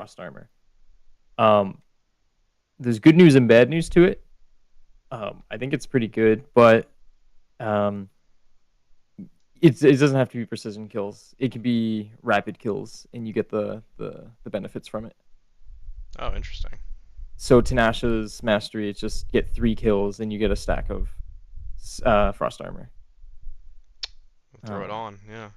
frost armor. Um, there's good news and bad news to it. I think it's pretty good, but um, it doesn't have to be precision kills. It can be rapid kills, and you get the benefits from it. Oh, interesting. So Tinasha's mastery is just get 3 kills, and you get a stack of frost armor. Throw it Um, on, yeah.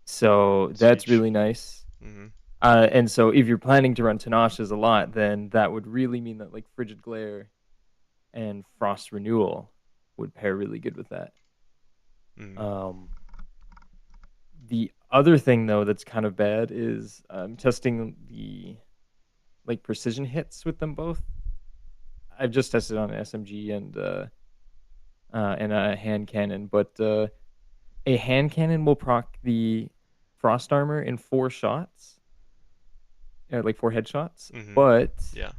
so that's Siege. really nice. Mm-hmm. And so if you're planning to run Tinasha's a lot, then that would really mean that like Frigid Glare and Frost Renewal would pair really good with that. Mm. Um, the other thing though that's kind of bad is testing the like precision hits with them both. I've just tested on an SMG and a hand cannon, but a hand cannon will proc the frost armor in 4 shots, like 4 headshots, Mm-hmm. but Yeah.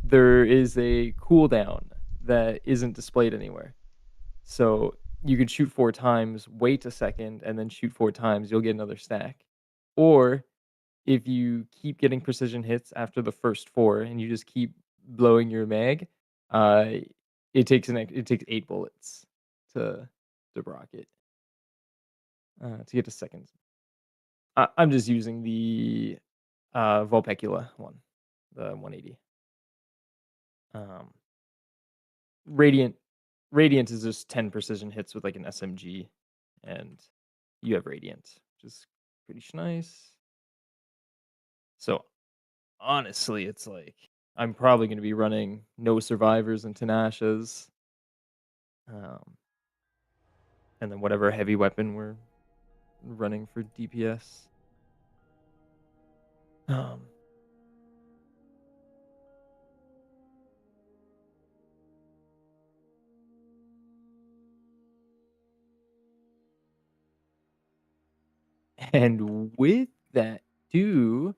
there is a cooldown that isn't displayed anywhere. So you could shoot 4 times, wait a second, and then shoot 4 times. You'll get another stack. Or if you keep getting precision hits after the first 4, and you just keep blowing your mag, uh, it takes 8 bullets to brock it to get to seconds. I'm just using the Vulpecula one, the 180. Um, Radiant Radiant is just 10 precision hits with like an SMG, and you have Radiant, which is pretty nice. So honestly, it's like I'm probably going to be running no survivors and Tinashas, um, and then whatever heavy weapon we're running for DPS. Um, and with that, too,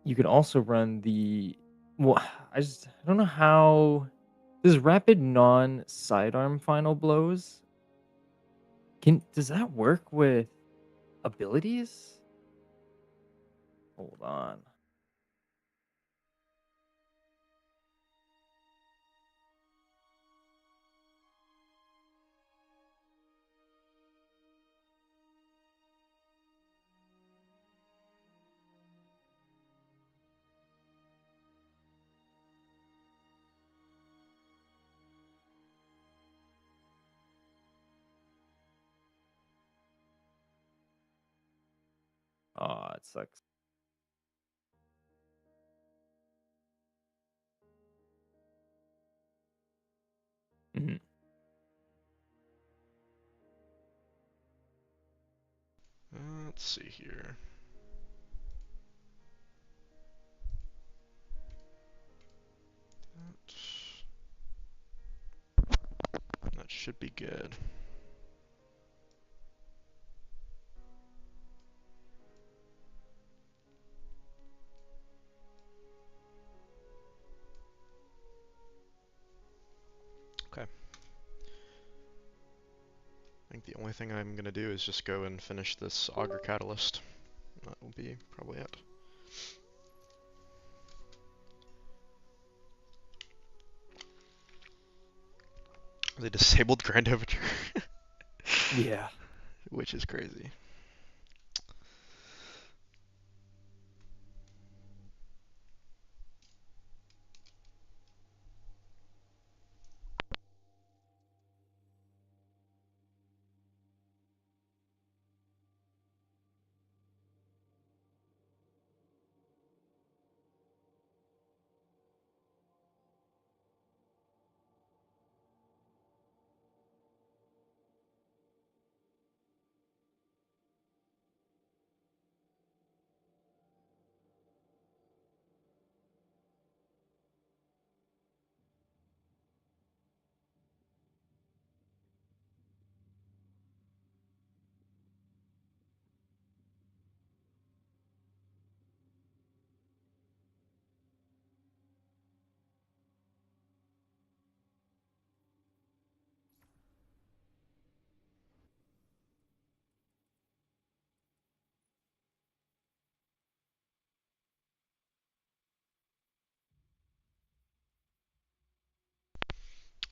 you could also run the well. I don't know how does rapid non sidearm final blows. Does that work with abilities? Hold on. Oh, it sucks. Mhm. Let's see here. That should be good. Okay. I think the only thing I'm gonna do is just go and finish this Augur Catalyst. That will be probably it. They disabled Grand Overture, Yeah. which is crazy.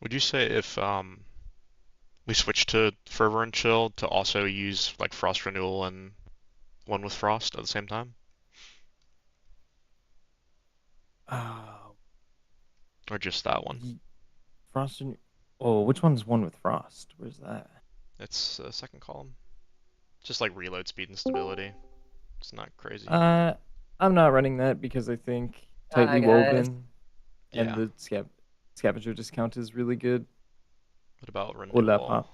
Would you say if we switch to Fervor and Chill to also use like Frost Renewal and One with Frost at the same time? Oh, Or just that one? ye- Frost and oh, which one's one with Frost? Where's that? It's second column. Just like reload speed and stability. It's not crazy. Uh, I'm not running that because I think Hi tightly guys. woven and Yeah. the scavenger discount is really good. What about Hola, renewal? pop,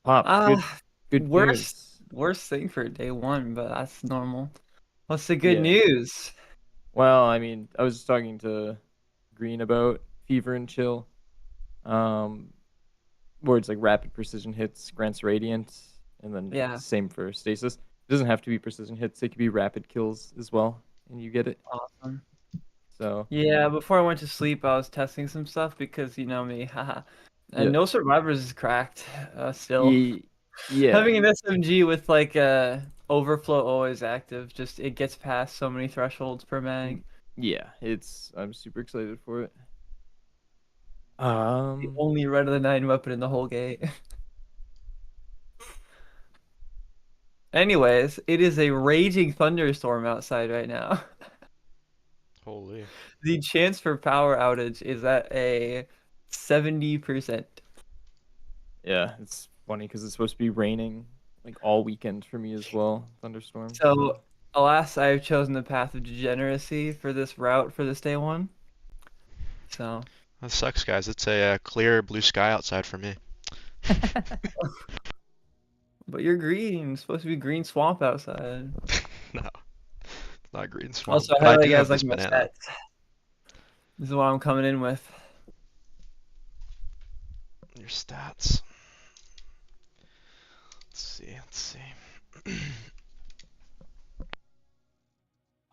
pop. Ah, Good worst news. worst thing for day one, but that's normal. What's the good Yeah. news? Well, I mean, I was just talking to Green about Fever and Chill. Um, where it's like rapid precision hits grants radiant, and then like Yeah, same for stasis. It doesn't have to be precision hits; it could be rapid kills as well, and you get it. awesome. So Yeah, before I went to sleep, I was testing some stuff because you know me, haha. And yeah, no survivors is cracked. Still yeah, having an SMG with like overflow always active, just it gets past so many thresholds per mm, mag. yeah. It's I'm super excited for it. The Um, only red of the nine weapon in the whole game. Anyways, it is a raging thunderstorm outside right now. Holy. The chance for power outage is at a 70%. yeah, it's funny because it's supposed to be raining like all weekend for me as well. Thunderstorms. So So, alas, I have chosen the path of degeneracy for this route for this day one. So, That sucks, guys. It's a clear blue sky outside for me. but you're green. It's supposed to be green swamp outside. No, it's not green swamp. Also, But how I do do you have guys like this my banana. stats? This is what I'm coming in with. Your stats. Let's see. Let's see.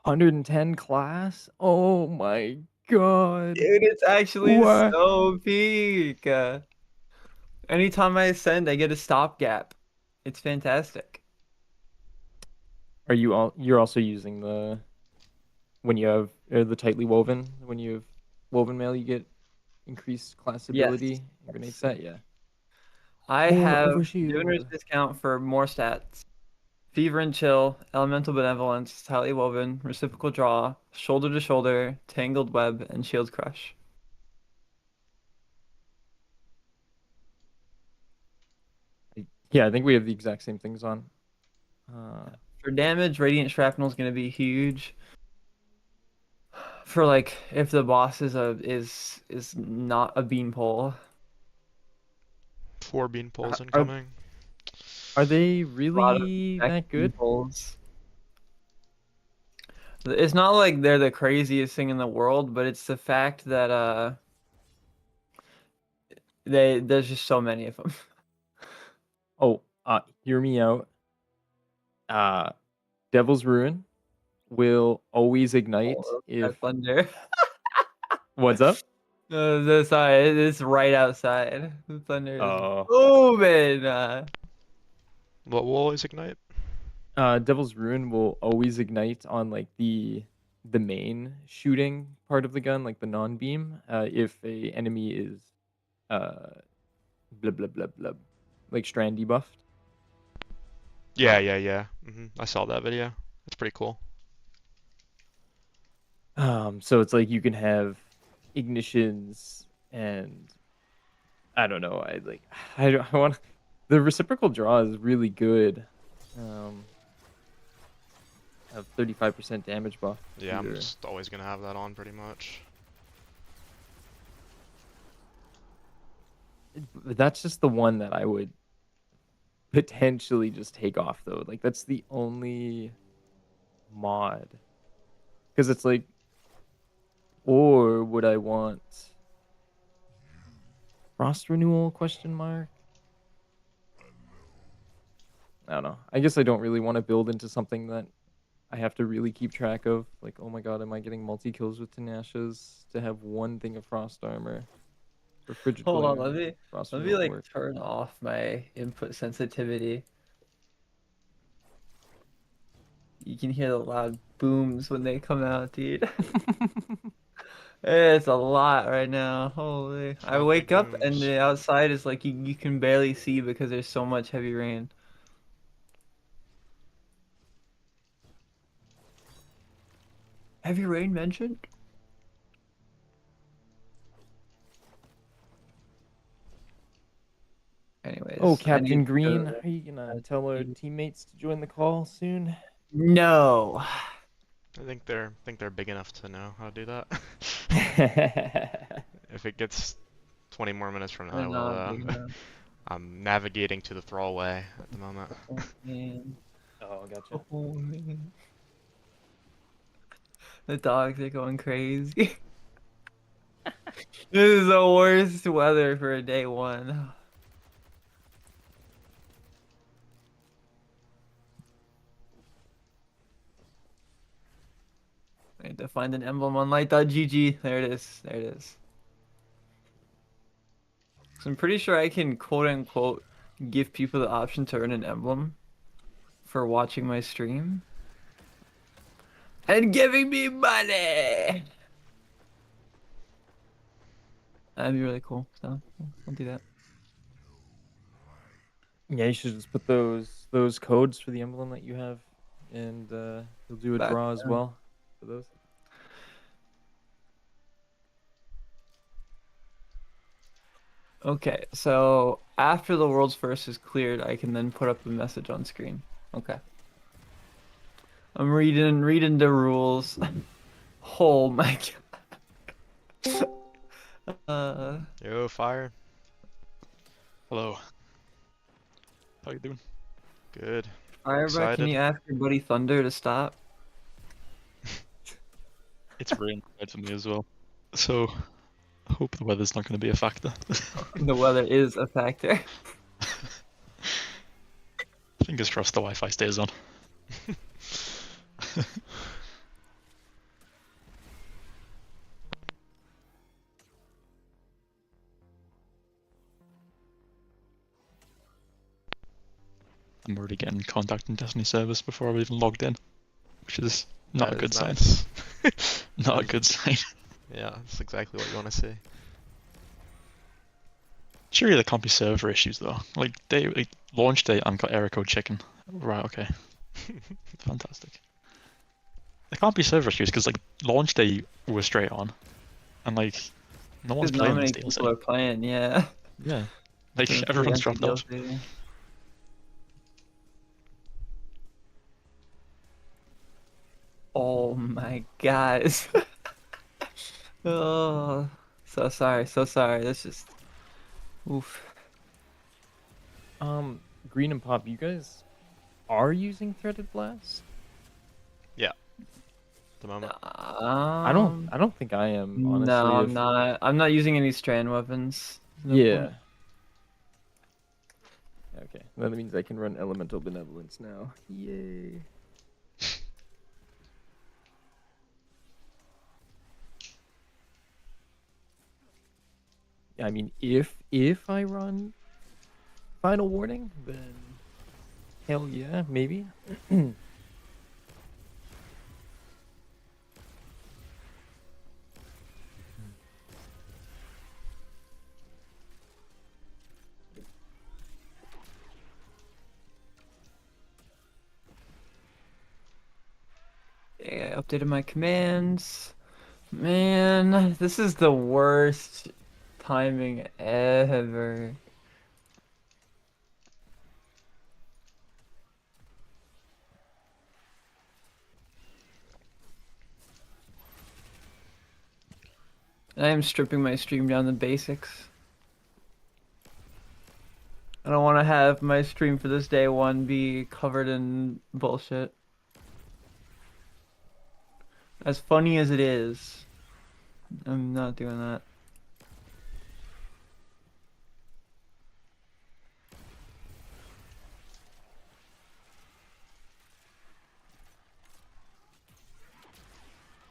110 class. Oh my god. Dude, it's actually What? so peak. Anytime I ascend, I get a stopgap. It's fantastic. Are you all? You're also using the when you have the tightly woven. When you have woven mail, you get increased class Yes. ability and grenade Yes. set. Yeah. I More have Diviner's overshield. discount for more stats. Fever and Chill, Elemental Benevolence, Tightly Woven, Reciprocal Draw, Shoulder to Shoulder, Tangled Web, and Shield Crush. Yeah, I think we have the exact same things on. Uh, For damage, Radiant Shrapnel is going to be huge. For like, if the boss is not a beanpole. 4 bean poles are incoming. are they A lot of really deck that good? beanpoles. It's not like they're the craziest thing in the world, but it's the fact that there's just so many of them. Oh, hear me out. Uh, Devil's Ruin will always ignite Oh, if that thunder. what's up? Sorry, it's right outside. The thunder is Oh, booming. What will always ignite? Devil's Ruin will always ignite on like the main shooting part of the gun, like the non-beam, if a enemy is uh blah blah blah blah like strand debuffed. Yeah, Um, yeah, yeah. I saw that video. That's pretty cool. so it's like you can have ignitions and I don't know. I like I want the reciprocal draw is really good. Um, have 35% damage buff Yeah, I'm here. just always gonna have that on pretty much. But that's just the one that I would potentially just take off though. Like that's the only mod because it's like, or would I want frost renewal question mark? I don't know. I guess I don't really want to build into something that I have to really keep track of. Like, oh my god, am I getting multi kills with Tenashas to have one thing of frost armor for frigid Hold on, glare? Frost let me renewal like work. turn off my input sensitivity. You can hear the loud booms when they come out, dude. It's a lot right now. Holy. I Not big wake up and news. the outside is like you can barely see because there's so much heavy rain. Heavy rain mentioned? Oh, Anyways, I Captain need Green, to are you gonna tell our teammates to join the call soon? No. I think they're big enough to know how to do that. If it gets 20 more minutes from now, They're I will. not big enough. I'm navigating to the throwaway at the moment. Oh man. Oh, gotcha. Oh man. The dogs are going crazy. This is the worst weather for a day one. I need to find an emblem on light.gg. There it is. There it is. So I'm pretty sure I can quote unquote give people the option to earn an emblem for watching my stream and giving me money. That'd be really cool. So I'll do that. Yeah, you should just put those codes for the emblem that you have, and you'll do a Back draw as down. well for those. Okay, so after the world's first is cleared, I can then put up the message on screen. Okay. I'm reading the rules. Oh my god. Yo, fire. Hello. How you doing? Good. Firebug, can Excited. you ask your buddy Thunder to stop? It's rain for me as well. So I hope the weather's not going to be a factor. The weather is a factor. Fingers crossed the Wi-Fi stays on. I'm already getting contact in Destiny service before I've even logged in, which is not That a good is sign. nice. Not a good sign. Yeah, that's exactly what you want to see. Surely there can't be server issues though. Like launch day and got error code chicken. Right, okay. Fantastic. There can't be server issues because like launch day was straight on, and like no one's Because not playing this many people DLC. are playing, yeah. Yeah, like It's a pretty everyone's empty dropped off. DLC. Oh my guys. Oh, so sorry, so sorry. That's just oof. Green and Pop, you guys are using Threaded Blast? Yeah. At the moment. I don't think I am, No, honestly. I'm not. I'm not using any strand weapons. No Yeah. point. Okay, that means I can run Elemental Benevolence now. Yay. I mean, if I run Final Warning, then hell yeah, maybe. Yeah, I updated my commands. Man, this is the worst timing ever. I am stripping my stream down to basics. I don't want to have my stream for this day one be covered in bullshit. As funny as it is, I'm not doing that.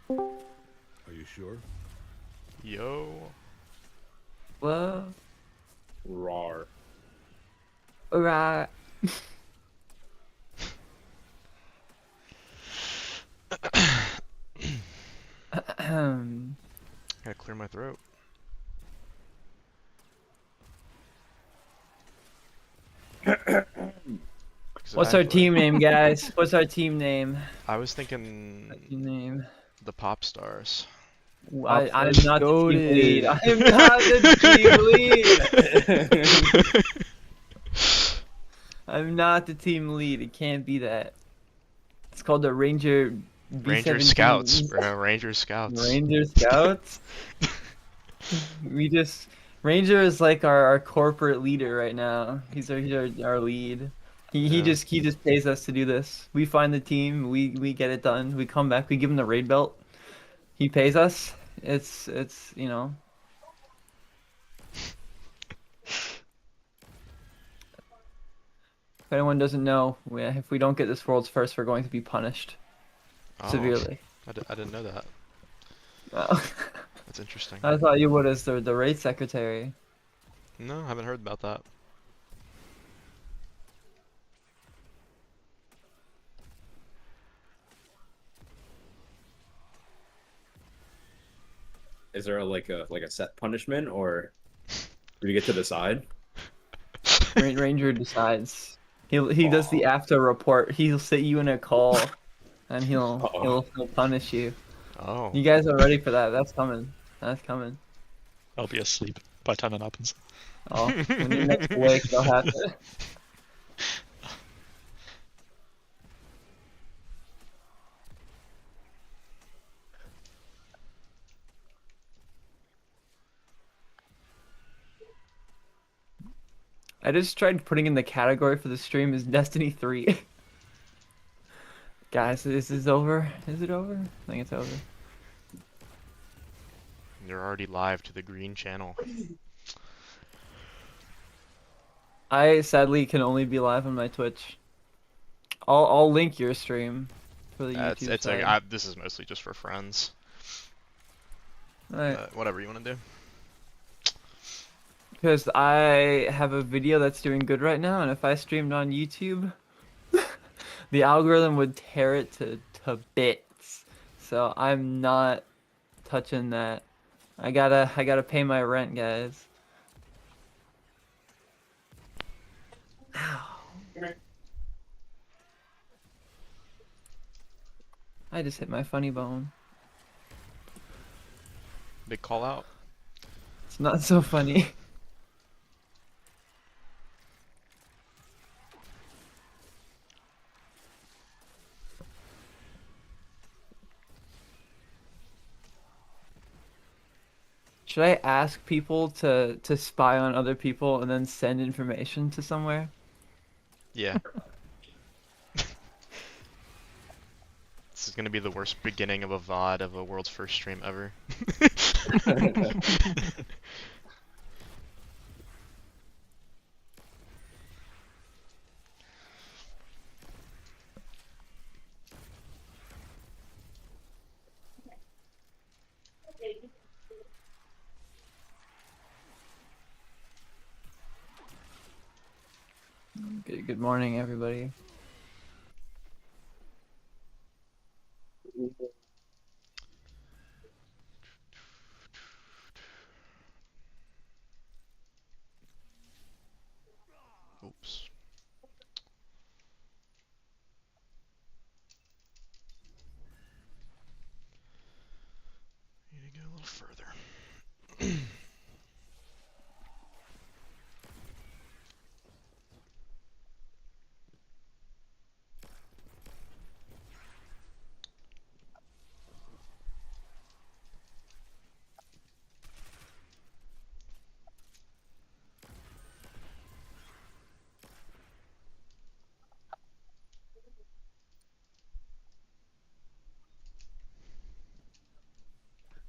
Are you sure? Yo. What? Rar. Alright. Gotta clear my throat. What's our team name, guys? What's our team name? I was Team thinking name. the Pop Stars. I'm not the team lead. goated. I'm not the team lead. I'm not the team lead. It can't be that. It's called the Ranger Ranger B17. Scouts, bro. Ranger Scouts. Ranger Scouts. Ranger is like our corporate leader right now. He's our lead. He Yeah. he just pays us to do this. We find the team, we get it done. We come back, we give him the raid belt. He pays us. It's you know. If anyone doesn't know, if we don't get this world's first, we're going to be punished Oh, severely. I didn't know that. Oh. That's interesting. I thought you would as the raid secretary. No, I haven't heard about that. Is there like a set punishment, or do you get to decide? Ranger decides. He does the after report. He'll sit you in a call, and he'll punish you. Oh. You guys are ready for that? That's coming. That's coming. I'll be asleep by the time that happens. Oh, when you're next awake, they'll have to. I just tried putting in the category for the stream is Destiny 3. Guys, this is over. Is it over? I think it's over. You're already live to the green channel. I sadly can only be live on my Twitch. I'll link your stream for the YouTube It's side. like this is mostly just for friends. Right. Whatever you want to do. Because I have a video that's doing good right now, and if I streamed on YouTube, the algorithm would tear it to bits. So I'm not touching that. I gotta pay my rent, guys. Ow. I just hit my funny bone. Big call out. It's not so funny. Should I ask people to spy on other people and then send information to somewhere? Yeah. This is gonna be the worst beginning of a VOD of a world's first stream ever. Good morning, everybody. Oops. Need to go a little further.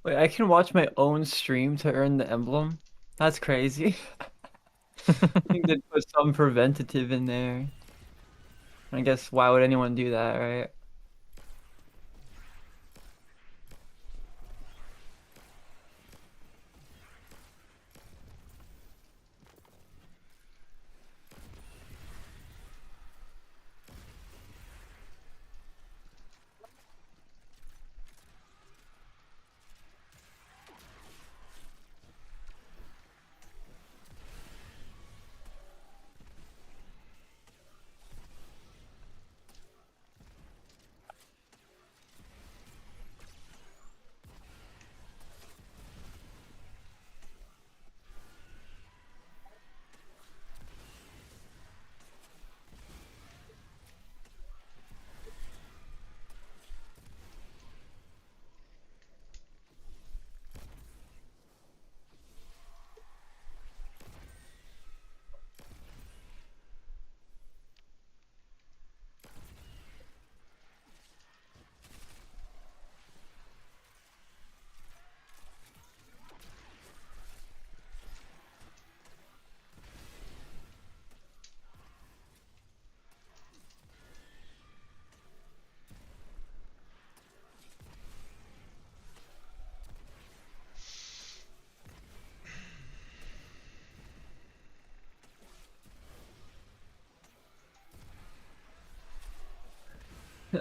Wait, I can watch my own stream to earn the emblem? That's crazy. I think they put some preventative in there. I guess why would anyone do that, right?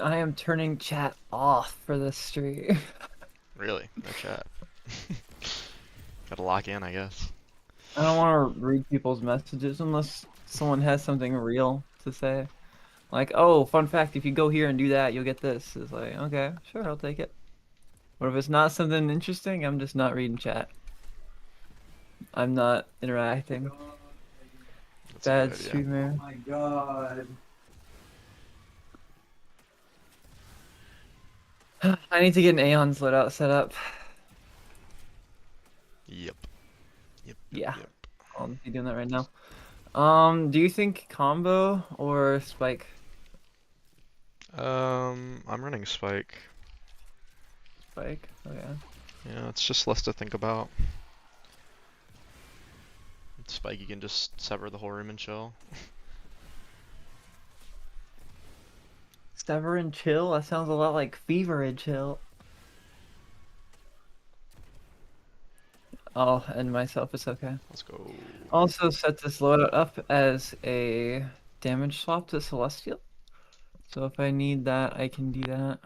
I am turning chat off for this stream. Really? No chat. Gotta lock in, I guess. I don't want to read people's messages unless someone has something real to say. Like, oh, fun fact, if you go here and do that, you'll get this. It's like, okay, sure, I'll take it. But if it's not something interesting, I'm just not reading chat. I'm not interacting. That's a Bad good idea. streamer. Oh my god. I need to get an Aeon's loadout set up. Yep. Yep. Yeah. Yep. I'll be doing that right now. Do you think combo or spike? I'm running Spike. Spike? Oh yeah. Yeah, it's just less to think about. Spike, you can just sever the whole room and chill. Sever and chill? That sounds a lot like fever and chill. I'll end myself, it's okay. Let's go. Also set this loadout up as a damage swap to Celestial. So if I need that, I can do that.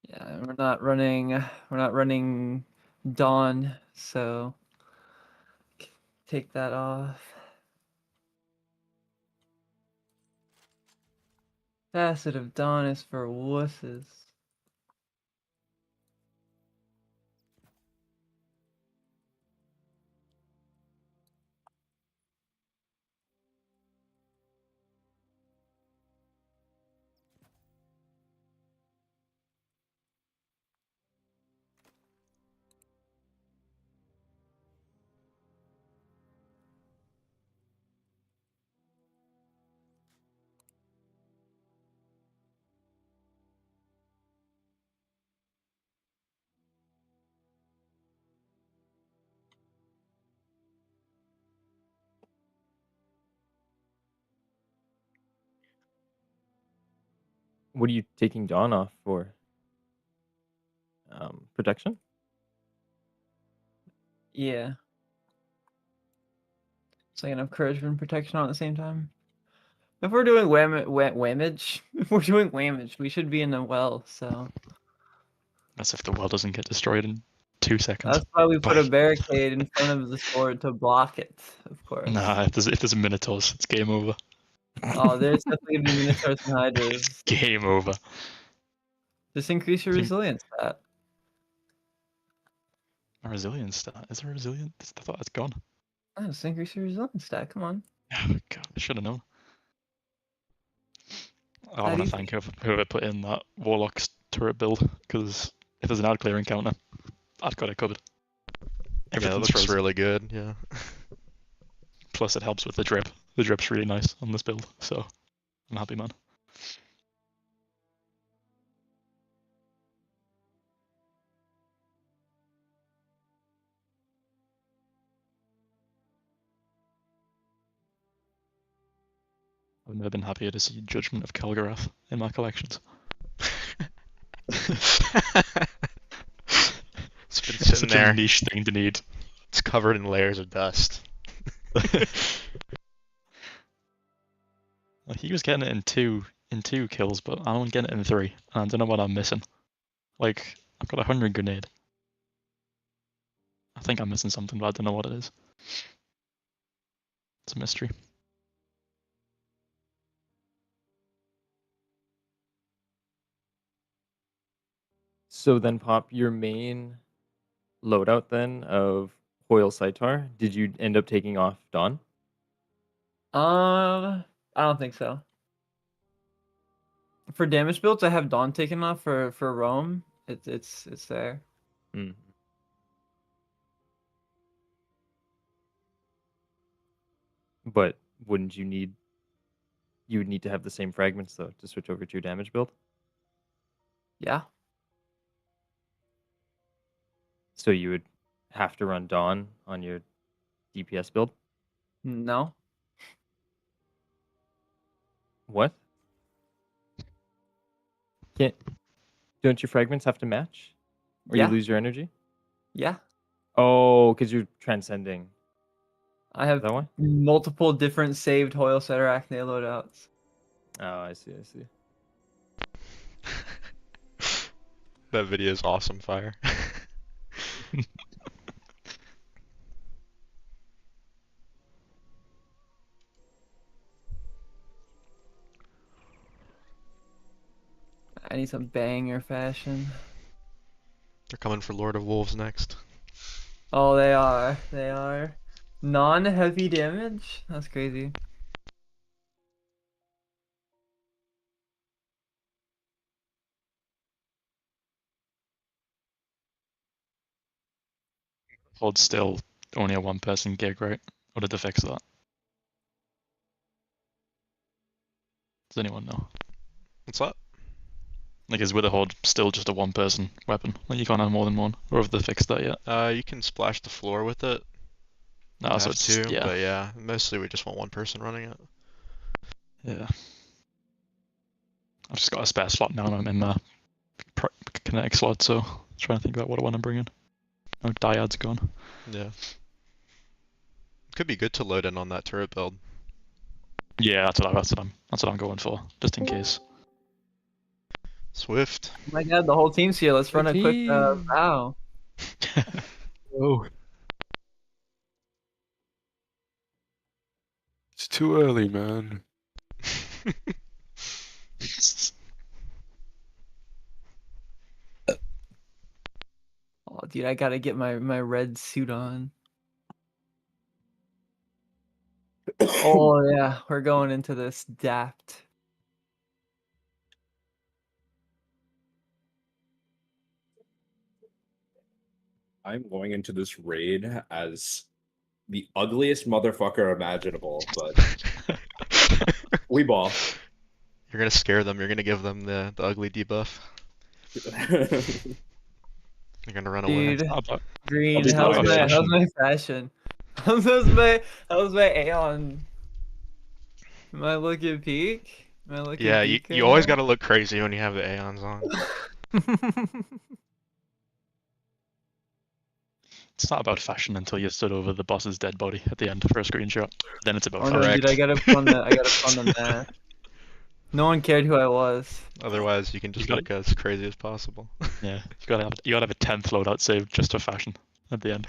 Yeah, we're not running Dawn, so take that off. Facet of Dawn is for wusses. What are you taking Dawn off for? Protection? Yeah. So I can have courage and protection on at the same time. If we're doing whammage, if we're doing whammage, we should be in a well, so. That's if the well doesn't get destroyed in 2 seconds. That's why we put a barricade in front of the sword to block it, of course. Nah, if there's a Minotaurs, it's game over. Oh, there's definitely gonna be Minotaurs and It's Hydras. game over. Just increase your Think- resilience stat. A resilience stat? Is there a resilience? I thought it's gone. Oh, just increase your resilience stat, come on. Oh, God, I should have known. I How want do to you thank whoever put in that Warlock's turret build, because if there's an ad clear encounter, I've got it covered. Yeah, it Everything's looks frozen. really good. Yeah. Plus, it helps with the drip. The drip's really nice on this build, so I'm happy, man. I've never been happier to see Judgment of Kelgarath in my collections. It's been It's sitting such there. a niche thing to need. It's covered in layers of dust. Like, he was getting it in two kills, but I'm getting it in 3, and I don't know what I'm missing. Like, I've got 100 grenade. I think I'm missing something, but I don't know what it is. It's a mystery. So then, Pop, your main loadout then of Hoyle Sitar, did you end up taking off Dawn? I don't think so. For damage builds, I have Dawn taken off for Rome. It's there. Mm. But wouldn't you need? You would need to have the same fragments though to switch over to your damage build. Yeah. So you would have to run Dawn on your DPS build. No. What? Can't? Don't your fragments have to match, or Yeah. you lose your energy? Yeah. Oh, because you're transcending. I have That one? multiple different saved Hoyle Set Arachne loadouts. Oh, I see. I see. That video is awesome, Fire. I need some banger fashion. They're coming for Lord of Wolves next. Oh, they are. They are. Non-heavy damage? That's crazy. Hold still only a one-person gig, right? Or did they fix that? Does anyone know? What's up? Like, is Witherhoard still just a one-person weapon? Like, you can't have more than one? Or have they fixed that yet? You can splash the floor with it. No, You so have it's to, yeah, but yeah, mostly we just want one person running it. yeah. I've just got a spare slot now, and I'm in the kinetic slot, so I'm trying to think about what I want to bring in. Oh, Dyad's gone. Yeah. Could be good to load in on that turret build. Yeah, that's what I'm going for, just in case. Swift. Oh my god, the whole team's here. Let's run a quick team. vow. Oh. It's too early, man. Oh, dude, I gotta get my red suit on. Oh yeah, we're going into this daft. I'm going into this raid as the ugliest motherfucker imaginable, but we ball. You're gonna scare them. You're gonna give them the ugly debuff. You're gonna run away. Dude, How about Green, be how's fine. my fashion? How's my Aeon? Am I looking peak? Am I looking Yeah, peak you right always now? gotta look crazy when you have the Aeons on. it's not about fashion until you stood over the boss's dead body at the end for a screenshot. Then it's about Oh no, fashion. dude, I gotta put on the mask. No one cared who I was. Otherwise, you can just gotta- look as crazy as possible. Yeah, you gotta have a 10th loadout saved just for fashion at the end.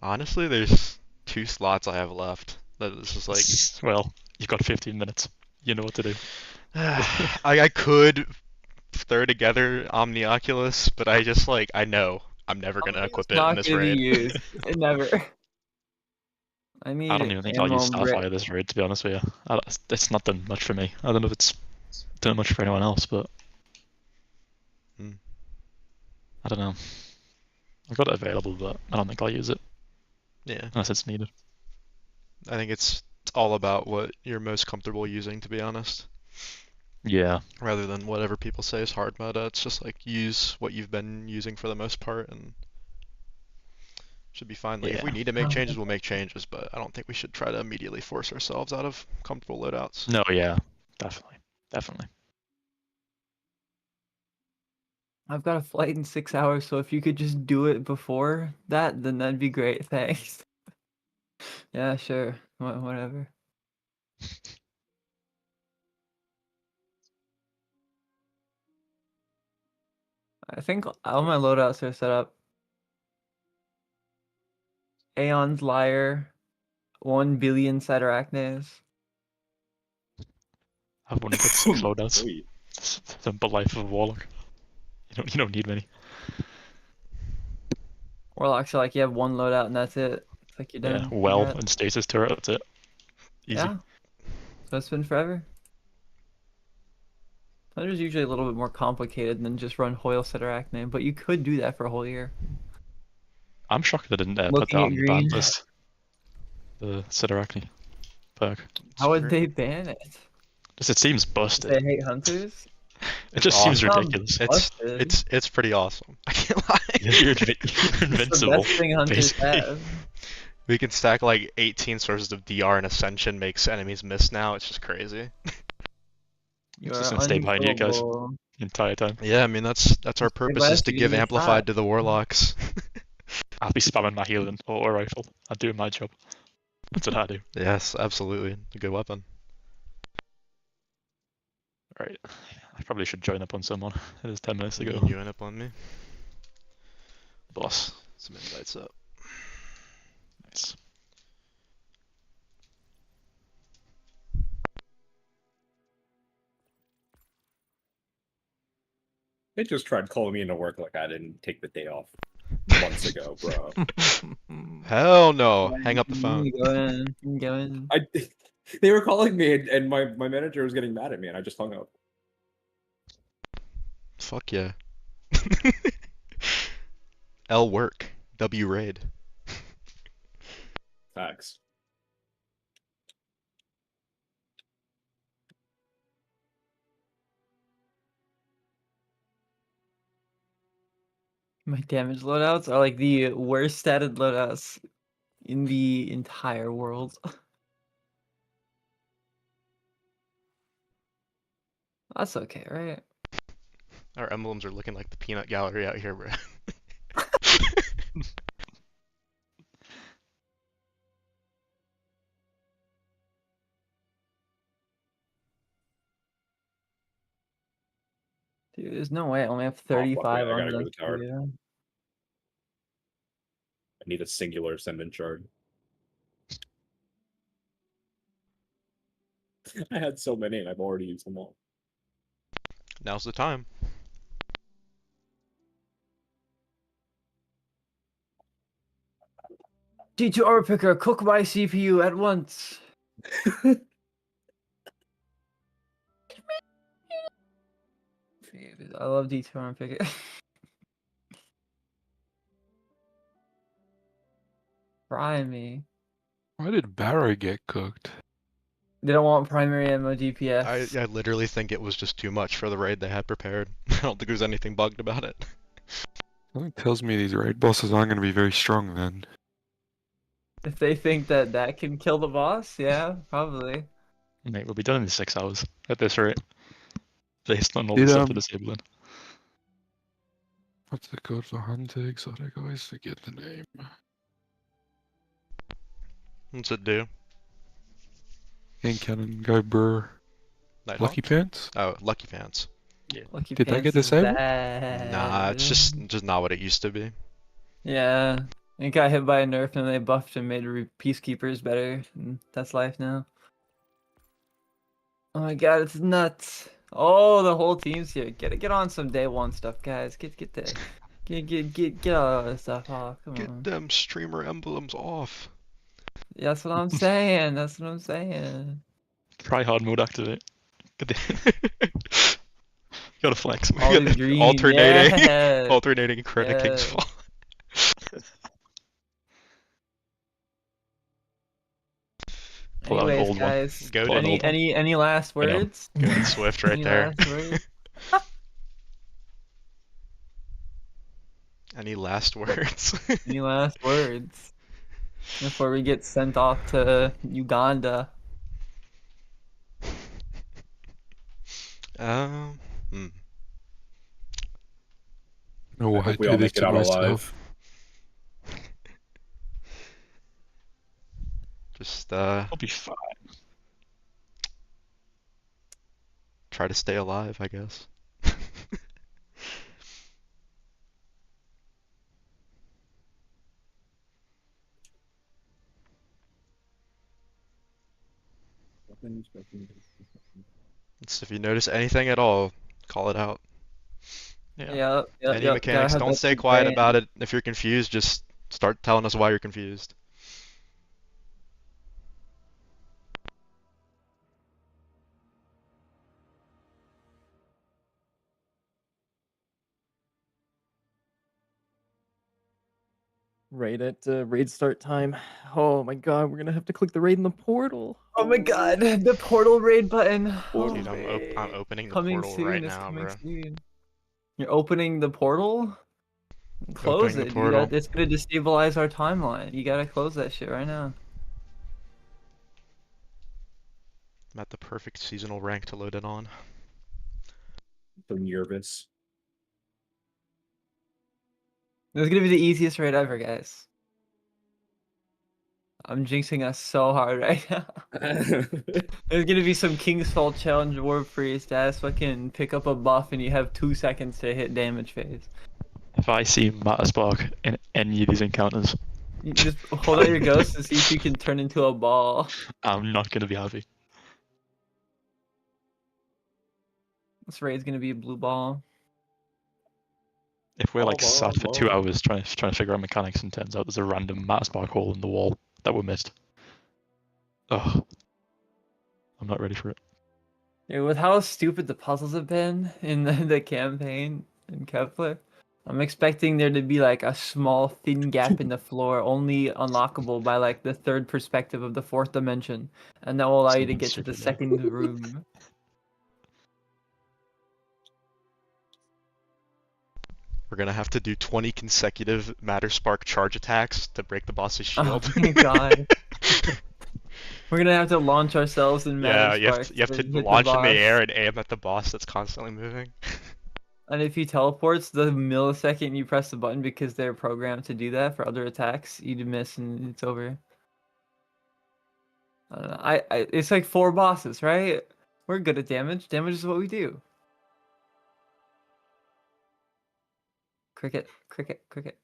Honestly, there's 2 slots I have left. That this is like, Well, you've got 15 minutes. You know what to do. I could throw together Omnioculus, but I just like I know I'm never gonna equip it in Not this gonna be raid. used. It never. I need I don't even think I'll use ammo Starfire this raid, to be honest with you. It's not done much for me. I don't know if it's done much for anyone else, but Hmm. I don't know. I've got it available, but I don't think I'll use it Yeah, unless it's needed. I think it's all about what you're most comfortable using, to be honest. Yeah, Rather than whatever people say is hard meta, it's just like use what you've been using for the most part and should be fine. Like if we Yeah. need to make changes, we'll make changes, but I don't think we should try to immediately force ourselves out of comfortable loadouts. no, yeah, definitely. I've got a flight in 6 hours, so if you could just do it before that, then that'd be great. Thanks. Yeah, sure. Whatever. I think all my loadouts are set up. Aeon's Lyre, 1 billion Cytorachnes. I've only got 6 Oh, loadouts. wait. Simple life of a warlock. You don't need many. Warlocks are like, you have 1 loadout and that's it. It's like you're Yeah, done. well Congrats. and stasis turret. That's it. Easy. Yeah. So it's been forever. Thunder's usually a little bit more complicated than just run Hoyle Cytorachne, but you could do that for a whole year. I'm shocked they didn't put Looking that at on the green. ban list. The Sidarachne perk. How would Sure. they ban it? Just it seems They busted. hate hunters? It just seems awesome. ridiculous. It's pretty awesome. I can't lie. You're It's the invincible. best thing hunters basically. have. We can stack like 18 sources of DR and Ascension makes enemies miss now. It's just crazy. You It's just are gonna stay behind you guys unkillable. the entire time. Yeah, I mean that's our purpose is West, to you give need to Amplified stop. to the Warlocks. I'll be spamming my healing auto rifle. I'm doing my job. That's what I do. Yes, absolutely. A good weapon. Right. I probably should join up on someone. It is 10 minutes ago. You end up on me. Boss. Some invites up. Nice. They just tried calling me into work like I didn't take the day off months ago, bro. Hell no. Hang up the phone. Go in. They were calling me and my manager was getting mad at me and I just hung up. Fuck yeah. L work. W raid. Facts. My damage loadouts are like the worst statted loadouts in the entire world. That's okay, right? Our emblems are looking like the peanut gallery out here, bro. Dude, there's no way I only have Oh, fuck 35 yeah, I on gotta go to this the tower. video. I need a singular ascendant shard. I had so many and I've already used them all. Now's the time. D2 armor picker, cook my CPU at once. I love D2 armor picker. Fry me. Why did Barra get cooked? They don't want primary ammo DPS. I literally think it was just too much for the raid they had prepared. I don't think there's anything bugged about it. Something tells me these raid bosses aren't going to be very strong then. If they think that that can kill the boss, yeah, probably. Mate, we'll be done in 6 hours at this rate. Based on all the Did, stuff we're disabling. What's the code for hunter exotic? I always forget the name. What's it do? Hand cannon, go brr. Nighthawk? Lucky Pants? Oh, Lucky Pants. Lucky Did that get Pants is disabled? Nah, it's bad. just not what it used to be. Yeah, it got hit by a nerf and they buffed and made peacekeepers better. And that's life now. Oh my god, it's nuts! Oh, the whole team's here. Get on some day one stuff, guys. Get all that stuff off. Come Get on. them streamer emblems off. That's what I'm saying. That's what I'm saying. Try hard mode activate. Gotta flex. All these green. Alternating, Yeah. alternating Chrono King's Yeah. Fall. Pull out an Anyways, old guys. one. Go Pull out an old one. Any last I know. words? Going Swift right Any there. last words? Any last words? Any last words before we get sent off to Uganda? Hmm. No, I I hope we do all this make it to out myself. alive. Just I'll be fine. try to stay alive, I guess. If you notice anything at all, call it out. Yeah. Any Gotta mechanics, have don't that stay big quiet brain. about it. If you're confused, just start telling us why you're confused. Right at raid start time. Oh my god, we're gonna have to click the raid in the portal. Oh my god, the portal raid button. Portal Dude, I'm raid. opening the Coming portal soon. right It's now, coming bro. soon. You're opening the portal? Close Opening the it. portal. It's gonna destabilize our timeline. You gotta close that shit right now. I'm at the perfect seasonal rank to load it on. So nervous. This is gonna be the easiest raid ever, guys. I'm jinxing us so hard right now. There's gonna be some King's Fall challenge War Priest ass fucking pick up a buff and you have 2 seconds to hit damage phase. If I see Matterspark in any of these encounters, You just hold out your ghost and see if you can turn into a ball. I'm not gonna be happy. This raid's gonna be a blue ball. If we're like Ball, sat for 2 ball. hours trying to figure out mechanics and turns out there's a random Matterspark hole in the wall that we missed. Ugh. I'm not ready for it. Yeah, with how stupid the puzzles have been in the campaign in Kepler, I'm expecting there to be like a small thin gap in the floor, only unlockable by like the third perspective of the fourth dimension, and that will allow you to Something get to the stupid, yeah. second room. We're gonna have to do 20 consecutive Matterspark charge attacks to break the boss's Oh shield. my god. We're gonna have to launch ourselves in Yeah, Matter you have Sparks to, you have to to hit the launch in the boss. air and aim at the boss that's constantly moving. And if he teleports the millisecond you press the button because they're programmed to do that for other attacks, you'd miss and it's over. I don't know. It's like 4 bosses, right? We're good at damage. Damage is what we do. Cricket, cricket, cricket.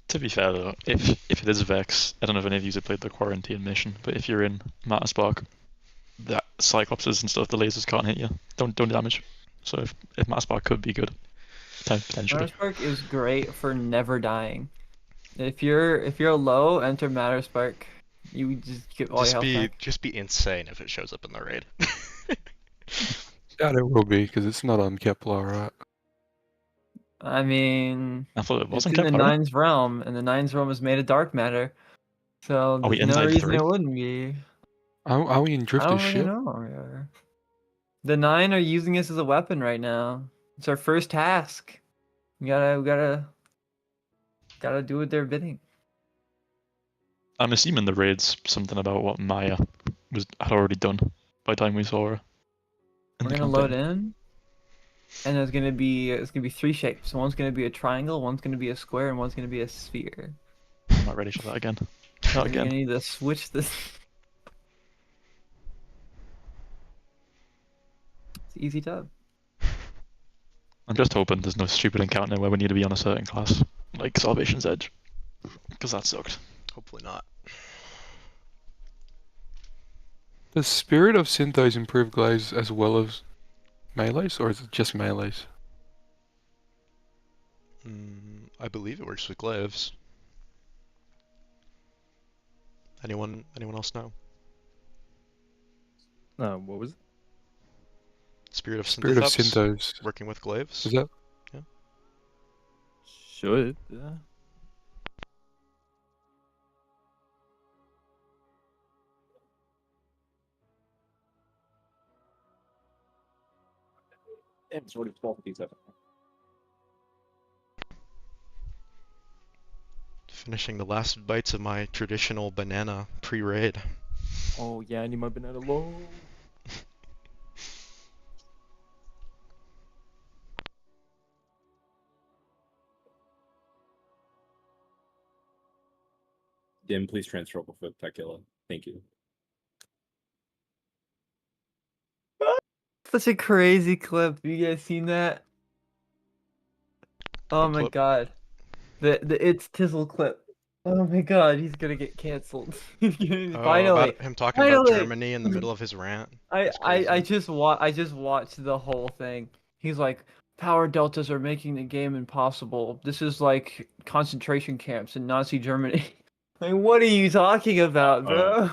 To be fair though, if it is Vex, I don't know if any of you have played the quarantine mission, but if you're in Matterspark, that Cyclopses and stuff, the lasers can't hit you. Don't damage. So if Matterspark could be good, potentially. Matterspark is great for never dying. If you're low, enter Matterspark. You just get all your health back. Just be insane if it shows up in the raid. Yeah, it will be because it's not on Kepler, right? I mean, I thought it it's wasn't in the Kepler. Nines realm, and the Nines realm is made of dark matter. So Are we there's no inside reason 3? it wouldn't be. Are we in I Drifter's don't really ship? know. The 9 are using this as a weapon right now. It's our first task. We gotta do what they're bidding. I'm assuming the raid's something about what Maya had already done by the time we saw her. We're gonna load in, and it's gonna be 3 shapes. One's gonna be a triangle, one's gonna be a square, and one's gonna be a sphere. I'm not ready for that again. Not You're again. gonna need to switch this. It's easy dub. I'm just hoping there's no stupid encounter where we need to be on a certain class, like Salvation's Edge, because that sucked. Hopefully not. Does Spirit of Synthos improve glaives as well as melees, or is it just melees? I believe it works with glaives. Anyone else know? What was it? Spirit of Spirit of Synthos Synthos. working with glaives? Is that? Should. Yeah. Damn, it's already 12:57. Finishing the last bites of my traditional banana pre-raid. Oh yeah, I need my banana low. Dim, please transfer over for Takila. Thank you. Such a crazy clip. Have you guys seen that? Oh What my clip? god. The It's Tizzle clip. Oh my god, he's gonna get canceled. Finally. About him talking about Finally. Germany in the middle of his rant. I That's crazy. just watched the whole thing. He's like, power deltas are making the game impossible. This is like concentration camps in Nazi Germany. Like, what are you talking about, bro?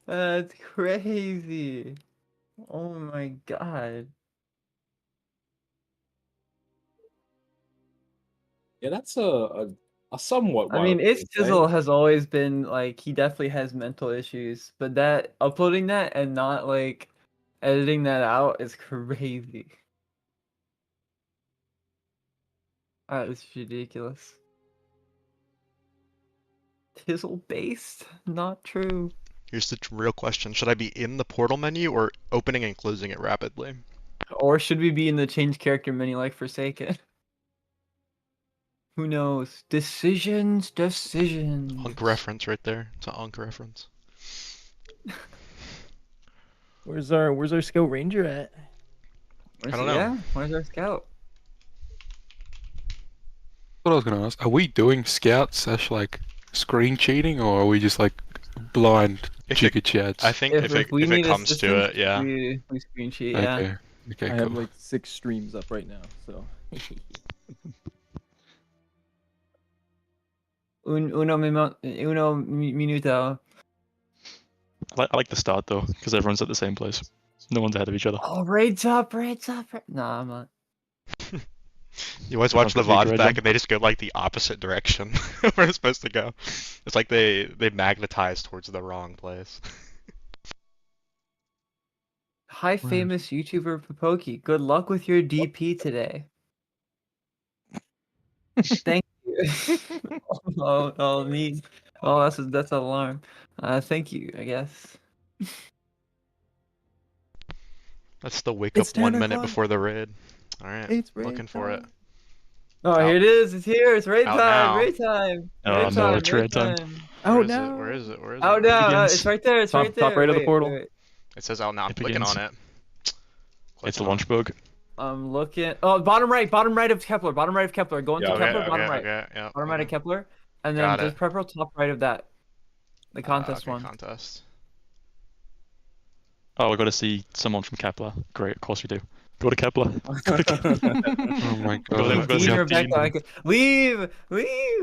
That's crazy. Oh my god. Yeah, that's a somewhat I mean, wild It's thing to say. Tizzle has always been like, he definitely has mental issues, but that uploading that and not like editing that out is crazy. That is ridiculous. Tizzle based? Not true. Here's the real question. Should I be in the portal menu or opening and closing it rapidly? Or should we be in the change character menu like Forsaken? Who knows? Decisions. Unk reference right there. It's an Unk reference. Where's our scout ranger at? Where's I don't he- know. Yeah, where's our scout? What I was gonna ask, are we doing scout / like screen cheating, or are we just like blind If chicken it- chats? I think If if we it need comes to assistance, it, yeah. we screen sheet. Yeah. Okay. Okay. I Cool. have like 6 streams up right now, so. Uno minuto. I like the start though, because everyone's at the same place. No one's ahead of each other. Oh, raids up, raids up. Nah, I'm not. You always watch the Sounds like VODs Red back Jump. and they just go like the opposite direction where it's supposed to go. It's like they magnetize towards the wrong place. Hi, famous YouTuber Popoki. Good luck with your DP today. Thank you. oh, me. Oh, that's an alarm. Thank you, I guess. That's the wake It's up 1 10 minute o'clock. before the raid. Alright, It's raid looking for it. time. Oh, Out. here it is. It's here. It's raid Out time. now. Raid time. Oh, Raid no, time. it's raid raid time. time. Oh Where is no! it? Where is it? Where is it? Oh no, begins. it's right there. It's Top- right there. top right of the Wait, portal. wait. It says out now. I'm It clicking begins. on it. It's a Clicking on launch it. bug. I'm looking. Oh, bottom right of Kepler. Bottom right of Kepler. Go into Yeah, Okay, Kepler. okay, Bottom right. okay, yeah. Bottom right of Kepler, and then Got just it. Perpetual top right of that. The contest Okay, one. contest. Oh, we got to see someone from Kepler. Great, of course we do. Go to Kepler. Go to Kepler. Oh my Go there, god. go Dean see Rebecca, Dean. I could- leave!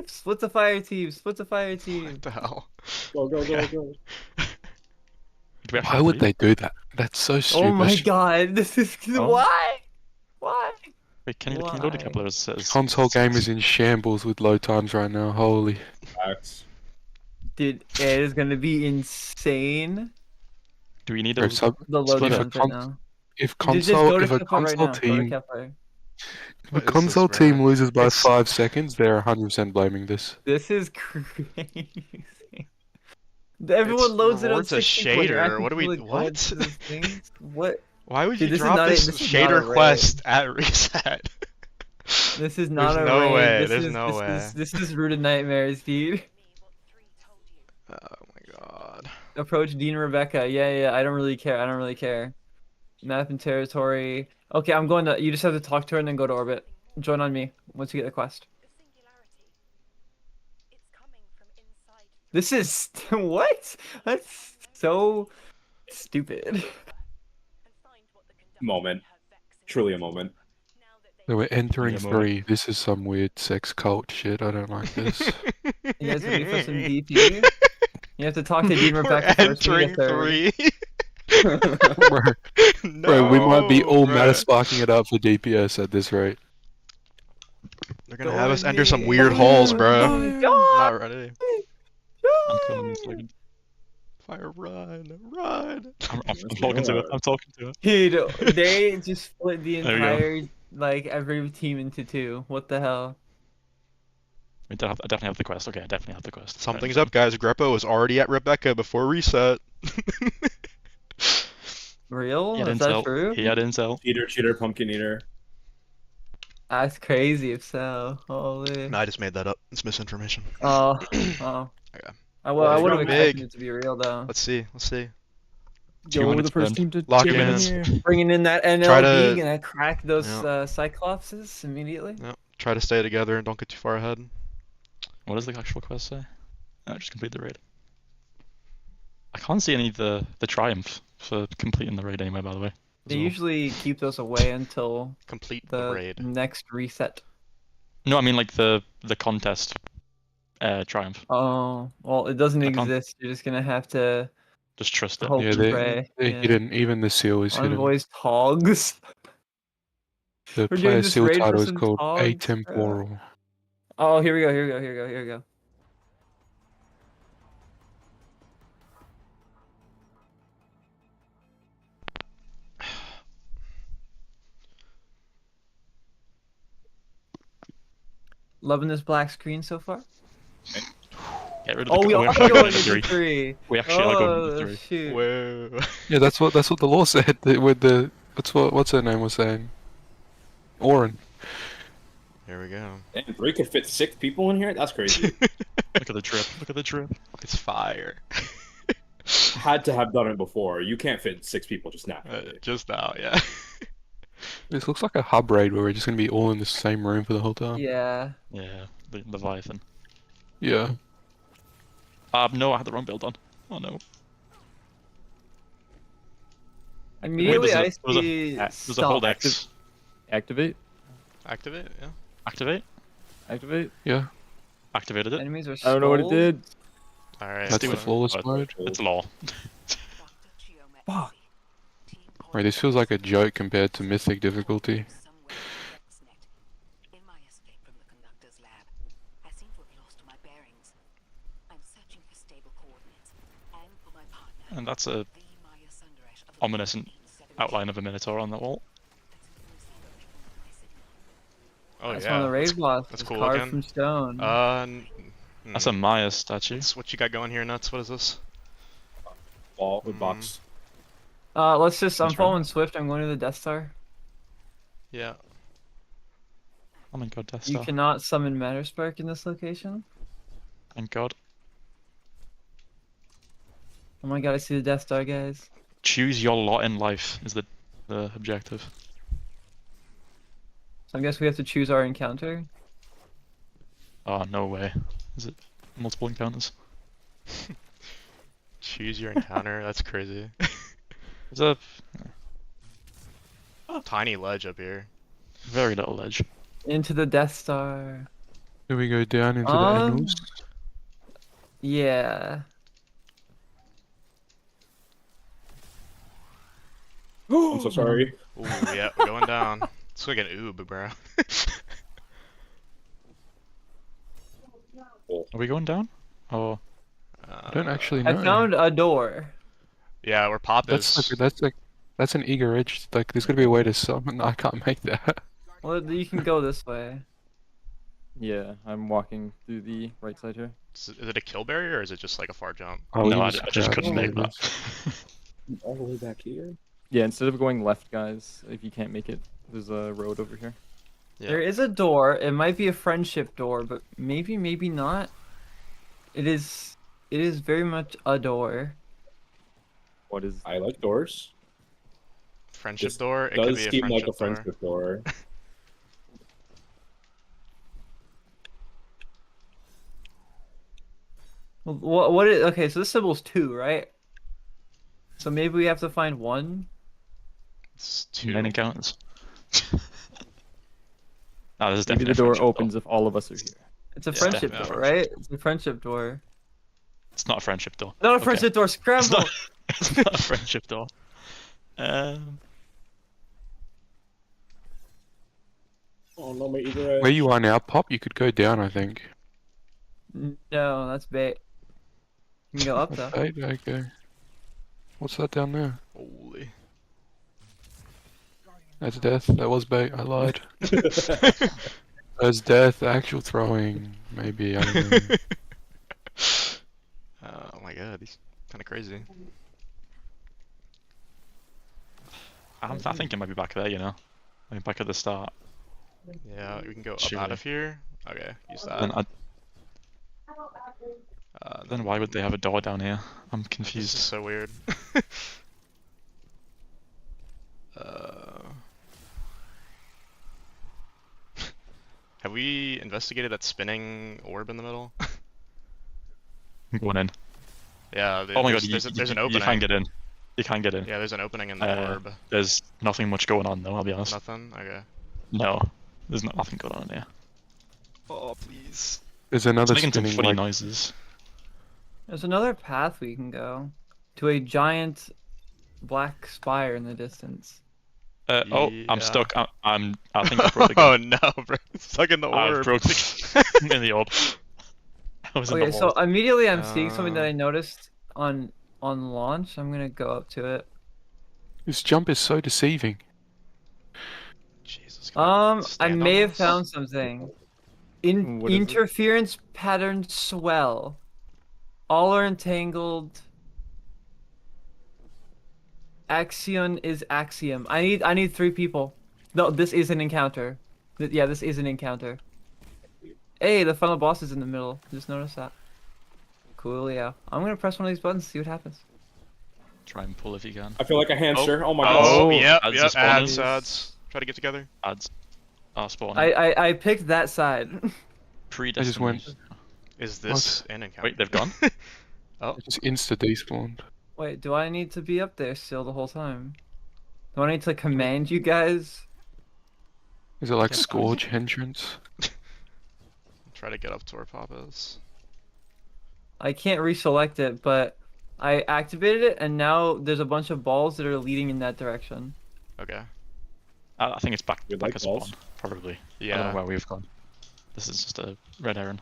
Split the fire team, split the fire team. What the hell? Go, go, go, go. Do we actually Why have would to they do that? That's so stupid. Oh my god, this is Oh. why? Why? Wait, can you go to Why? Kepler? It says Console game is in shambles with load times right now. Holy. Facts. Dude, it is gonna be insane. Do we need Bro, a sub- The load Split times a right con- now. if Just console go to if a Kepler right console now. Go to team Kepler. if a What is this, console bro? team loses by It's- 5 seconds, they're 100% blaming this. This is crazy. Everyone It's loads it on rewards a 60 when you're shader. actually What do we- going what? to those things. What? Why would Dude, you this is drop not a- this this is not a shader raid. quest at reset? This is not There's a no raid. way, This there's is, no this way. Is, this is rooted nightmares, dude. Oh my god. Approach Dean Rebecca. Yeah. I don't really care. Map and territory. Okay, I'm going to. You just have to talk to her and then go to orbit. Join on me once you get the quest. This is what? That's so stupid. Moment. Truly a moment. They were entering Yeah, moment. 3. This is some weird sex cult shit. I don't like this. You guys ready for some DP? You have to talk to Dean We're Rebecca first. We entering get third. 3. bro, No, bro, we might be all bro. meta sparking it up for DPS at this rate. They're gonna have us Join enter some me. weird holes, bro. Join. Not ready. I'm coming in a second. Fire, run, run. I'm talking to it. I'm talking to it. Dude, they just split the There we go. entire, like, every team into 2. What the hell? I definitely have the quest. Okay, I definitely have the quest. Something's up, guys. Greppo was already at Rebecca before reset. Real? He had Is that intel. true? He had intel. Cheater, pumpkin eater. That's crazy if so. Holy. No, I just made that up. It's misinformation. Oh. Okay. I Well, would have it's expected big. it to be real though. Let's see. Yo, 2 we're minutes the first burned. team to Lock chip in. in here. Bringing in that NLB, Try to- gonna crack those Yeah. Cyclopses immediately. Yep. Try to stay together and don't get too far ahead. What does the actual quest say? Oh, just complete the raid. I can't see any of the triumph for completing the raid anywhere, by the way. They as well. usually keep those away until Complete the the raid. next reset. No, I mean like the contest triumph. Oh, well, it doesn't I can't- exist. You're just gonna have to Just trust it. hope Yeah, and pray. they're Yeah. hidden. Even the seal is hidden. Unvoiced hogs. The We're doing player this seal raid for title is some called togs, bro. Atemporal. Oh, here we go. Loving this black screen so far? Get rid of Oh, the we are actually going into into 3. 3. We actually are going into 3. Shoot. Whoa. Yeah, that's what the law said. With the what's her name was saying. Oren. Here we go. And 3 could fit 6 people in here? That's crazy. Look at the drip. Look at the drip. It's fire. Had to have done it before. You can't fit 6 people just now. Just now, yeah. This looks like a hub raid where we're just gonna be all in the same room for the whole time. Yeah. Yeah, the Leviathan. Yeah. No, I had the wrong build on. Oh no. Immediately I there's a- see There's a hold stop. X. Activate. Activate, yeah. Activate. Activate. Yeah. Activated it. Enemies are I don't know what it skulls. did. Alright. That's do the it. flawless But mode. It's law. Fuck. Wait, this feels like a joke compared to Mythic difficulty. In my escape from the conductor's lab, I seem to have lost my bearings. I'm searching for stable coordinates and for my partner. And that's a the Maya Sundaresh of ominous 1817. outline of a Minotaur on that wall. Oh That's yeah. one of the raid bosses. that's cool carved looking. from stone. That's a Maya statue. What you got going here, Nuts? What is this? Ball with box. Let's just. I'm That's right. following Swift. I'm going to the Death Star. Yeah. Oh my god, Death You Star. cannot summon Matter Spark in this location. Thank god. Oh my god, I see the Death Star, guys. Choose your lot in life is the objective. So I guess we have to choose our encounter. Oh, no way. Is it multiple encounters? Choose your encounter. That's crazy. There's a Tiny ledge up here. very little ledge. Into the Death Star. Do we go down into the Um, annals? Yeah. I'm so sorry. Ooh, yeah, we're going down. It's like an oob, bro. Are we going down? Oh, I don't actually know. I found a door. Yeah, where Pop That's is. that's an eager edge. Like, there's gotta be a way to summon. I can't make that. Well, you can go this way. Yeah, I'm walking through the right side here. Is it a kill barrier or is it just like a far jump? Oh, no, we I just couldn't make that. All the way back here. Yeah, instead of going left, guys, if you can't make it, there's a road over here. Yeah. There is a door. It might be a friendship door, but maybe, maybe not. It is very much a door. What is? I like doors. Friendship This door? It could Does be a seem like a friendship door. friendship door. What is, okay, so this symbol's 2, right? So maybe we have to find 1? It's two. 9 encounters. No, this is Maybe definitely the door a friendship opens if all of us are here. It's a Yeah, friendship definitely door, a right? It's a friendship door. It's not a friendship door. Not a Okay. friendship door, It's scramble! not, it's not a friendship door. Oh no, my eager eye. Where you are now, Pop, you could go down, I think. No, that's bait. You can go up though. Right, okay. What's that down there? Holy. That's death. That was bait. I lied. That's death. Actual throwing. Maybe. I don't know. Oh my god, he's kind of crazy. I think it might be back there, you know? Like back at the start. Yeah, we can go up Surely. out of here. Okay, use that. Then why would they have a door down here? I'm This is confused. so weird. uh, have we investigated that spinning orb in the middle? I'm going in. Yeah. Oh my god, there's an you opening. can't get in. You can't get in. Yeah, there's an opening in the orb. There's nothing much going on though, I'll be honest. Nothing. Okay. No, there's nothing going on here. Oh please. There's It's another making some spinning funny like noises. There's another path we can go to a giant black spire in the distance. Oh, I'm Yeah. stuck. I think I broke the Oh game. no, bro! Stuck in the I orb. broke in the orb. I was in Okay, the so wall. immediately I'm seeing something that I noticed on launch. I'm gonna go up to it. this jump is so deceiving. Jesus. can I I stand on may have this? found something. What is it? Interference pattern swell. All are entangled. Axion is axiom. I need 3 people. No, this is an encounter. Yeah, this is an encounter. Hey, the final boss is in the middle. Just noticed that. Cool, yeah. I'm gonna press one of these buttons, see what happens. Try and pull if you can. I feel like a hamster. Oh, my god. Oh, Oh, yep, adds yep, the spawners. ads. Try to get together. Ads. Spawn. I picked that side. I just went. Is this an encounter? Wait, they've gone? Oh, Just insta despawned. Wait, do I need to be up there still the whole time? Do I need to command you guys? Is it like Yeah, Scourge entrance? try to get up to where Pop is. I can't reselect it, but I activated it, and now there's a bunch of balls that are leading in that direction. Okay. I think it's back You back like at balls? spawn, probably. I don't Yeah. know where we've gone. This is just a red herring.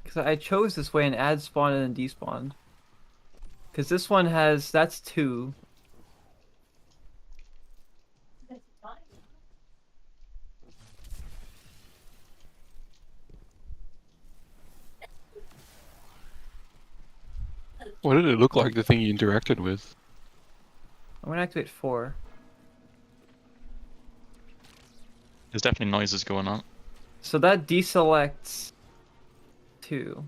Because I chose this way and add spawn and then despawned. Because this one has, that's 2. What did it look like, the thing you interacted with? I'm gonna activate 4. There's definitely noises going on. So that deselects 2.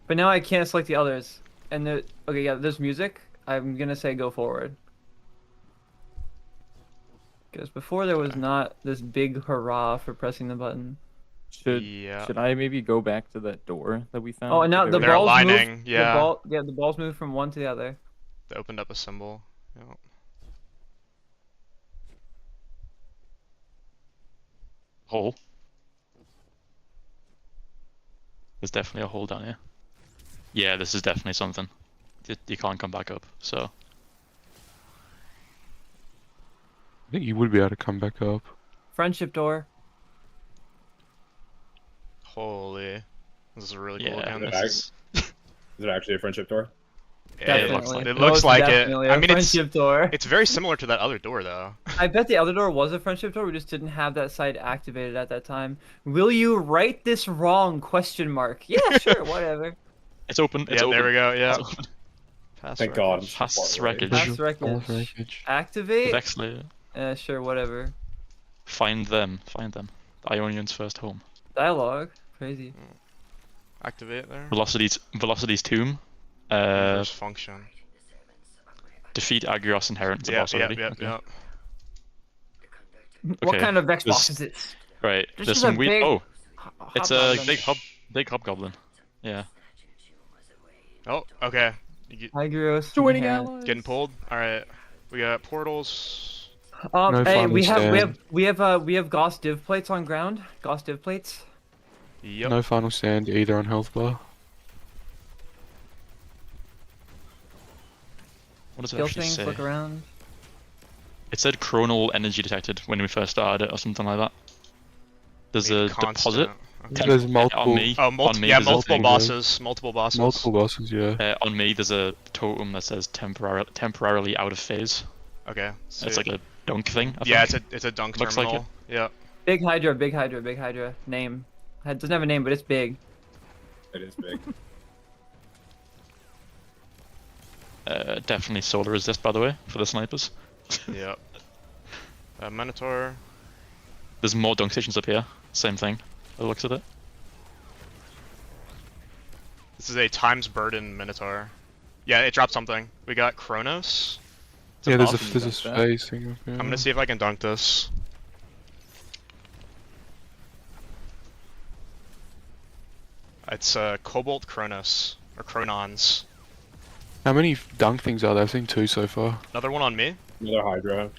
But now I can't select the others. And there, okay, yeah, there's music. I'm gonna say go forward. Because before there was not this big hurrah for pressing the button. Yeah. Should I maybe go back to that door that we found? Oh, and now If the They're balls aligning, move. yeah. The balls move from one to the other. They opened up a symbol. Yep. Hole. There's definitely a hole down here. Yeah, this is definitely something. You can't come back up, so. I think you would be able to come back up. Friendship door. Holy. This is really cool Yeah, looking. this is... Is it actually a friendship door? Yeah, it looks Definitely. like it. Looks like it. Definitely I a mean, it's friendship door. it's very similar to that other door though. I bet the other door was a friendship door. We just didn't have that site activated at that time. Will you write this wrong? Question mark. Yeah, sure, whatever. It's open. It's Yeah, open. there we go. Yeah. It's open. Pass Thank wreckage. God. Pass wreckage. Pass Visual wreckage. wreckage. Activate. Vexley. Sure, whatever. Find them. Find them. The Ionian's first home. Dialogue. Crazy. Activate there. Velocity's tomb. Inverse function. Defeat Agios inheritance Yeah, boss yeah, already. yeah, Okay. yeah. What Okay, kind of Vex this- boss is this? Right. This There's is a some weird. big Oh, it's a hobgoblin. big hobgoblin. Yeah. Oh, okay. You Tigros. Joining yeah. allies. getting pulled. All right. We got portals. No Hey, final stand. we have Gauss div plates on ground. Gauss div plates. Yep. No final stand either on health bar. What does it Kill actually things. say? Look around. It said chronal energy detected when we first started it, or something like that. There's Made a deposit. constant. There's multiple, On me. Oh, on me yeah, there's a multiple thing. bosses. Multiple bosses. multiple bosses, yeah. On me, there's a totem that says temporarily out of phase. Okay. It's like a dunk thing. I yeah, think. it's a dunk Looks like terminal. Yeah. Big Hydra. Big Hydra. Big Hydra. Name. It doesn't have a name, but it's big. It is big. Definitely solar resist, by the way, for the snipers. Yep. Minotaur. There's more dunk stations up here. Same thing. By the looks of it. This is a times burden Minotaur. Yeah, it dropped something. We got Kronos. Yeah, there's a boss. there's a That's that. space thing up here. I'm gonna see if I can dunk this. It's Cobalt Kronos or Chronons. How many dunk things are there? I've seen 2 so far. Another one on me. Another Hydra.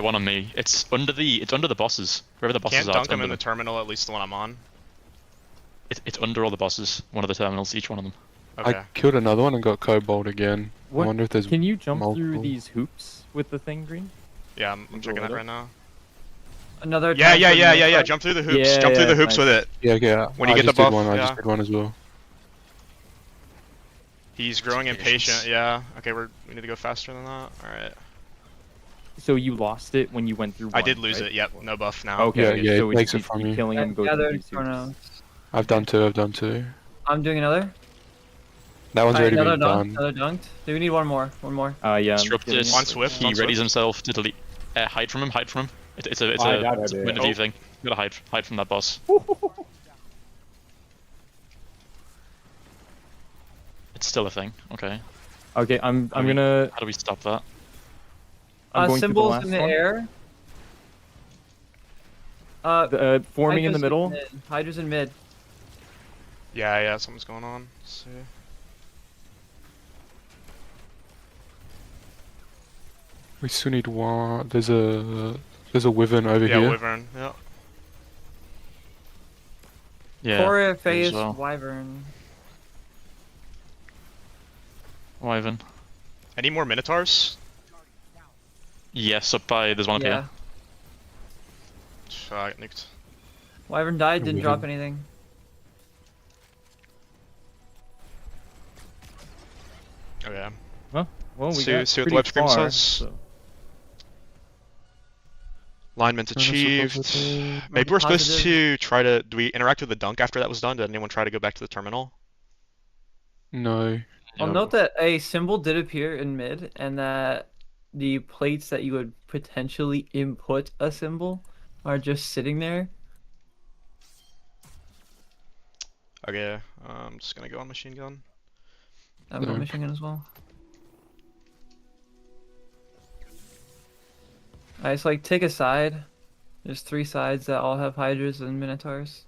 One on me. It's under the bosses. Wherever the bosses Can't are. dunk It's them under in the them. terminal, at least the one I'm on. It's under all the bosses. One of the terminals, each one of them. Okay. I killed another one and got Cobalt again. What- I wonder if there's Can you jump through multiple. these hoops with the thing, Green? Yeah, I'm checking that Roll it right now. Another. Yeah, time yeah, for yeah, yeah, yeah. Minotaur. Jump through the hoops. Yeah, Jump through yeah, the hoops nice. with it. Yeah, yeah. When you I get the just did buff, one, I yeah. just did one as well. He's growing Patience. impatient. Yeah. Okay, we need to go faster than that. All right. So you lost it when you went through. I one, did lose right? it. Yep. No buff now. Okay. Yeah, okay, yeah, so it it's takes it just from you you. killing him, go through Gathered these hoops. Chronos. I've done 2, I've done 2. I'm doing another. That one's already another been dunk. done. Another dunked. Do we need one more? One more. Yeah. I'm Disrupt getting this. On Swift, He on readies Swift. himself to delete. Hide from him. Hide from him. It's a I got it's a it, point of yeah. view thing. You gotta hide from that boss. It's still a thing. Okay. Okay, I'm How do we- gonna. How do we stop that? I'm going through the Symbols last in the one. air. Forming in the Hydra's middle. mid. Hydra's in mid. Yeah, something's going on. Let's see. We still need one. There's a wyvern over Yeah, here. Wyvern. Yeah. Yeah. Cora, as Face, well. Wyvern. Wyvern. Any more Minotaurs? Yes, up by there's one up Yeah. here. I got nuked. Wyvern died, didn't drop Wyvern. anything. Okay. Well, we See- got see what the pretty web screen far, says? so- Alignment Trying to achieved. suppose it- Maybe we're supposed Positive. to try to. Do we interact with the dunk after that was done? Did anyone try to go back to the terminal? No. I'll Yeah. note that a symbol did appear in mid, and that the plates that you would potentially input a symbol are just sitting there. Okay. I'm just gonna go on machine gun. I'm going No. machine gun as well. Alright, so like take a side. There's 3 sides that all have hydras and minotaurs.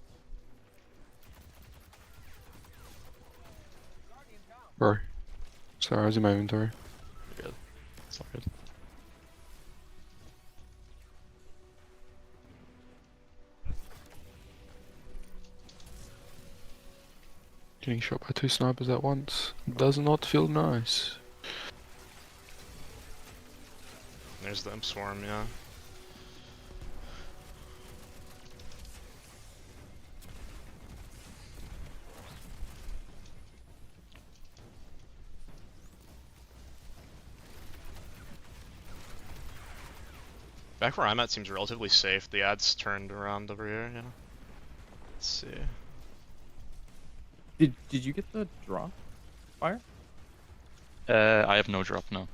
Bro. Sorry, I was in my inventory. It's all good. Getting shot by 2 snipers at once does not feel nice. There's the imp swarm. Yeah. Back where I'm at seems relatively safe. The ad's turned around over here. Yeah. Let's see. Did you get the drop? Fire? I have no drop now.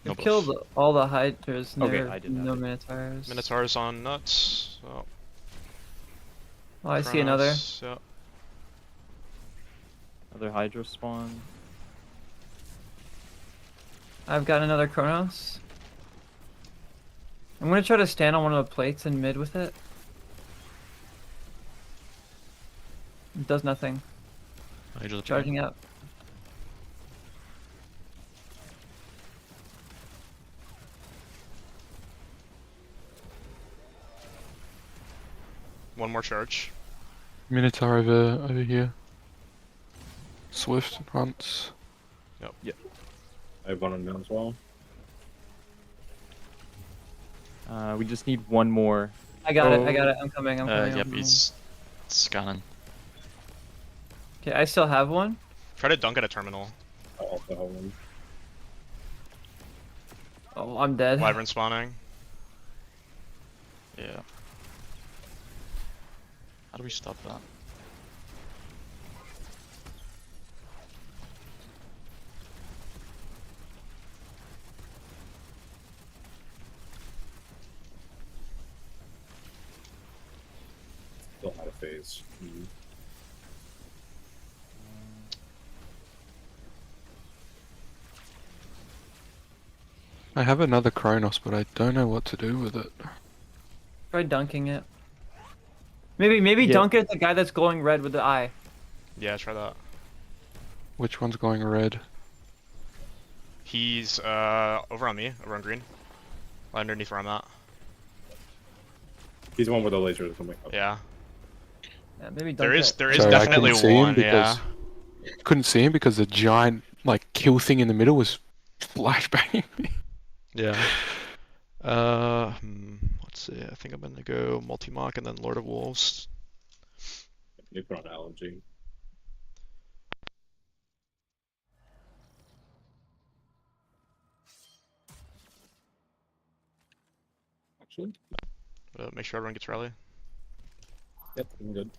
No We've buff. killed all the hydras. Okay, There I are did not no get- minotaurs. Minotaurs on nuts. So, Oh, I see another. Kronos, yeah. Another Hydra spawn. I've got another Kronos. I'm gonna try to stand on one of the plates in mid with it. It does nothing. I just Charging up. One more charge. Minotaur over here. Swift hunts. I have one on mount as well. We just need one more. I got it. I Oh. got it. I'm coming. I'm coming. I'm Yep, coming. he's scanning. Okay, I still have one. Try to dunk at a terminal. I also have one. Oh, I'm dead. Wyvern spawning. Yeah. How do we stop that? Still out of phase. I have another Kronos, but I don't know what to do with it. Try dunking it. Maybe Yeah. dunk it at the guy that's glowing red with the eye. Yeah, try that. Which one's going red? He's over on me, over on green. Underneath where I'm at. He's the one with the laser coming up. Yeah. Yeah, maybe dunk There is it. there is Sorry, I definitely couldn't see him one, yeah. because- Couldn't see him because the giant like kill thing in the middle was flashbanging me. Yeah. Let's see. I think I'm gonna go multi-mock and then Lord of Wolves. You put on allergy. Actually, Make sure everyone gets rally. yep, I'm good.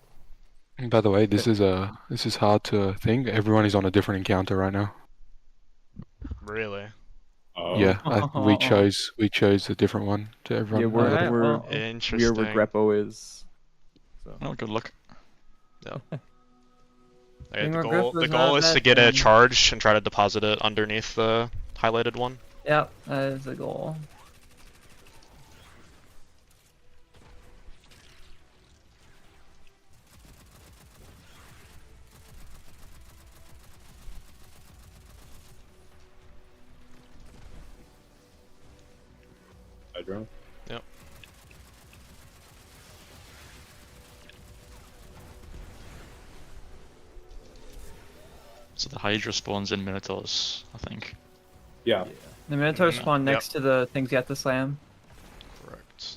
And by the way, this is hard to think. Everyone is on a different encounter right now. Really? Oh. Yeah, we chose a different one to everyone. Yeah, we're Alright, we're well, we are where Interesting. Greppo is. So Oh, good luck. Okay, Being the where goal Griffo's the not goal a is to bad get a thing. charge and try to deposit it underneath the highlighted one. Yep, that is the goal. Hydro. Yep. So the Hydra spawns in Minotaurs, I think. Yeah. The Minotaur Mhm, spawn yep. next to the things you have to slam. Correct.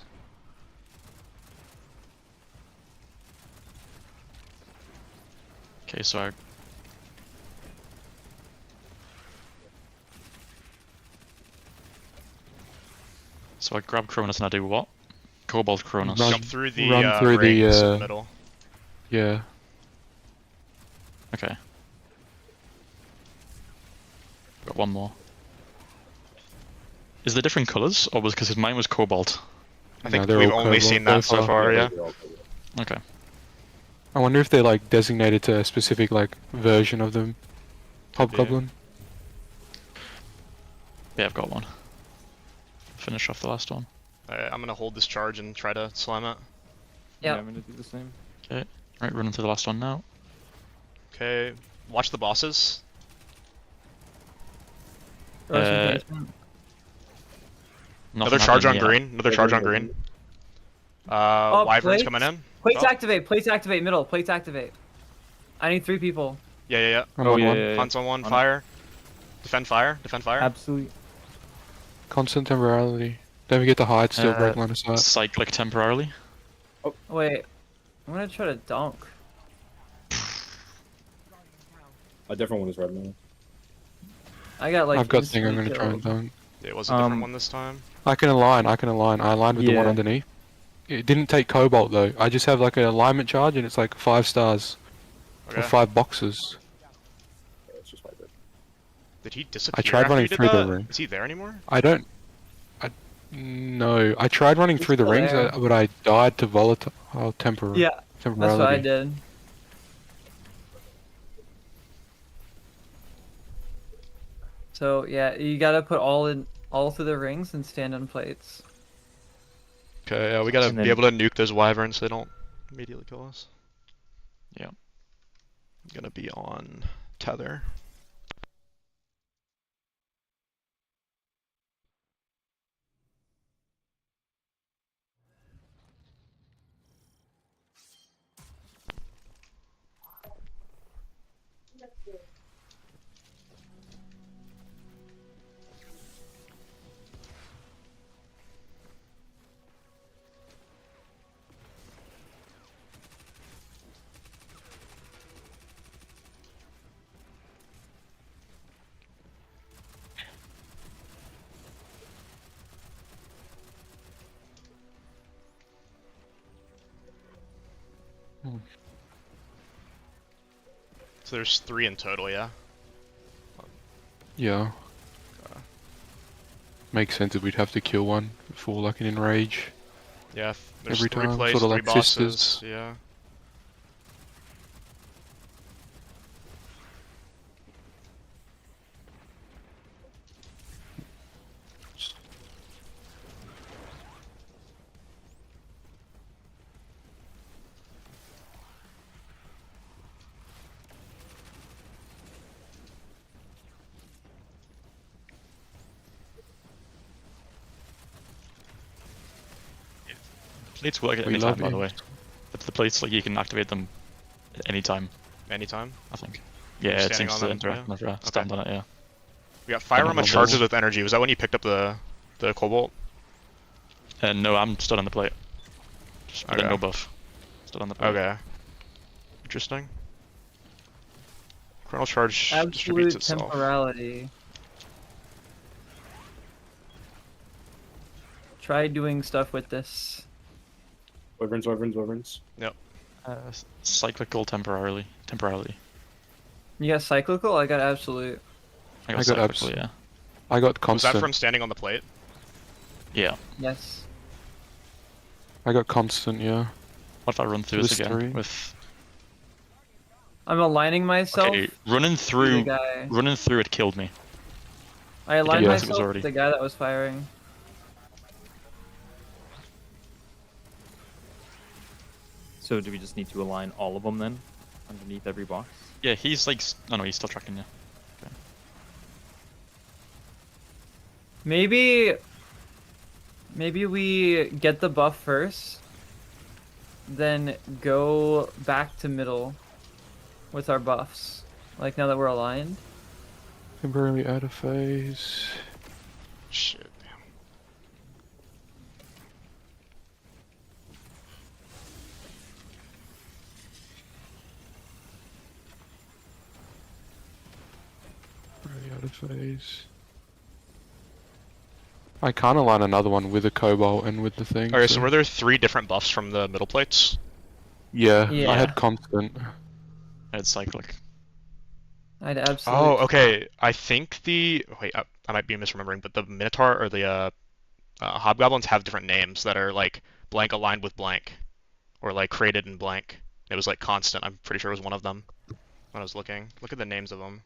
Okay, so I grab Cronus and I do what? Cobalt Cronus. Run- Jump through the run through the, rings in the middle. Yeah. Okay. Got one more. Is there different colours, or was because mine was cobalt? I No, think they're we've all only cobalt seen that so far, yeah. they're all cool. Okay. I wonder if they're like designated to a specific like version of them. Could be. Hobgoblin. Yeah, I've got one. Finish off the last one. I'm gonna hold this charge and try to slam it. yeah, Yep. I'm gonna do the same. Okay. Right, running to the last one now. Okay, watch the bosses. Throw some Uh, placement. Another Nothing charge on happening yet. green. Another charge on green. Wyvern's plates? coming in. Plates Oh. activate, plates activate, middle, plates activate. I need 3 people. Yeah, yeah, yeah. I'm Oh on yeah, one. yeah, yeah. Hunt's on one. On it. Fire. Defend fire. Defend fire. Absolutely. Constant temporality. Don't forget to hide still, break line of sight. Cyclic temporarily. Wait, I'm gonna try to dunk. A different one is red now. I got like. I've got thing I'm instantly gonna try and killed. dunk. It was a different Um, one this time. I can align. I aligned with the one Yeah. underneath. It didn't take cobalt though. I just have like an alignment charge and it's like 5 stars Okay. for 5 boxes. Yeah, it's just like that. Did he disappear tried after running you did through the that? ring. Is he there anymore? No, I tried running He's through the still rings, there. but I died to volatile temporality. Yeah, that's what I did. So yeah, you gotta put all through the rings and stand on plates. Okay, yeah, we gotta And be then- able to nuke those wyverns so they don't immediately kill us. Yeah. I'm gonna be on tether. So there's 3 in total, yeah? Yeah. Makes sense if we'd have to kill one before like an enrage. Yeah, there's Every 3 time, plays, sort of 3 like bosses, sisters. yeah. Plates work at We any time, love by the you. way. The plates, like, you can activate them at any time, Anytime. I think. Yeah, You're it standing seems on to them, interact yeah? whenever I stand on it, yeah. We got fire on my Double charges bubbles. with energy. Was that when you picked up the cobalt? No, I'm stood on the plate. Just with Okay. no buff. Stood on the plate. Okay. Interesting. Chronal charge distributes Absolute itself. temporality. Try doing stuff with this. Wyverns, wyverns, wyverns. Cyclical temporarily. Temporarily. You got cyclical? I got absolute. I I got got cyclical, yeah. I got Was that constant. from standing on the plate? Yeah. Yes. I got constant, yeah. What if I run through So this there's again 3. with... I'm aligning myself. Okay, running to the through... guy. Running through it killed me. I aligned Yeah. It was myself already... to the guy that was firing. So do we just need to align all of them then, underneath every box? Yeah, he's like... Oh no, he's still tracking you. Maybe we get the buff first, then go back to middle with our buffs. Like now that we're aligned. Temporarily out of phase. Shit. Temporarily out of phase. I can't align another one with a cobalt and with the thing. Okay, so were there 3 different buffs from the middle plates? Yeah, Yeah. I had constant. I had cyclic. I'd absolute. Oh, okay. I think the... Wait, I might be misremembering, but the Minotaur or the Hobgoblins have different names that are like blank aligned with blank. Or like created in blank. It was like constant. I'm pretty sure it was one of them when I was looking. Look at the names of them.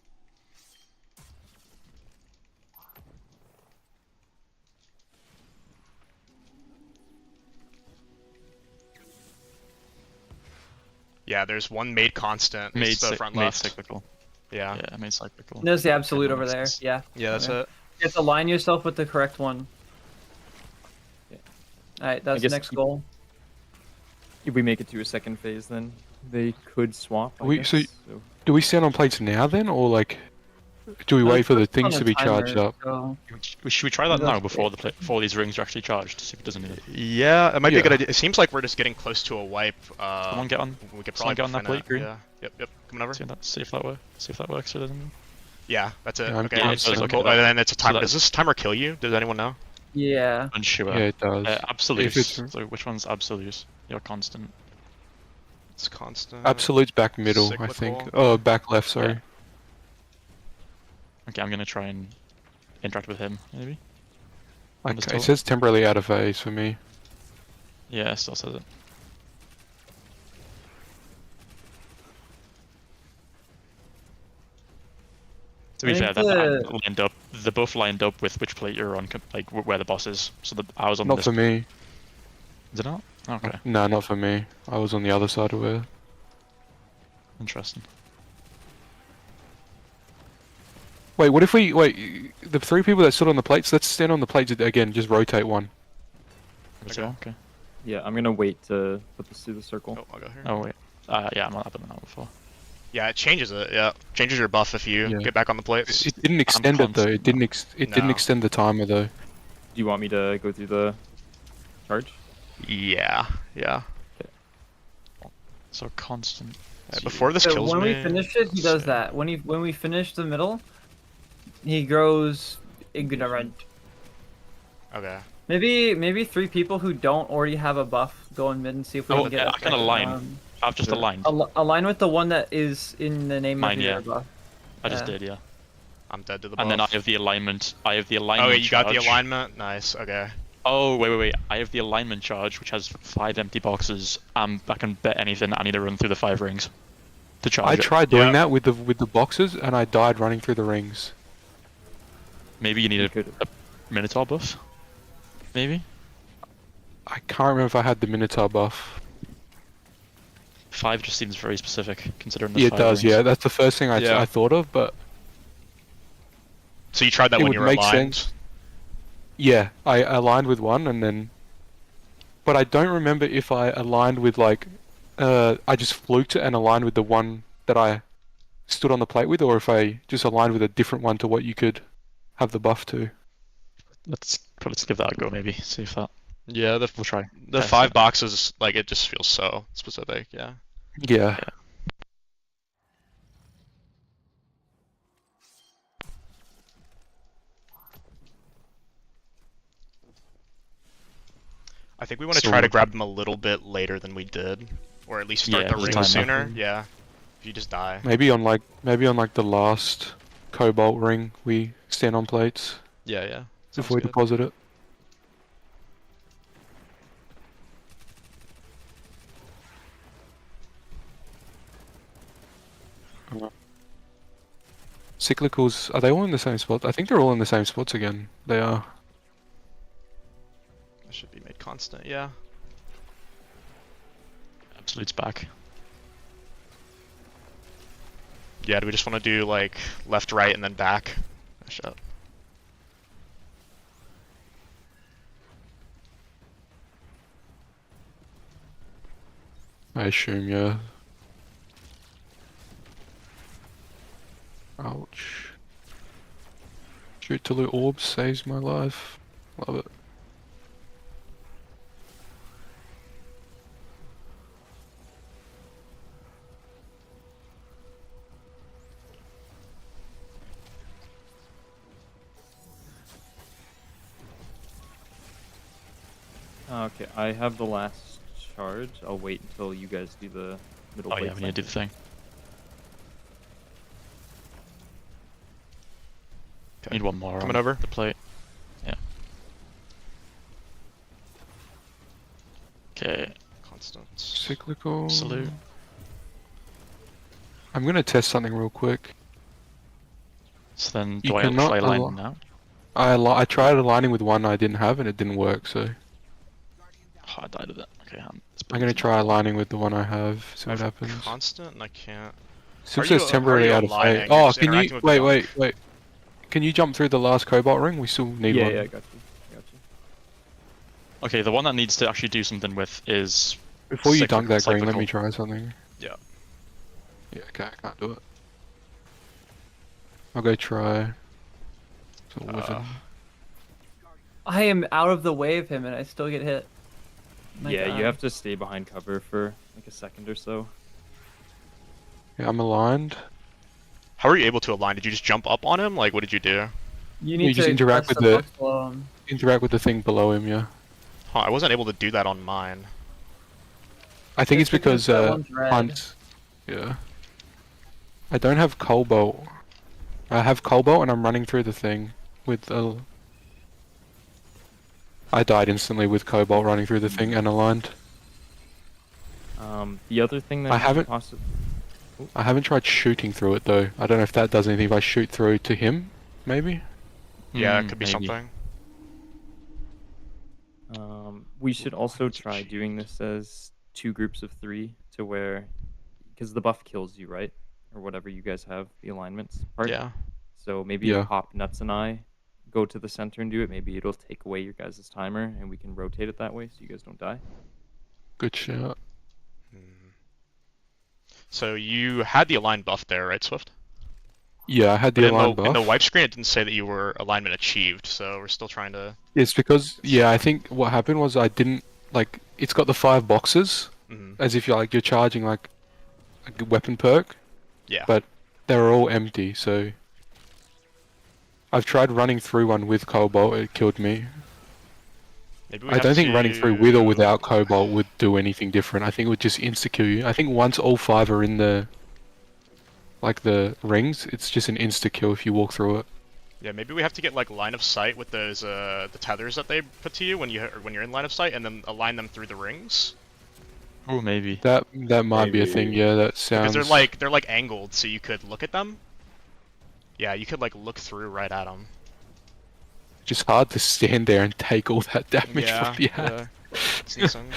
Yeah, there's one made constant. It's the front made left. cyclical. Yeah. Yeah, made cyclical. There's the absolute that over makes there. sense. Yeah. Yeah, that's Okay. it. You have to align yourself with the correct one. Yeah. Alright, that's the guess next keep- goal. If we make it to a second phase, then they could swap. I We- guess. so- Do we stand on plates now then, or like, do we wait for the It's on things a to be timer, charged up? so- Should we try that Those- now before before these rings are actually charged? See if it does anything. Yeah, it might be a Yeah. good idea. It seems like we're just getting close to a wipe. Someone get on. We could someone probably get on that defend plate, it. Green. Yeah. Yep. Coming over. See if that works. See if that works or doesn't. Yeah, that's it. Yeah, I'm okay. good. I'm Yeah, sick. okay, Cool. that- And then it's a timer. that- Does this timer kill you? Does anyone know? Yeah. Unsure. Yeah, it does. Absolute. If it's- So which one's absolute? You're constant. It's constant. Absolute's back middle, I think. Cyclical. Oh, back left, sorry. Yeah. Okay, I'm gonna try and interact with him, maybe. On this Okay, it tool. says temporarily out of phase for me. Yeah, it still says it. To be I fair, think that lined up. The buff lined up with which plate you're on, like where the boss is. So I was on Not this. for me. Is it not? Okay, No, not for me. I was on the other side of it. interesting. Wait, what if we... Wait, the 3 people that stood on the plates, let's stand on the plates again, just rotate one. Okay. Yeah, I'm gonna wait to put this through the circle. Oh, I'll go here. Oh wait. Yeah, I'm not happening that before. Yeah, it changes it. Yeah, changes your buff if you Yeah. get back on the plates. It didn't extend it though. It didn't. It didn't No. extend the timer though. Do you want me to go through the charge? Yeah. So constant. Before this So kills when me. we finish it, he does so- that. When we finish the middle, he grows ignorant. Okay. Maybe 3 people who don't already have a buff go in mid and see if we Oh, can get. yeah, a I can second align. one. I've just Sure. aligned. Align with the one that is in the name Mine, of your yeah. buff. I just yeah. did, yeah. I'm dead to the buff. And then I have the alignment. I have the Oh, alignment. yeah, you got the charge. alignment? Nice, okay. Oh, wait. I have the alignment charge, which has 5 empty boxes. I can bet anything. I need to run through the 5 rings to charge I it. tried doing Yeah. that with the boxes, and I died running through the rings. Maybe you need You a could. Minotaur buff? Maybe? I can't remember if I had the Minotaur buff. 5 just seems very specific, considering Yeah, there's it 5 does. rings. Yeah, that's the first thing Yeah. I thought of, but So you tried that It when would you were make aligned? sense. yeah, I aligned with one, and then. But I don't remember if I aligned with like, I just fluked it and aligned with the one that I stood on the plate with, or if I just aligned with a different one to what you could have the buff to. Let's give that a go, maybe. See if that. Yeah, We'll try. the test 5 it. boxes, like, it just feels so specific, yeah. Yeah. I think we want to So try to we'll- grab them a little bit later than we did. or at least start Yeah, the there's a ring timer. sooner. Yeah. If you just die. Maybe on like the last cobalt ring we stand on plates Yeah, yeah. Sounds before we good. deposit it. Cyclicals, are they all in the same spot? I think they're all in the same spots again. They are. That should be made constant. Yeah. Absolute's back. Yeah. Do we just want to do like left, right, and then back? Shut. I assume, yeah. Ouch. Shoot till the orb saves my life. Love it. Okay, I have the last charge. I'll wait until you guys do the middle Oh plate yeah, we need to do the thing. Okay. Need one more Coming on over. the plate. Yeah. Okay. Constant. Cyclical. Salute. I'm gonna test something real quick. So then, You do I cannot try line al- now? I tried aligning with one I didn't have and it didn't work, so Oh, I died of that. Okay, I'm gonna try aligning with the one I have, see I what have happens. constant, and I can't. Still Are says you- temporarily are you out of aligning? fate. You're Oh, just can you interacting with the wait. Can you jump through the last cobalt ring? We still need Yeah, one. yeah, I got you. I got you. Okay, the one that needs to actually do something with is Before you dunk that green, let cyclical. me try something. Yeah. Yeah, okay, I can't do it. I'll go try. So I am out of the way of him and I still get hit. My Yeah, God. you have to stay behind cover for like a second or so. yeah, I'm aligned. How are you able to align? Did you just jump up on him? Like, what did you do? You need You just to interact press with the- buttons below him. Interact with the thing below him, yeah. Huh, I wasn't able to do that on mine. I think it's because that one's red. Hunt. Yeah. I don't have cobalt. I have cobalt and I'm running through the thing with a. I died instantly with cobalt running through the thing and aligned. The other thing that I you could haven't- possi- I haven't tried shooting through it though. I don't know if that does anything if I shoot through to him, maybe? Yeah, it could be maybe. something. We should also try doing this as 2 groups of 3 to where, because the buff kills you, right? Or whatever you guys have, the alignments part. Yeah. So maybe Yeah. if Hop, Nuts, and I go to the center and do it, maybe it'll take away your guys' timer and we can rotate it that way so you guys don't die. Good shot. So you had the align buff there, right, Swift? Yeah, I had But the in align the buff. wipe screen, it didn't say that you were alignment achieved. So we're still trying to. It's because I think what happened was I didn't like. It's got the 5 boxes Mhm. as if you're charging like a weapon perk, Yeah. but they're all empty. So I've tried running through one with cobalt. It killed me. Maybe we I have don't think running through with or to- without cobalt would do anything different. I think it would just insta-kill you. I think once all 5 are in the the rings, it's just an insta-kill if you walk through it. Yeah, maybe we have to get like line of sight with those the tethers that they put to you when you're in line of sight, and then align them through the rings. Oh, maybe. That might be a thing. Maybe. Yeah, that Because sounds. they're like angled, so you could look at them. Yeah, you could like look through right at them. just hard to stand there and take all that damage Yeah, from the ass. yeah. It's decent.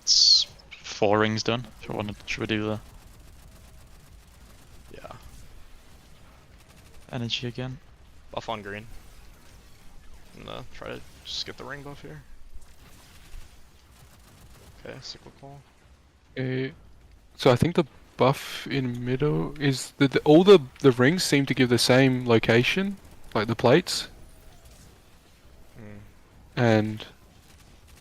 It's 4 rings done. Should we do the Yeah. energy again? Buff on green. And try to just get the ring buff here. Okay, cyclical. So I think the buff in middle is all the rings seem to give the same location, like the plates, Hmm. and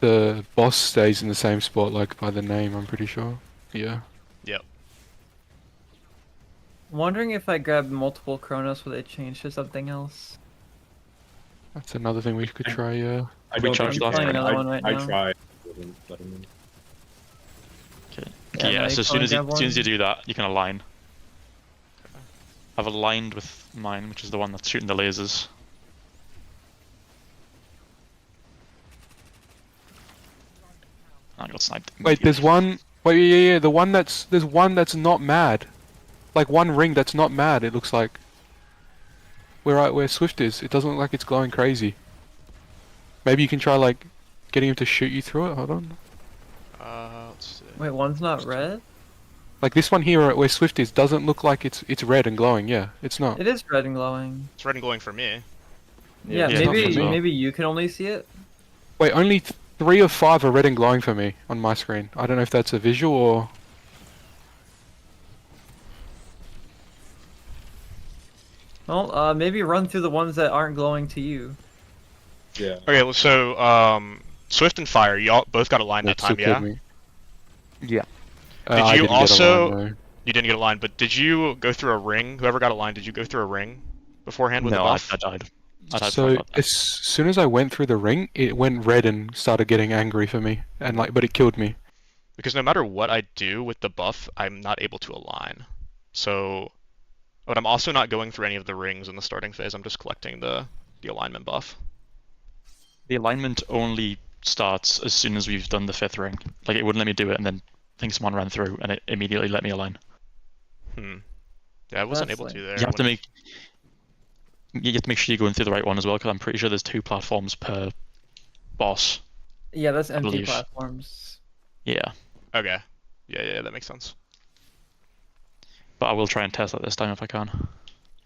the boss stays in the same spot, like by the name, I'm pretty sure. Yeah. Yep. Wondering if I grab multiple Chronos, will they change to something else? That's another thing we could try, yeah. I We don't charged think I'm last playing time. another one right I now. tried. Wouldn't let him in. Okay. Yeah, Yeah, no, so you as soon as, you, probably as soon as you grab do that, you can align. I've aligned with mine, which is the one that's shooting the lasers. I got sniped. Wait, there's one. Wait, yeah. The one that's there's one that's not mad. Like one ring that's not mad. It looks like. Where Swift is, it doesn't look like it's glowing crazy. Maybe you can try like getting him to shoot you through it. Hold on. Let's see. Wait, one's not red? Like this one here where Swift is doesn't look like it's red and glowing. Yeah, it's not. It is red and glowing. It's red and glowing for me. Yeah, it's not maybe for me. maybe you can only see it. Wait, only 3 of 5 are red and glowing for me on my screen. I don't know if that's a visual or. Well, maybe run through the ones that aren't glowing to you. Yeah. Okay, well, so Swift and Fire, y'all both got a line that time, yeah? Yeah. Did I you didn't get a also? line, though. You didn't get a line, but did you go through a ring? Whoever got a line, did you go through a ring beforehand with the No, buff? I died. I died So before I got there. as soon as I went through the ring, it went red and started getting angry for me, and like, but it killed me. Because no matter what I do with the buff, I'm not able to align. So, but I'm also not going through any of the rings in the starting phase. I'm just collecting the alignment buff. The alignment only starts as soon as we've done the 5th ring. Like, it wouldn't let me do it, and then I think someone ran through, and it immediately let me align. Yeah, I wasn't That's able like- to there. You have to when- make... You have to make sure you're going through the right one as well, because I'm pretty sure there's 2 platforms per boss. Yeah, that's empty believe. platforms. Yeah. Okay. Yeah, that makes sense. But I will try and test that this time if I can.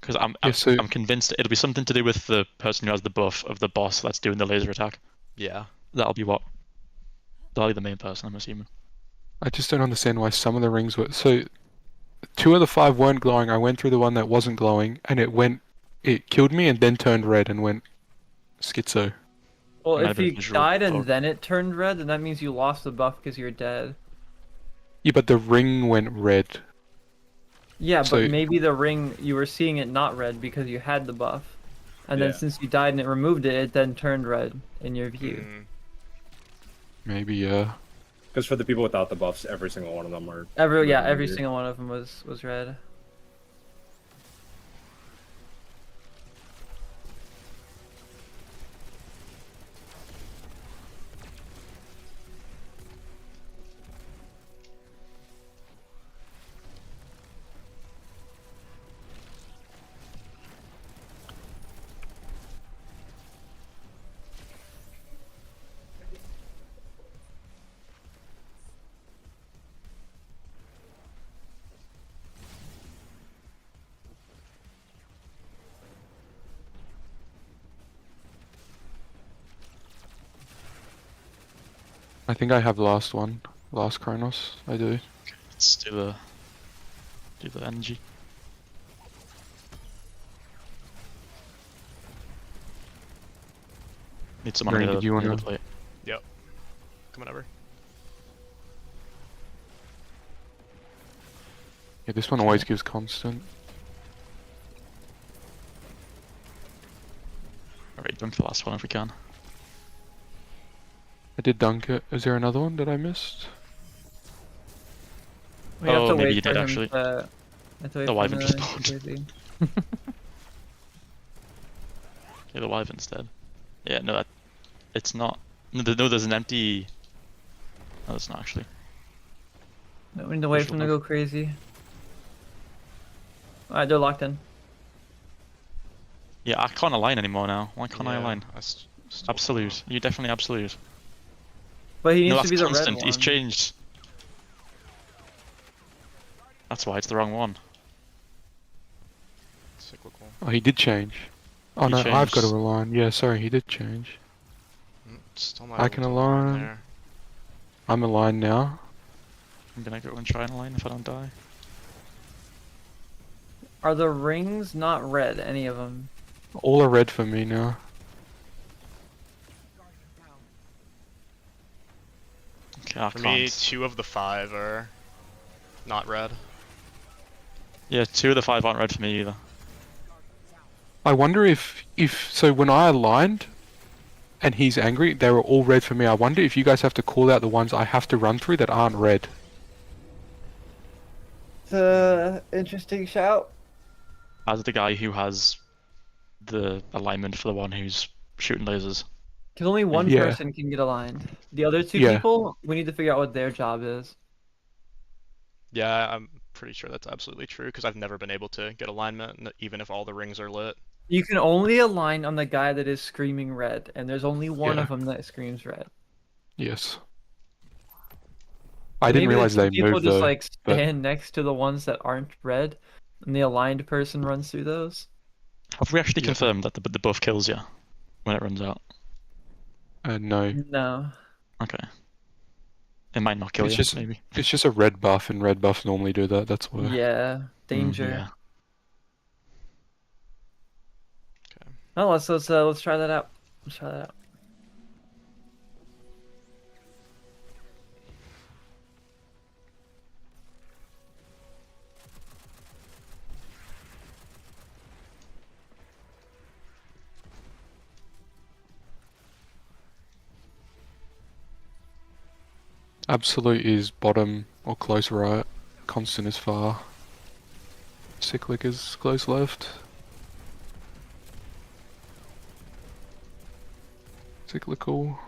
Because I'm so- convinced it'll be something to do with the person who has the buff of the boss that's doing the laser attack. Yeah. That'll be the main person, I'm assuming. I just don't understand why some of the rings were. So, 2 of the 5 weren't glowing. I went through the one that wasn't glowing, and it killed me and then turned red and went schizo. Well, Might if have been you visual died and bug. then it turned red, then that means you lost the buff because you're dead. Yeah, but the ring went red. Yeah, So- but maybe the ring, you were seeing it not red because you had the buff. And then Yeah. since you died and it removed it, it then turned red in your view. Maybe, yeah. Because for the people without the buffs, every single one of them are. Every weird. single one of them was red. I think I have last one. Last Chronos. I do. Let's do the energy. Need someone Green, near did you the, near wanna- the plate. Coming over. Yeah, this one always gives constant. Alright, dunk the last one if we can. I did dunk it. Is there another one that I missed? We have Oh, to maybe wait you for did, him actually. to- have to wait The for him wyvern to just go spawned. crazy. Okay, the wyvern's dead. Yeah, no, it's not. No, there's an empty. No, it's not actually. No, we need to wait for him to go crazy. Alright, they're locked in. Yeah, I can't align anymore now. Why can't I Yeah, align? still Absolute. You're definitely absolute. But he No, needs to that's be the red constant. one. He's changed. That's why it's the wrong one. cyclical. Oh, he did change. Oh He no, I've got to changed. align. Yeah, sorry, he did change. Still not I able can to align. there. I'm aligned now. I'm gonna go and try and align if I don't die. Are the rings not red, any of them? All are red for me now. Okay, I For can't. me, 2 of the 5 are not red. Yeah, 2 of the 5 aren't red for me either. I wonder if so when I aligned and he's angry, they were all red for me. I wonder if you guys have to call out the ones I have to run through that aren't red. It's a interesting shout. As the guy who has the alignment for the one who's shooting lasers. Because only one Yeah. person can get aligned. The other 2 Yeah. people, we need to figure out what their job is. Yeah, I'm pretty sure that's absolutely true because I've never been able to get alignment, even if all the rings are lit. You can only align on the guy that is screaming red, and there's only one Yeah. of them that screams red. Yes. I So didn't maybe the realize 2 they people moved just though. like but- stand next to the ones that aren't red, and the aligned person runs through those. Have we actually Yeah. confirmed that the buff kills you when it runs out? No. No. Okay. It might not kill It's you, just maybe. it's just a red buff, and red buffs normally do that. That's why. Yeah. Danger. Yeah. Oh, let's try that out. Let's try that out. Absolute is bottom or close right. Constant is far. Cyclic is close left. Cyclical.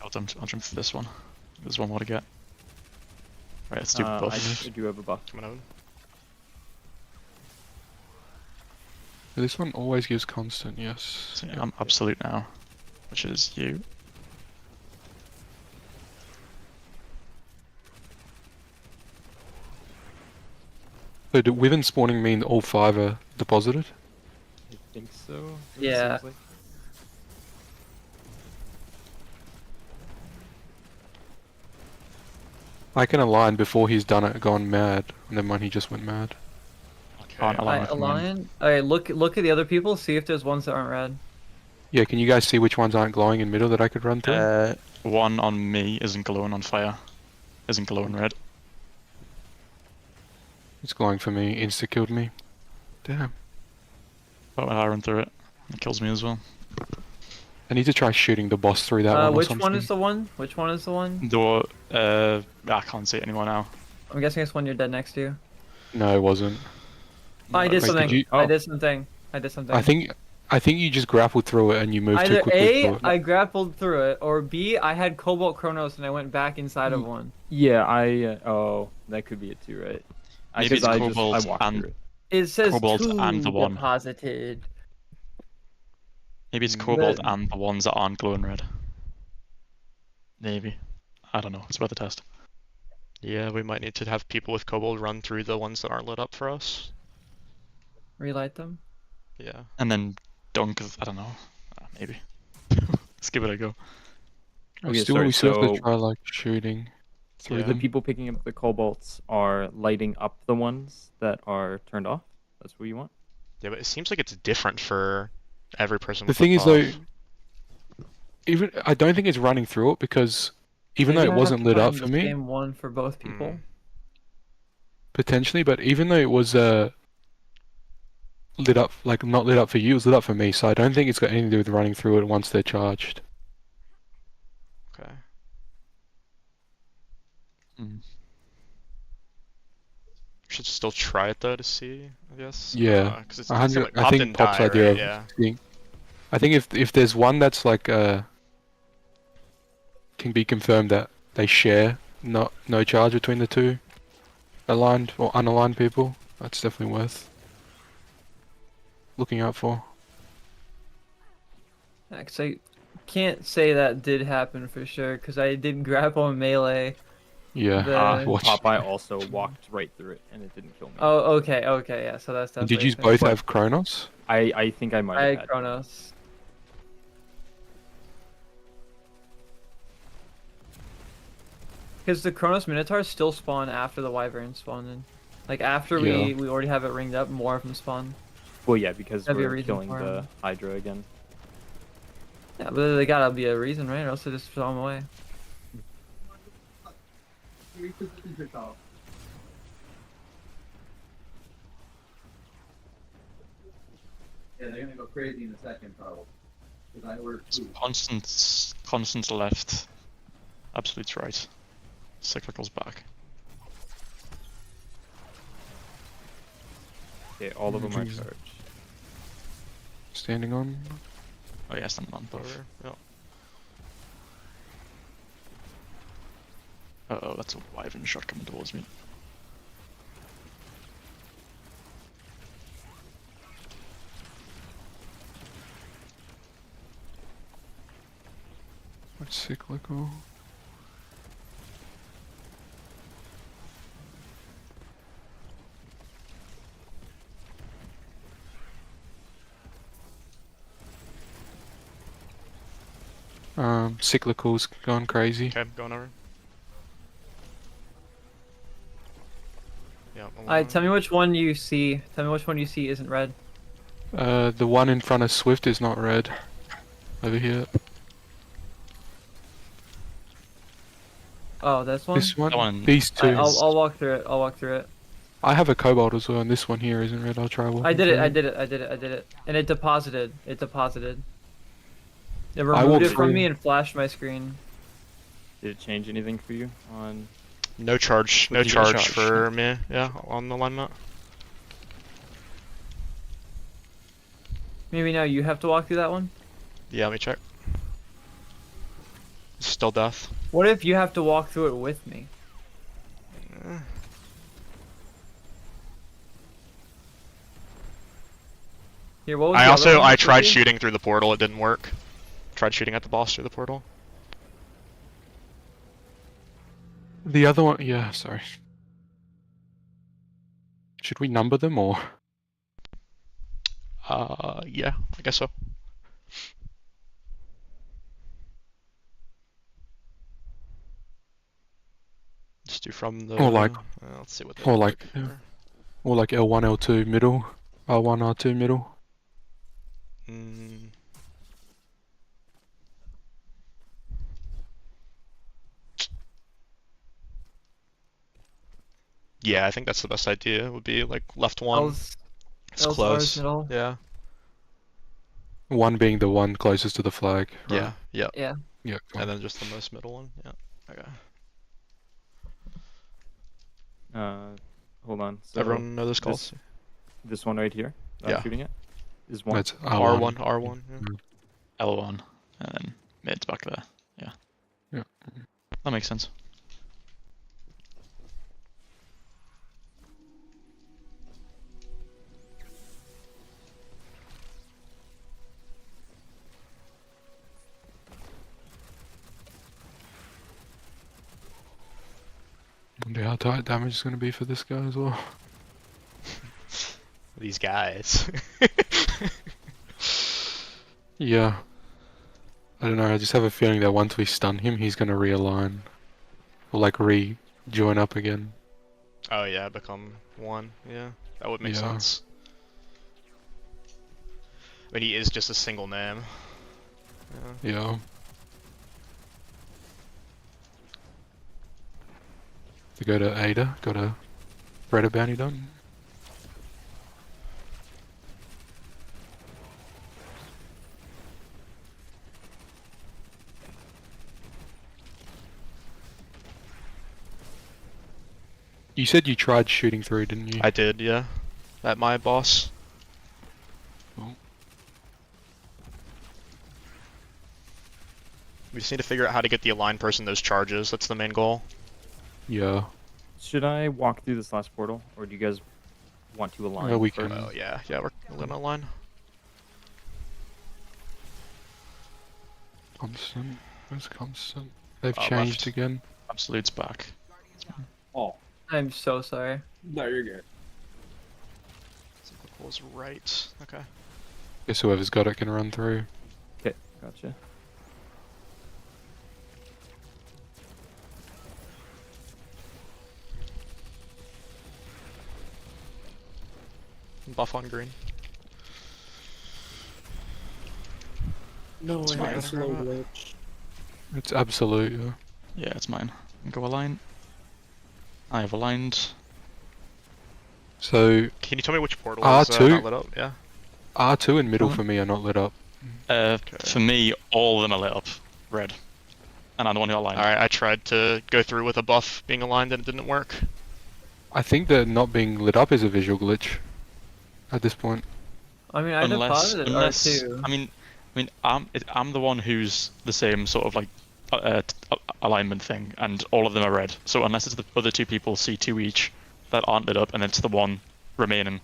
I'll jump for this one. There's one more to get. Right, let's do I buff. do have a buff. Coming out. This one always gives constant, yes. So yeah, I'm absolute now, which is you. So do within spawning mean all 5 are deposited? I think so. It Yeah. seems like. I can align before he's done it, gone mad, and then when he just went mad. Can't Okay. align Alright, with mine. align. Alright, look at the other people. See if there's ones that aren't red. Yeah, can you guys see which ones aren't glowing in middle that I could run through? One on me isn't glowing on fire. Isn't glowing red. It's glowing for me, insta-killed me. Damn. But when I run through it, it kills me as well. I need to try shooting the boss through that one or Which something. one is the one? Which one is the one? Though, I can't see it anymore now. I'm guessing it's one you're dead next to. No, it wasn't. Oh, I did Wait, did something. you- I oh. did something. I did something. I think you just grappled through it and you moved too Either quickly A, through it. I grappled through it, or B, I had Cobalt Chronos and I went back inside of one. Yeah, oh, that could be it too, right? Maybe it's I Cobalt walked and- through it. It says Cobalt two and the one. deposited. Maybe it's Mm. cobalt But- and the ones that aren't glowing red. Maybe. I don't know. It's worth a test. Yeah, we might need to have people with kobold run through the ones that aren't lit up for us. Relight them. Yeah. And then dunk. I don't know. Maybe. Let's give it a go. Okay, we still have to try like shooting through Yeah. The them. people picking up the cobalts are lighting up the ones that are turned off. That's what you want. Yeah, but it seems like it's different for every person The with thing a is though, buff. even I don't think it's running through it because even though Maybe it I have wasn't to lit up find for the me, same one for both people. Mm. potentially, but even though it was lit up, like not lit up for you, it was lit up for me, so I don't think it's got anything to do with running through it once they're charged. Okay. Mm. Should still try it though to see, I guess. Yeah, Because it's 100. like I Bob think didn't Pop's die, idea right? of Yeah. seeing. I think if there's one that's like can be confirmed that they share no charge between the two aligned or unaligned people, that's definitely worth looking out for. Actually, I can't say that did happen for sure because I did grapple in melee, Yeah. The- Watch. Popeye also walked right through it, and it didn't kill me. Oh, okay, okay, yeah. So that's Did definitely. you a thing. both But- have Kronos? I think I might I have had had Kronos. Because the Kronos Minotaurs still spawn after the Wyverns spawn in. Like after Yeah. we already have it ringed up, more of them spawn. Well, yeah, because That'd be a we're reason killing for the 'em. Hydra again. Yeah, but they gotta be a reason, right? Or else they just throw them away. Yeah, they're gonna go crazy in a second, probably. Because I ordered food. Constant left. Absolute's right. Cyclical's back. Okay, all of them are Jesus. charged. Standing on. Oh yes, I'm on both. Whatever. Yeah. Uh-oh, that's a wyvern shot coming towards me. What's cyclical? Cyclical's gone crazy. Okay, going over. Yeah. Alright, tell me which one you see. Tell me which one you see isn't red. The one in front of Swift is not red. Over here. Oh, this one? This one? That one- These two. I'll walk through it. I'll walk through it. I have a cobalt as well, and this one here isn't red. I'll try walking I did it, through I did it, I did it, I did it. And it deposited. It deposited. It I removed walked it from through. me and flashed my screen. Did it change anything for you on? No charge. What No did you get charge charged? for me. Yeah, on the alignment. Maybe now you have to walk through that one? Yeah, let me check. Still death. What if you have to walk through it with me? Here, what was the other one I that tried did you? shooting through the portal. It didn't work. Tried shooting at the boss through the portal. The other one, yeah, sorry. Should we number them or? Yeah, I guess so. Just do from the. Or like- let's see what. They or look like, here. Or like L1, L2 middle, R1, R2 middle. Mm. Yeah, I think that's the best idea. Would be like left one. L's, It's L's, close. R's, middle. Yeah. One being the one closest to the flag. Right? Yeah. Yeah. Yeah. Yeah. Cool. And then just the most middle one. Yeah. Okay. Hold on. So Everyone know those calls? This one right here. that I'm Yeah. shooting at is one. That's R1. R1. Yeah. L1, and then mid's back there. Yeah. Yeah. That makes sense. Wonder how tight damage is going to be for this guy as well. These guys. Yeah. I don't know, I just have a feeling that once we stun him, he's going to realign. Or like rejoin up again. Oh yeah, become one. Yeah, that would make Yeah. sense. I mean, he is just a single name. Yeah. Yeah. To go to Ada, got a Redder bounty done. You said you tried shooting through, didn't you? I did, yeah. At my boss. Oh. We just need to figure out how to get the aligned person those charges. That's the main goal. Yeah. Should I walk through this last portal, or do you guys want to align? we first? can. Oh yeah, yeah, we're gonna align. Constant. Where's constant? They've Left. changed again. Absolute's back. Oh, I'm so sorry. no, you're good. Was right. Okay. Guess whoever's got it can run through. Okay, gotcha. Buff on green. No, It's I fine. have a slow glitch. It's absolute. Yeah. Yeah, it's mine. Go align. I have aligned. So Can you tell me which portal is R2? not lit up? Yeah. R2 and middle Mhm. for me are not lit up. For me, all of them are lit up red, and I'm the one who aligned. Alright, I tried to go through with a buff being aligned and it didn't work. I think that not being lit up is a visual glitch at this point. I mean, I deposited R2. I'm the one who's the same sort of like alignment thing, and all of them are red. So unless it's the other two people see two each that aren't lit up, and it's the one remaining.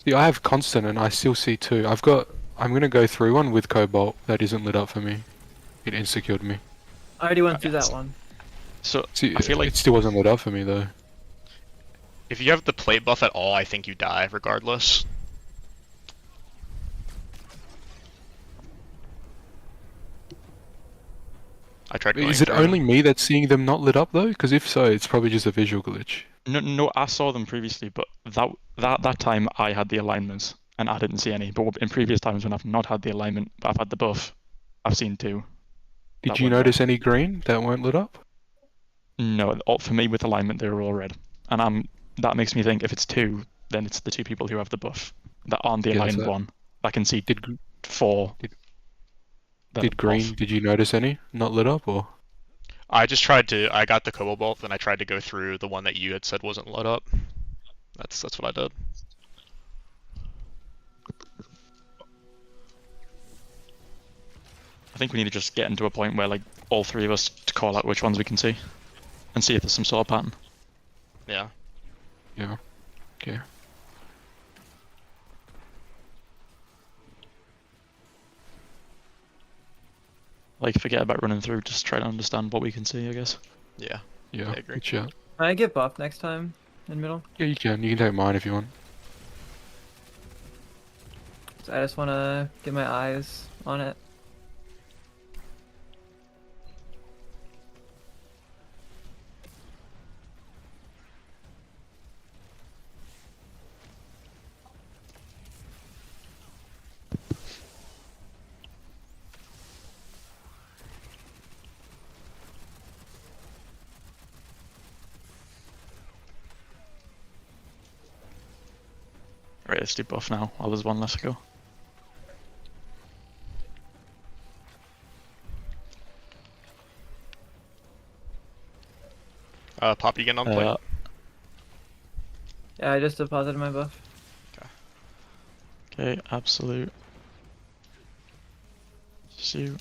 See, I have constant and I still see 2. I'm gonna go through one with Cobalt that isn't lit up for me. It insta-killed me. I already went through Yes. that one. So See, I feel like it still wasn't lit up for me though. If you have the plate buff at all, I think you die regardless. I tried going Is it through. only me that's seeing them not lit up though? Because if so, it's probably just a visual glitch. no, I saw them previously, but that time I had the alignments and I didn't see any. But in previous times when I've not had the alignment, but I've had the buff, I've seen 2. Did That you weren't red. notice any green that weren't lit up? No, for me with alignment they were all red, and that makes me think if it's 2, then it's the 2 people who have the buff that aren't the Yeah, that's aligned it. one. I can see Did 4. that did are green? off. Did you notice any not lit up or? I just tried to. I got the Cobalt, and I tried to go through the one that you had said wasn't lit up. That's what I did. I think we need to just get into a point where like all 3 of us to call out which ones we can see, and see if there's some sort of pattern. Yeah. Yeah. Okay. Like forget about running through, just try to understand what we can see, I guess. Yeah. Yeah. I agree. Good shout. Can I get buffed next time in middle? Yeah, you can. You can take mine if you want. So I just want to get my eyes on it. Right, let's do buff now, while there's one left to go. Pop, you getting on plate? Yeah, I just deposited my buff. Okay, absolute. Shoot.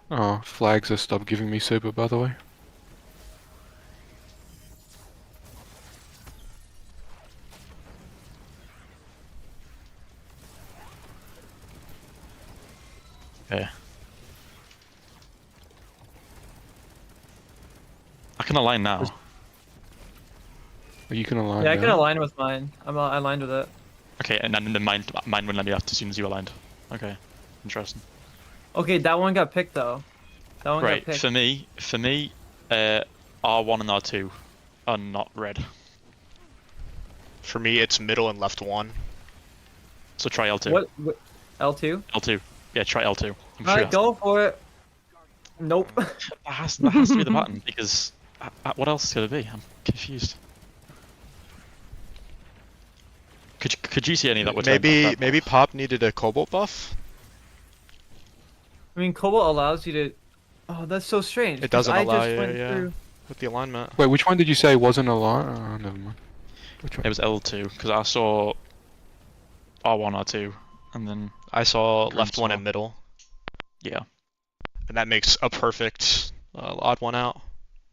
Oh, flags have stopped giving me super, by the way. Okay. I can align now. But you can align. Yeah, I can now. align with mine. I'm aligned with it. Okay, and then mine wouldn't let me out as soon as you aligned. Okay, interesting. Okay, that one got picked though. That one Right, got picked. for me, R1 and R2 are not red. For me, it's middle and left 1. So try L2. What? L2? L2. Yeah, try L2. I'm sure Alright, go for it. Nope. that has to be the pattern, because what else is going to be? I'm confused. Could you see any that were turned off that Maybe buff? Pop needed a Cobalt buff. I mean, Cobalt allows you to. Oh, that's so strange. It 'cause doesn't I allow just you, went yeah. through. With the alignment. Wait, which one did you say wasn't aligned? Oh, never mind. Which one? It was L2, because I saw R1, R2, and then, I saw Green left 1 saw. and middle, yeah. and that makes a perfect odd one out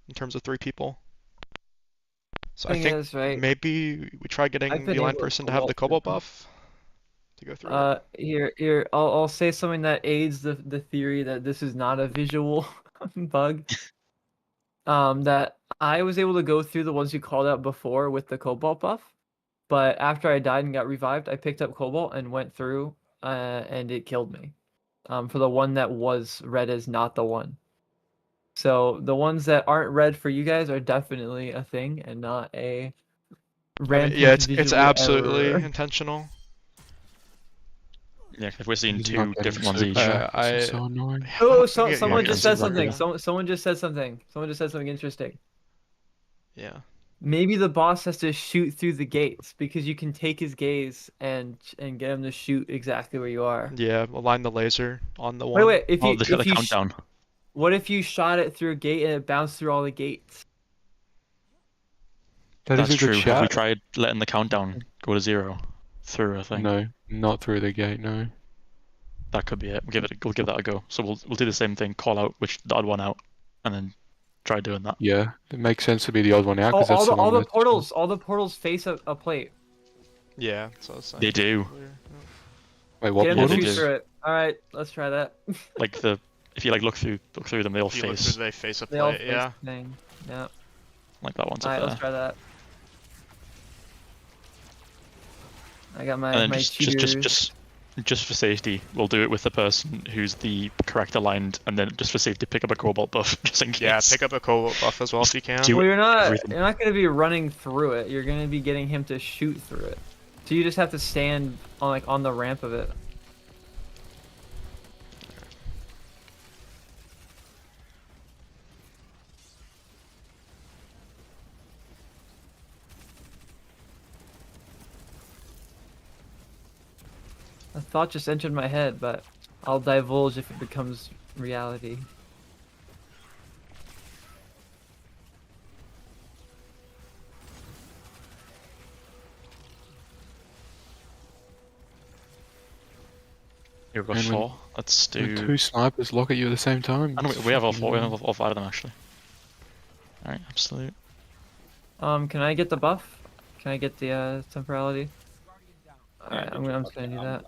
in terms of 3 people. So I Thing think is, right? maybe we try getting I've been the line able to person to have the Cobalt Cobalt buff to go through it. Here. I'll say something that aids the theory that this is not a visual bug. that I was able to go through the ones you called out before with the Cobalt buff, but after I died and got revived, I picked up Cobalt and went through, and it killed me. For the one that was red is not the one. So the ones that aren't red for you guys are definitely a thing and not a rampant yeah, it's visual absolutely error. intentional. Yeah, if we're seeing He's not two getting different ones super each. back. This is I- so annoying. Oh, Yeah, someone yeah, just yeah, said something. exactly. Someone just said something. Someone just said something interesting. Yeah. Maybe the boss has to shoot through the gates because you can take his gaze and get him to shoot exactly where you are. Yeah, align the laser on the Wait, one. wait. Oh, they got the countdown. What if you shot it through a gate and it bounced through all the gates? That is That's a good true. Have we shot. tried letting the countdown go to 0 through a thing? No, not through the gate. No. That could be it. We'll give that a go. So we'll do the same thing. Call out which the odd one out, and then try doing that. Yeah, it makes sense to be the odd one out Oh, because that's the all one the that's portals, all the portals face a plate. Yeah, so it's They do. Wait, what Get him Yeah, to they shoot portals? do. through it. All right, let's try that. Like if you like look through them, they all If you look face through, they face a They all plate. face Yeah. the thing. Yeah. like that one's All up right, there. let's try that. I got my And then my just for safety, we'll do it with the person who's the correct aligned, and then just for safety, pick up a cobalt buff just in case. Yeah, pick up a cobalt buff as well if you can. Do Well, everything. you're not gonna be running through it. You're gonna be getting him to shoot through it. So you just have to stand on the ramp of it. A thought just entered my head, but I'll divulge if it becomes reality. Here we've got And when- 4. Let's When do. two snipers lock at you at the same time. And it's we have all 4. We fucking have all 5 of them actually. All right, absolute. Can I get the buff? Can I get the temporality? Alright, I'm just gonna do that.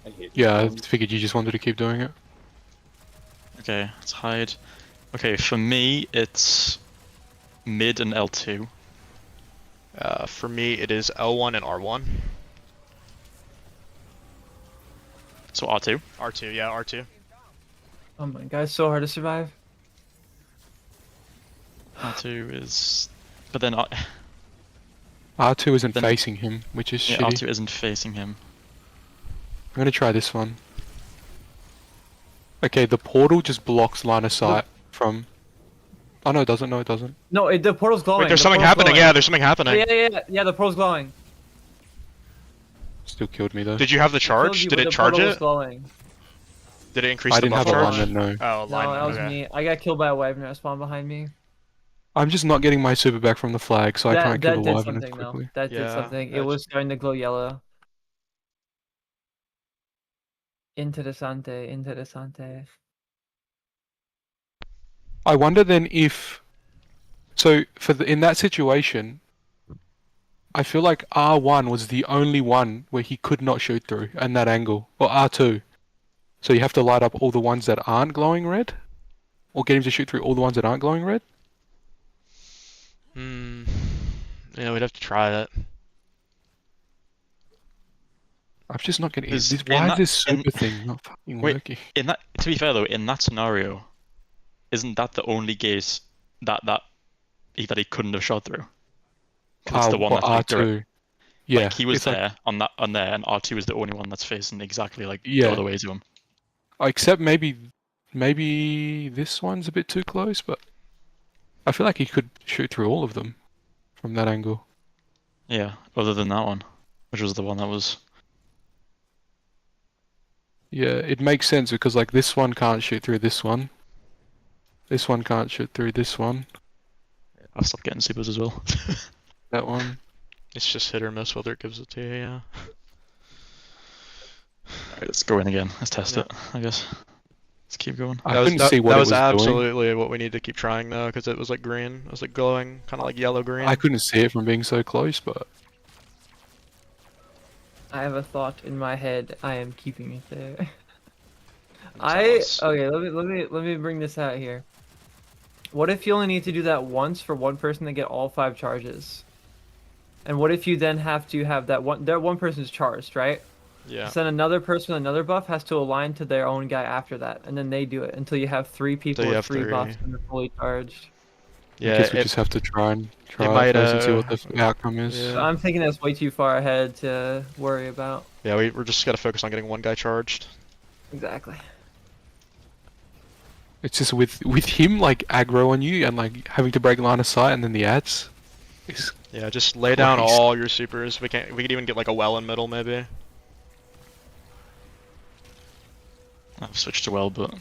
I hate Yeah, I this. figured you just wanted to keep doing it. Okay, let's hide. Okay, for me it's mid and L2. For me, it is L1 and R1. So R2. R2, yeah, R2. Oh my god, it's so hard to survive. R2 is, but then R2 isn't Then- facing him, which is yeah, shitty. R2 isn't facing him. I'm gonna try this one. Okay, the portal just blocks line of sight from. Oh no, it doesn't. No, it doesn't. No, the portal's glowing. Wait, there's the something portal's happening. glowing. Yeah, there's something happening. Yeah, the portal's glowing. Still killed me though. Did you have the It killed charge? you, Did but it the charge portal was it? glowing. Did it increase I the didn't buff have charge? alignment. No. Oh, No, alignment. that was Okay. me. I got killed by a wyvern that spawned behind me. I'm just not getting my super back from the flag, so I can't kill That the did wyvern as something though. quickly. That did Yeah, something. It that's- was starting to glow yellow. Interessante, interessante. I wonder then if. So in that situation, I feel like R1 was the only one where he could not shoot through, and that angle, or R2. So you have to light up all the ones that aren't glowing red, or get him to shoot through all the ones that aren't glowing red. Yeah, we'd have to try that. I'm just not getting. Is- Why in is this that- in- super thing not fucking Wait. working? In that, to be fair though, in that scenario, isn't that the only gate that he couldn't have shot through? 'Cause it's the one what, that's like, R2. Yeah, like he was it's like- there on there, and R2 is the only one that's facing exactly like Yeah. the other way to him. except maybe this one's a bit too close, but I feel like he could shoot through all of them from that angle. Yeah, other than that one, which was the one that was. Yeah, it makes sense because like this one can't shoot through this one. This one can't shoot through this one. I've stopped getting supers as well. That one. It's just hit or miss whether it gives it to you, yeah. Alright, let's go in again. Let's test Yeah. it, I guess. Let's keep going. I couldn't see what that it was was doing. absolutely what we need to keep trying though, because it was like green. It was like glowing, kind of like yellow green. I couldn't see it from being so close, but I have a thought in my head. I am keeping it there. Okay, let me bring this out here. What if you only need to do that once for one person to get all 5 charges? And what if you then have to have that one person's charged, right? Yeah. So then another person with another buff has to align to their own guy after that, and then they do it until you have 3 people you with have 3 three. buffs and they're fully charged. I Yeah. guess we just have to try it might, first and see what the outcome is. yeah. I'm thinking that's way too far ahead to worry about. Yeah, we're just gotta focus on getting one guy charged. Exactly. It's just with him like aggro on you and like having to break line of sight and then the ads. It's Yeah, just lay down Christ. all your supers. We could even get like a well in middle maybe. I've switched to well, but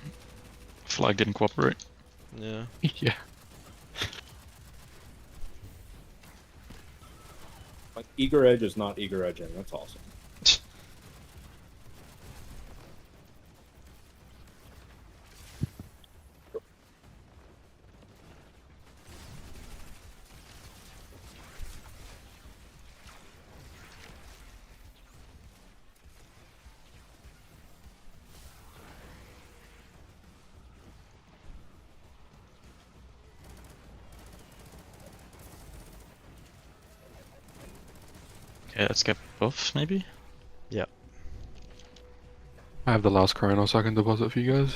flag didn't cooperate. Yeah. yeah. Like eager edge is not eager edging. That's awesome. Okay, let's get buffs maybe. I have the last Chronos I can deposit for you guys.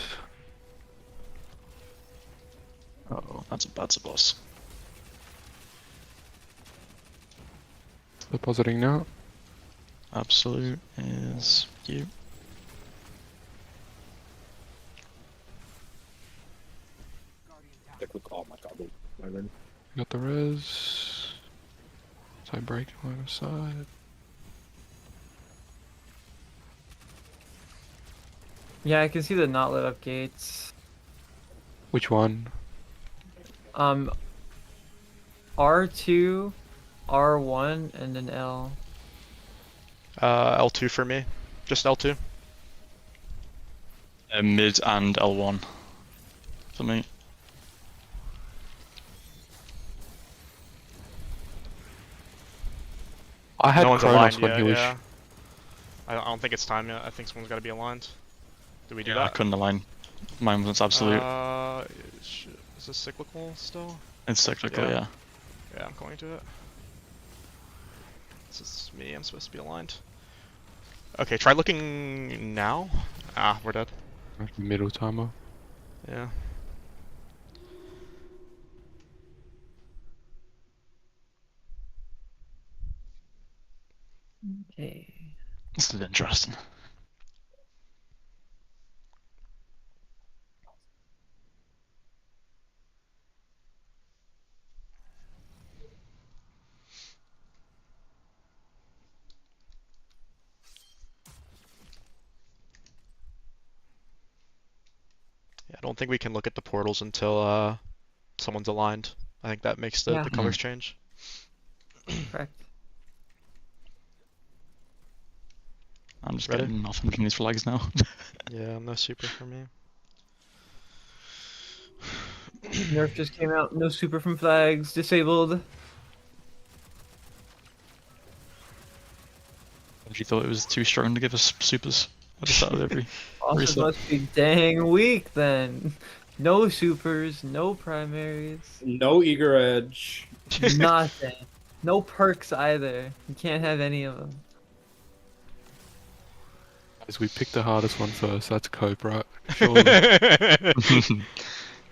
Oh, that's a boss. Depositing now. Absolute is you. Like, look, oh my god, my ring. Got the res. So I break line of sight. Yeah, I can see the not lit up gates. Which one? R2, R1, and an L. L2 for me. Just L2. Mid and L1 for me. I had No one's Chronos aligned when yet, he was. yeah. I don't think it's time yet. I think someone's gotta be aligned. Do we do Yeah, I that? couldn't align. Mine was absolute. Is this cyclical still? It's cyclical, yeah. yeah. Yeah, I'm going to it. This is me, I'm supposed to be aligned. Okay, try looking now. Ah, we're dead. Middle timer. Yeah. Okay. This is interesting. Yeah, I don't think we can look at the portals until someone's aligned. I think that makes the Yeah. colors change. Correct. I'm just Ready? getting off and looking these flags now. Yeah, no super for me. Nerf just came out. No super from flags. Disabled. She thought it was too strong to give us supers at the start of every Also reset. must be dang weak then. No supers, no primaries, No eager edge. nothing. No perks either. You can't have any of them. As we picked the hardest one first, that's cope, right? Surely.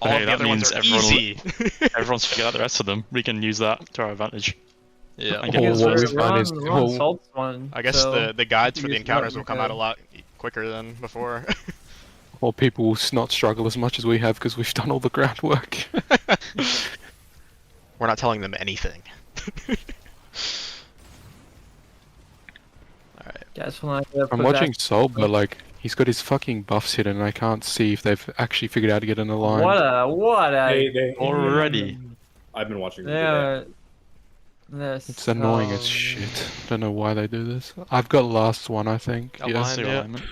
All Hey, the that other ones means are everyone- easy. Everyone's figured out the rest of them. We can use that to our advantage. Yeah. I Oh, guess what we're we found is- on well, Salt's one. I guess so the guides for the use encounters that will come out a instead. lot quicker than before. Or people will not struggle as much as we have because we've done all the groundwork. We're not telling them anything. Alright. Guys, when I'm watching Sol, but like he's got his fucking buffs hidden, and I can't see if they've actually figured out to get in a line. What a They Already. I've been watching them They today. are. It's annoying as shit. Don't know why they do this. I've got last one, I think. Align. Yeah. Let's do yeah. alignment.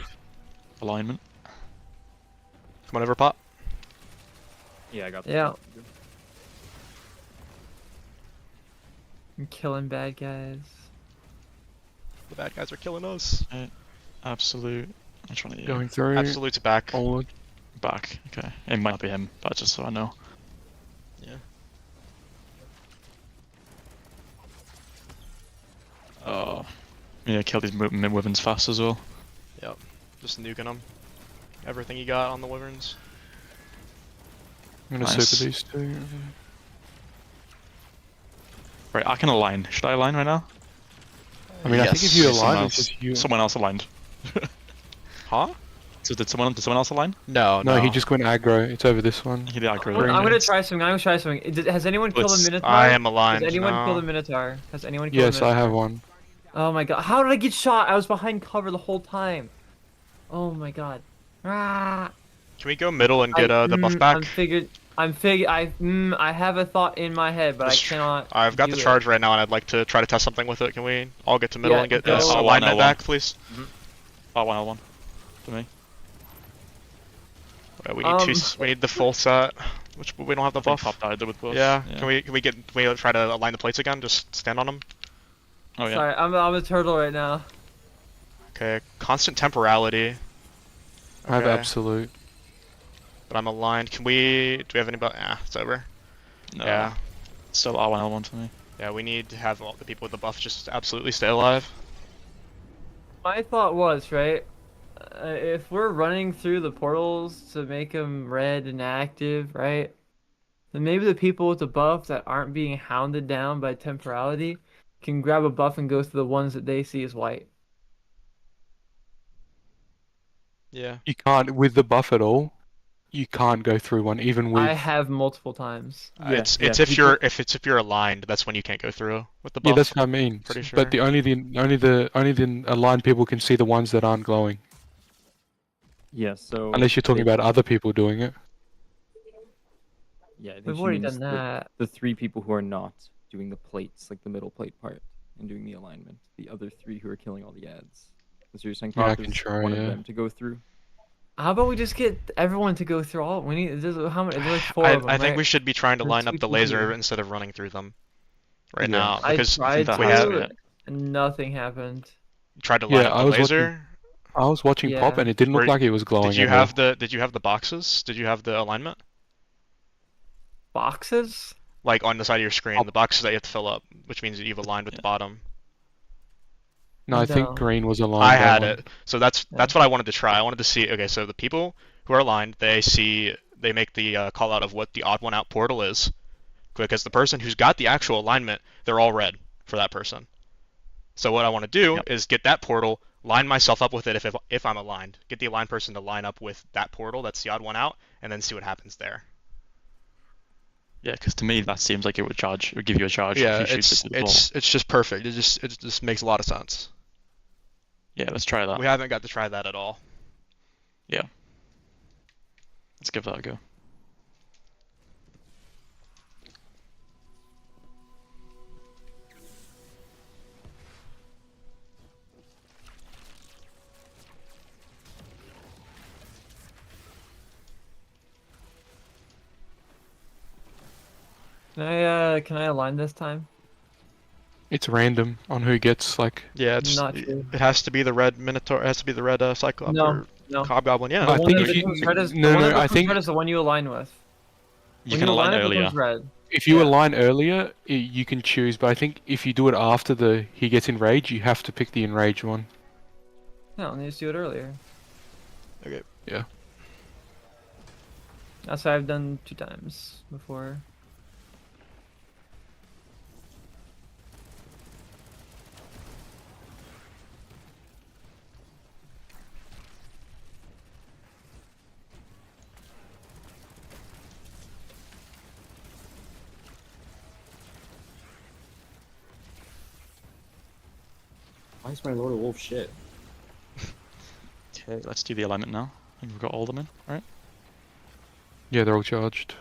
Alignment. Come on over, Pop. Yeah, I got Yeah. I'm killing bad guys. The bad guys are killing us. Absolute Which one are you? Going through. Absolute's back. All Back. Okay. It might not be him, but just so I know. Yeah. Oh. Yeah, kill these wyverns fast as well. Yep. Just nuking them. Everything you got on the wyverns. I'm gonna Nice. super these two. Right, I can align. Should I align right now? I mean, I think if you Yes, align, it's just you. Someone else aligned. Huh? So did someone else align? No, No, he just went aggro. It's over this one. He did aggro. I'm gonna try something. I'm gonna try something. Has anyone killed a Let's- Minotaur? I am aligned. Has anyone no. killed a Minotaur? Has anyone killed a Yes, Minotaur? I have one. Oh my god. How did I get shot? I was behind cover the whole time. Oh my god. Ah. Can we go middle and get the buff back? I have a thought in my head, but Just- I cannot. I've got the do charge it. right now, and I'd like to try to test something with it. Can we all get to middle Yeah, and get go. this L1, alignment L1. back, please? R1, for me. We need we need the full set, which we don't have the I think buff. Pop died with both. Yeah. Can we try to align the plates again? Just stand on them. Oh yeah. Sorry, I'm a turtle right now. Okay. Constant temporality. I have Okay. absolute. But I'm aligned. Do we have anybody? It's over. No. Yeah. Still R1, L1 for me. Yeah, we need to have all the people with the buff just absolutely stay alive. My thought was, right, if we're running through the portals to make them red and active, right, then maybe the people with the buff that aren't being hounded down by temporality can grab a buff and go through the ones that they see as white. Yeah. You can't with the buff at all. You can't go through one, even with. I have multiple times. It's yeah, if you're aligned, that's when you can't go through with the buff. Yeah, that's what I mean. Pretty sure. But the only the aligned people can see the ones that aren't glowing. Yeah, so Unless you're talking they- about other people doing it. Yeah, I think We've she already means done that. the 3 people who are not doing the plates, like the middle plate part, and doing the alignment. The other 3 who are killing all the ads. That's what you're saying, Yeah, I Pop, can is try, one yeah. of them to go through. How about we just get everyone to go through all? We need. How many? There's like 4 of them, I think right? we should be trying to There's line 2 up the people laser here. instead of running through them right Yeah. now I because tried that we has have to to, and nothing happened. tried to line Yeah, up I the was watching- laser. I was watching Pop Yeah. and it didn't look Were- like it was glowing. Did you at all. have the boxes? Did you have the alignment? Boxes? Like on the side of your screen, the boxes that you have to fill up, which means that you've aligned with the bottom. No, I No. think green was aligned. I on had one. it. So that's what I wanted to try. I wanted to see. Okay, so the people who are aligned, they make the call out of what the odd one out portal is, because the person who's got the actual alignment, they're all red for that person. So what I want to do Yep. is get that portal, line myself up with it if I'm aligned, get the aligned person to line up with that portal, that's the odd one out, and then see what happens there. Yeah, because to me that seems like it would charge. It would give you a charge Yeah, if you shoot it to the ball. it's just perfect. It just makes a lot of sense. Yeah, let's try that. We haven't got to try that at all. Let's give that a go. Can I align this time? It's random on who gets like. Yeah, it's Not sure. it has to be the red Minotaur. It has to be the red Cyclops No, or no. Hobgoblin. Yeah. I The one think that if you- becomes red is, no, the one no, that I becomes think- red is the one you align with. You When can align it earlier. becomes red. If you Yeah. align earlier, you can choose. But I think if you do it after he gets enraged, you have to pick the enraged one. No, let's do it earlier. Okay. Yeah. That's what I've done 2 times before. Why is my Lord of Wolf shit? Okay, let's do the alignment now. I think we've got all of them in, right? Yeah, they're all charged.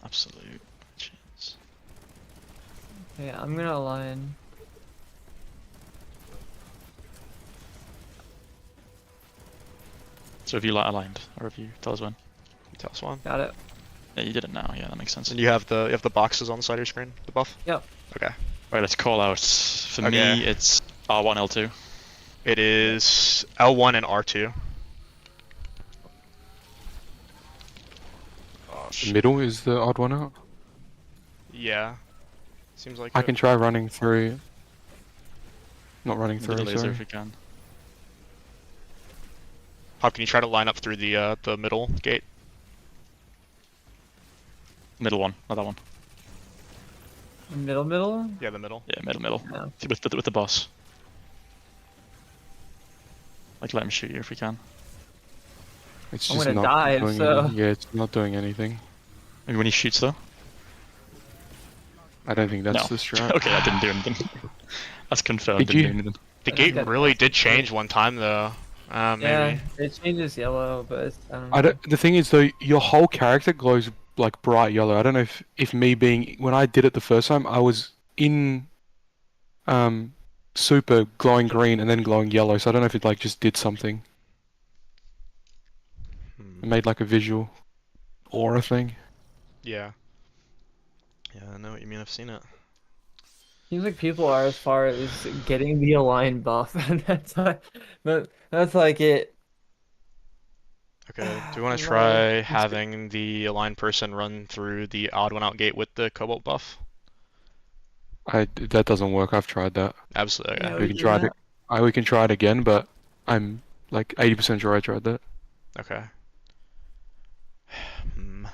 Absolute chance. Yeah, I'm gonna align. So have you like aligned, or have you tell us when? Tell us one. Got it. Yeah, you did it now. Yeah, that makes sense. And you have the boxes on the side of your screen, the buff. Yep. Okay. Right, let's call out. For Okay. me, it's R1, L2. It is L1 and R2. Oh The shit. middle is the odd one out. Yeah. Seems like I it. can try running through. Not running With the through, laser sorry. if we can. Hop, can you try to line up through the middle gate? Middle one, not that one. Middle? Yeah, the middle. Yeah, middle. No. With the boss. Like, let him shoot you if we can. It's I'm just gonna not dive, doing so- anything. Yeah, it's not doing anything. Maybe when he shoots though? I don't think that's No. the strat. Okay, that didn't do anything. That's confirmed, Did didn't you- do anything. The I gate just got really lost. did change one time though. Maybe. Yeah, it changes yellow, but it's, I don't know. The thing is though, your whole character glows like bright yellow. I don't know if me being when I did it the first time, I was in super glowing green and then glowing yellow. So I don't know if it like just did something. It made like a visual aura thing. Yeah. Yeah, I know what you mean. I've seen it. Seems like people are as far as getting the align buff, and that's like it. Okay. Do you want to No, try it's- having the aligned person run through the odd one out gate with the cobalt buff? That doesn't work. I've tried that. Absolutely. Yeah, Okay. We can try it. We can try it again, but I'm like 80% sure I tried that. Okay. Hmm.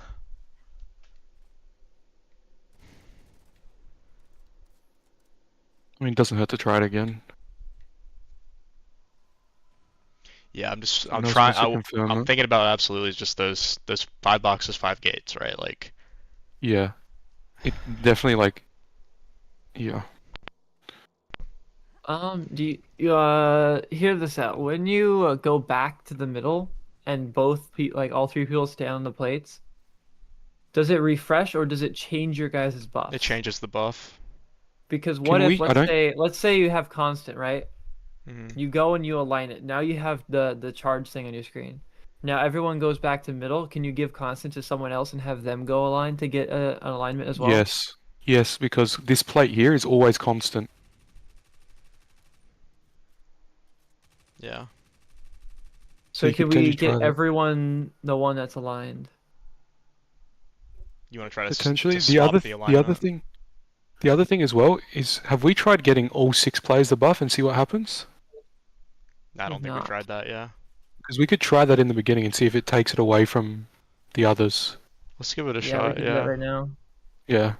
I mean, it doesn't hurt to try it again. Yeah, I'm Someone else trying. wants to confirm I'm it? thinking about absolutely just those 5 boxes, 5 gates, right? Like, Yeah, it definitely like, yeah. Do you hear this out? When you go back to the middle and like all three people stay on the plates, does it refresh or does it change your guys' buff? it changes the buff. Because what Can if we- I don't- let's say you have constant, right? Hmm. You go and you align it. Now you have the charge thing on your screen. Now everyone goes back to middle. Can you give constant to someone else and have them go align to get an alignment as well? Yes, because this plate here is always constant. Yeah. So you can could we potentially try get that. everyone the one that's aligned? You want to try to Potentially, to the swap other the the other alignment? thing as well is, have we tried getting all 6 players the buff and see what happens? I don't We've think we not. tried that. Yeah. Because we could try that in the beginning and see if it takes it away from the others. Let's give it a Yeah, we shot. can do that Yeah. right now. Yeah,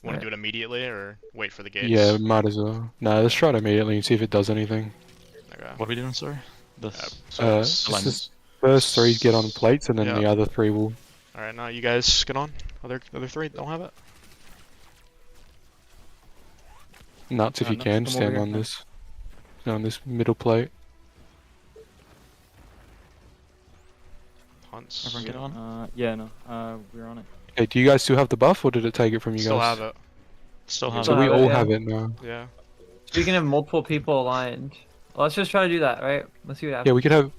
Want to do it immediately or wait for the gates? yeah, might as well. No, let's try it immediately and see if it does anything. Okay. What are we doing, sorry? This. So Just alignment. the first 3 get on plates and then Yeah. the other 3 will. all right, now you guys get on. Other 3 don't have it. Nuts if you Nuts, can come over stand here, on come. this. On this middle plate. Hunts. Everyone get on? Yeah, no. We're on it. Hey, do you guys still have the buff or did it take it from you Still guys? have it. Still have So Still we have it, all yeah. have it now. Yeah. So you can have multiple people aligned. Let's just try to do that, right? Let's see what happens. Yeah, we could have.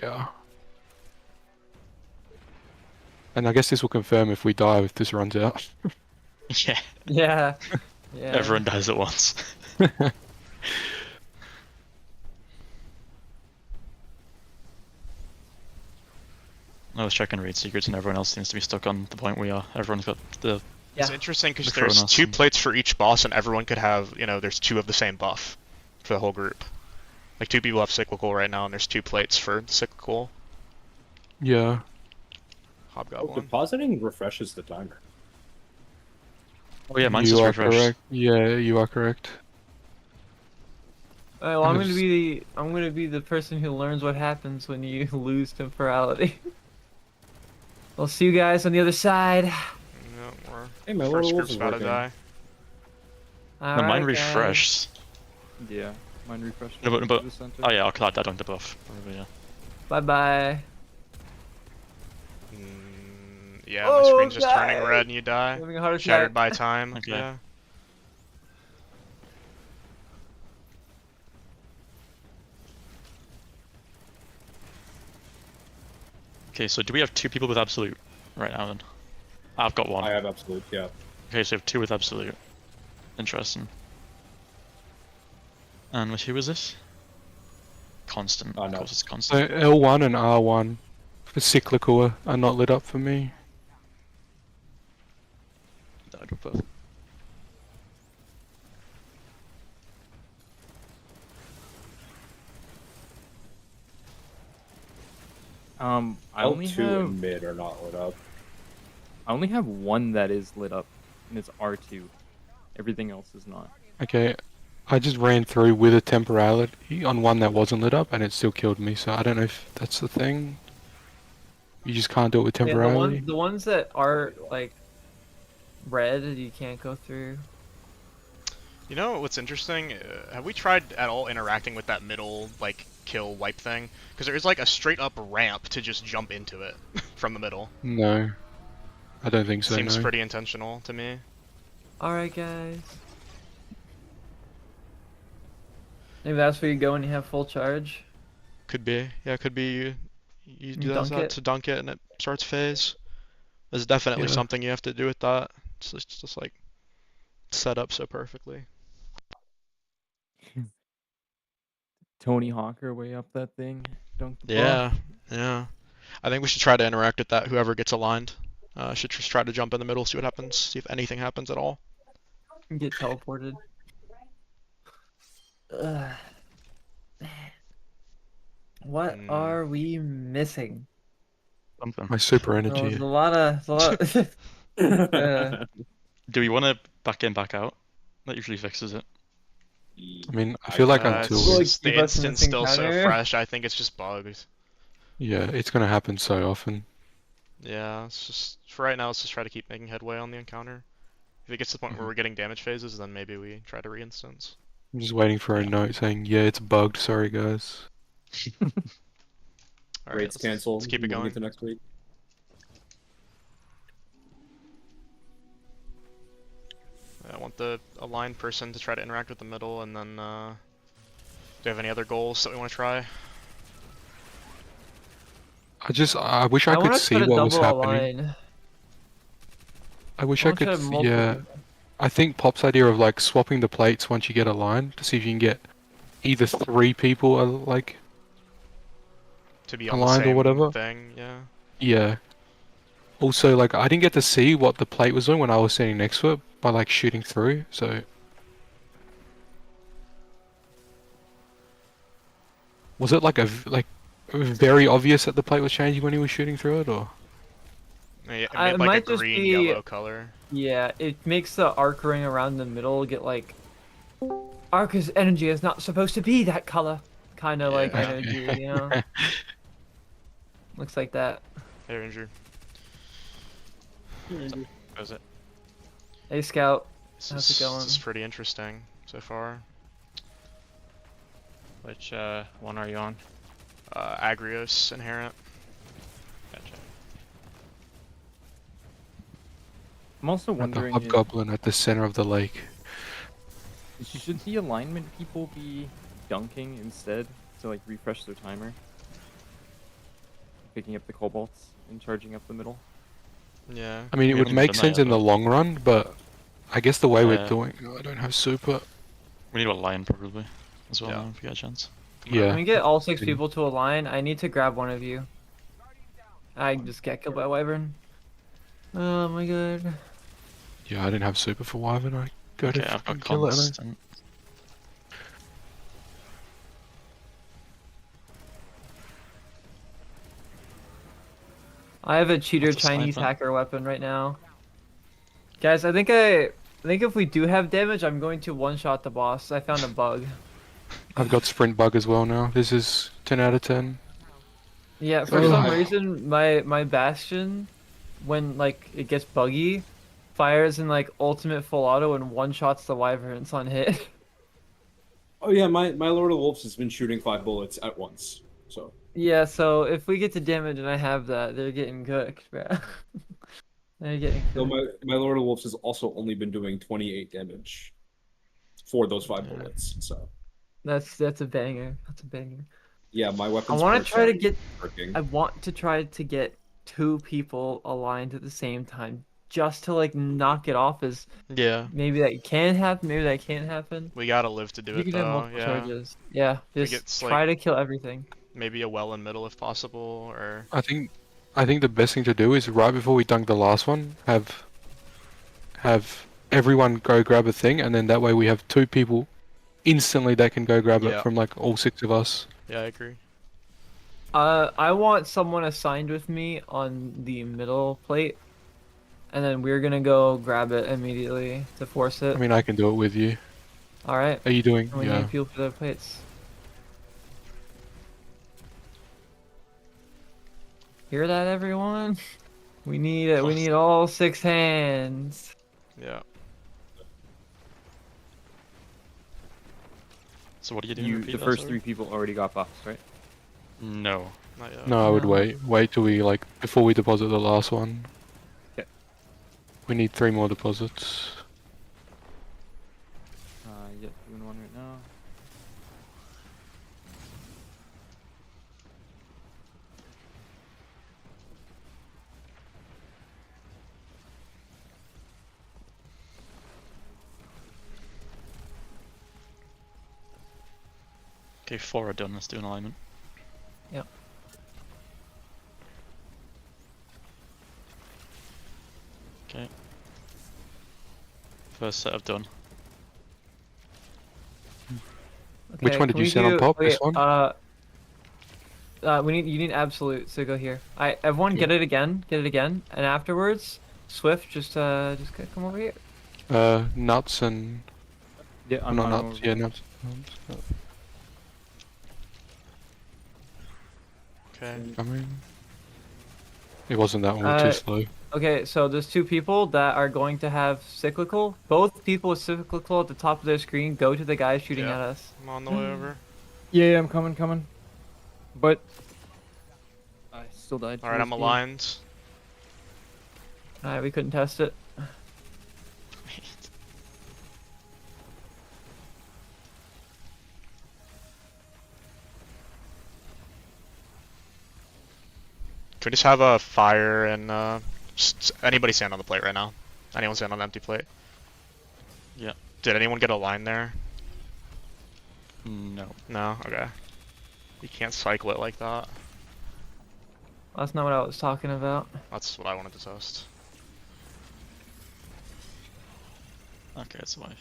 Yeah. And I guess this will confirm if we die if this runs out. Yeah, Yeah. Yeah. everyone dies at once. I was checking raid secrets and everyone else seems to be stuck on the point we are. Everyone's got the... It's Yeah. interesting because The there's Chronos 2 and- plates for each boss, and everyone could have, there's 2 of the same buff for the whole group. Like 2 people have cyclical right now, and there's 2 plates for cyclical Yeah. hobgoblin. Depositing refreshes the timer. Oh yeah, mine's You just are refreshed. correct. Yeah, you are correct. Alright, well, I'm gonna be the person who learns what happens when you lose temporality. I'll see you guys on the other side. Yeah, we're Hey, my first little wolf group's is about to working. die. No, Alright, mine guys. refreshed. Yeah. Mine refreshed. No, but- to the center. Oh yeah, I'll cloud that on the buff. Probably, yeah. Bye bye. Yeah, my Oh, screen's just turning guys. red and you die. Having a heart attack. Shattered by time. Okay. Yeah. Okay, so do we have 2 people with absolute right now then? I've got one. I have absolute. Yeah. Okay, so we have 2 with absolute. Interesting. And who was this? Constant. Oh, Of no. course it's So constant. L1 and R1 for cyclical are not lit up for me. Died with both. I only L2 have and mid are not lit up. one that is lit up, and it's R2. Everything else is not. Okay, I just ran through with a temporality on one that wasn't lit up and it still killed me, so I don't know if that's the thing. You just can't do it with Yeah, temporality. the ones that are like red, you can't go through. You know what's interesting? Have we tried at all interacting with that middle, like, kill wipe thing? Because there is, like, a straight-up ramp to just jump into it from the middle. No, I don't think so, Seems no. pretty intentional to me. Alright, guys. Maybe that's where you go when you have full charge. Could be. Yeah, could be you do Dunk that it. to dunk it and it starts phase. There's definitely Yeah. something you have to do with that. It's just like set up so perfectly. Tony Hawker way up that thing. Dunk the buff. Yeah, yeah. I think we should try to interact with that. Whoever gets aligned should just try to jump in the middle, see what happens, see if anything happens at all. Get teleported. Ugh. What Hmm. are we missing? Something. My super Oh, energy. there's a lot of. Do we want to back in, back out? That usually fixes it. I mean, I feel like It's until Like, just the give us an instant's still so encounter. fresh. I think it's just bugged. yeah, it's gonna happen so often. Yeah, it's just for right now. Let's just try to keep making headway on the encounter. If it gets to the point where we're getting damage phases, then maybe we try to re-instance. I'm just waiting for a note saying, yeah, it's bugged, sorry guys. All right, Rates canceled. Let's keep it Moving going. into next week. I want the aligned person to try to interact with the middle, and then do you have any other goals that we want to try? I wish I could wanna see try to what was double happening. align. I wish I I wanna try could, multiple yeah. people. I think Pop's idea of like swapping the plates once you get a line to see if you can get either 3 people like To be on the aligned or same whatever. thing, yeah. Yeah. Also, like I didn't get to see what the plate was doing when I was standing next to it by like shooting through. So was it like very obvious that the plate was changing when he was shooting through it, or? It It made like might a just green be- yellow color. Yeah, it makes the arc ring around the middle get like. Arc's energy is not supposed to be that color. Kind of like Yeah. energy, you know? Looks like that. Hey, Ranger. Is it? Hey, Scout. This How's is, it going? this is pretty interesting so far. Which one are you on? Agrios inherent. Gotcha. I'm also At the wondering if hobgoblin at the center of the lake. should the alignment people be dunking instead to like refresh their timer? Picking up the cobalts and charging up the middle. Yeah. I mean, it We would haven't make done that sense yet, in the though. long run, but I guess the way we're Yeah. doing, I don't have super. We need a lion probably as well Yeah. now, if you get a chance. Yeah. When we get all 6 Good. people to align, I need to grab one of you. I just got killed by a wyvern. Oh my god. Yeah, I didn't have super for Wyvern. I go to Okay, I've fucking got kill it. and constant. I have a cheater What's a Chinese sniper? hacker weapon right now. Guys, I think if we do have damage, I'm going to one-shot the boss. I found a bug. I've got sprint bug as well now. This is 10 out of 10. Yeah, for Ugh. some reason, my Bastion, when like it gets buggy, fires in like ultimate full auto and one-shots the wyverns on hit. Oh yeah, my Lord of the Wolves has been shooting 5 bullets at once. So Yeah, so if we get to damage and I have that, they're getting cooked, bro. They're getting so cooked. my Lord of the Wolves has also only been doing 28 damage for those 5 Yeah. bullets. So That's a banger. That's a banger. yeah, my weapons. I want per to try to set get. working. I want to try to get 2 people aligned at the same time just to like knock it off is Yeah. maybe that can happen, maybe that can't happen. We gotta live to do You it can have though. multiple Yeah. charges. Yeah, We just get try like to kill everything. maybe a well in middle if possible, or I think the best thing to do is right before we dunk the last one, have everyone go grab a thing, and then that way we have 2 people instantly that can go grab it Yeah. from like all 6 of us. yeah, I agree. I want someone assigned with me on the middle plate, and then we're gonna go grab it immediately to force it. I mean, I can do it with you. All right. Are you doing? We Yeah. need people for the plates. Hear that, everyone? We need it. We need all 6 hands. Yeah. So what are you doing? You, Repeat the that, first sorry? 3 people already got buffs, right? No. Not yet. No, I would No. wait. Wait till we like before we deposit the last one. Okay. We need 3 more deposits. Yep, doing one right now. Okay, 4 are done. Let's do an alignment. Yep. Okay. First set of done. Which Okay, one did can you we send on do- top? okay, This one? you need absolute, so go here. Everyone get it again, and afterwards, Swift, just come over here. Nuts and Yeah, I'm not not nuts. Yeah, nuts. Okay. I mean, it wasn't that one. We're too slow. Okay, so there's 2 people that are going to have cyclical. Both people with cyclical at the top of their screen go to the guy shooting Yeah. at us. I'm on the way over. Yeah, I'm coming. But I still died. All right, I'm aligned. Alright, we couldn't test it. Can we just have a fire and anybody stand on the plate right now? Anyone stand on the empty plate? Yeah. Did anyone get a line there? No. No. Okay. You can't cycle it like that. That's not what I was talking about. That's what I wanted to test. Okay, it's live.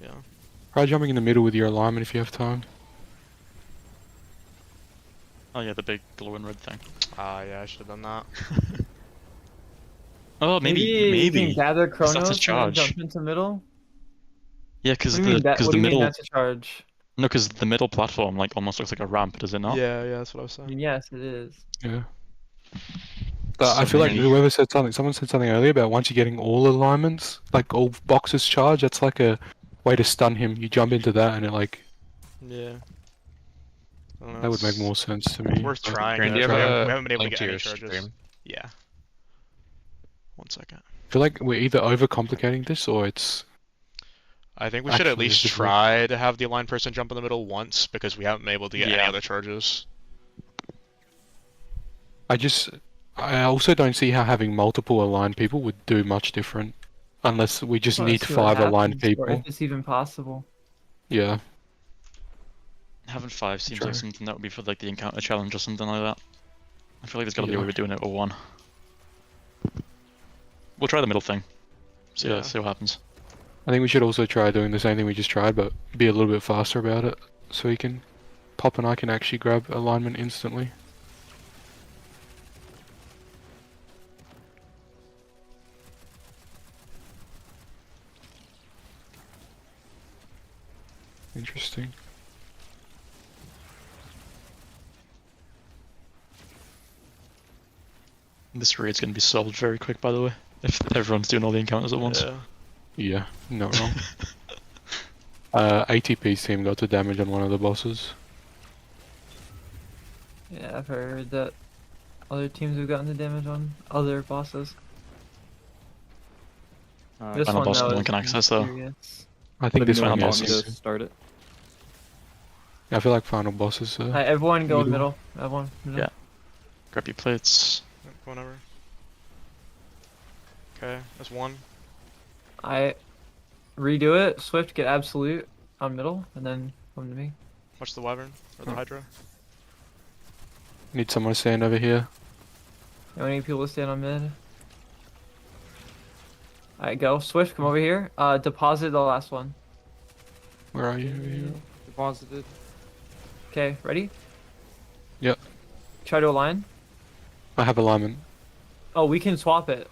Yeah. Try jumping in the middle with your alignment if you have time. Oh yeah, the big glowing red thing. Yeah, I should have done that. Oh, You can maybe. gather that's a Chronos and then charge. jump into middle. Yeah, because What do you mean, the what do you mean middle that's a charge? no, because the middle platform like almost looks like a ramp, does it not? Yeah, that's what I was I saying. mean, yes, it is. Yeah. But I So feel like many- whoever said something, someone said something earlier about once you're getting all alignments, like all boxes charged, that's like a way to stun him. You jump into that and it like, Yeah. I don't know, that would make it's more sense to me. worth trying. Green, it. do you We have haven't a we haven't been able to link get to any your charges. stream? Yeah. 1 second. I feel like we're either overcomplicating this or it's I think we should at actually least difficult. try to have the aligned person jump in the middle once because we haven't been able to get any Yeah. other charges. I also don't see how having multiple aligned people would do much different. Unless we just Well, need let's see what 5 aligned happens, or people. if it's even possible. Yeah. Having 5 seems True. like something that would be for like the encounter challenge or something like that. I feel like there's got to be a Yeah. way of doing it with 1. We'll try the middle thing. See, Yeah. see what happens. I think we should also try doing the same thing we just tried, but be a little bit faster about it. So he can... Pop and I can actually grab alignment instantly. Interesting. This raid's going to be solved very quick, by the way, if everyone's doing all the encounters at once. Yeah. Yeah, not wrong. ATP's team got to damage on one of the bosses. Yeah, I've heard that other teams have gotten the damage on other bosses. This Final one boss though no one is can access, though. mysterious. I think this know one when yes. boss to is- start it. I feel like final bosses. Alright, everyone go middle. middle. Everyone middle. Yeah. Grab your plates. Whatever. Okay, that's one. I redo it. Swift, get absolute on middle, and then come to me. Watch the wyvern or the Oh. hydra. Need someone to stand over here. How many people to stand on mid? Alright, go. Swift, come over here. Deposit the last one. Where are you? Over here? Deposited. Okay, ready? Yep. Try to align. I have alignment. Oh, we can swap it.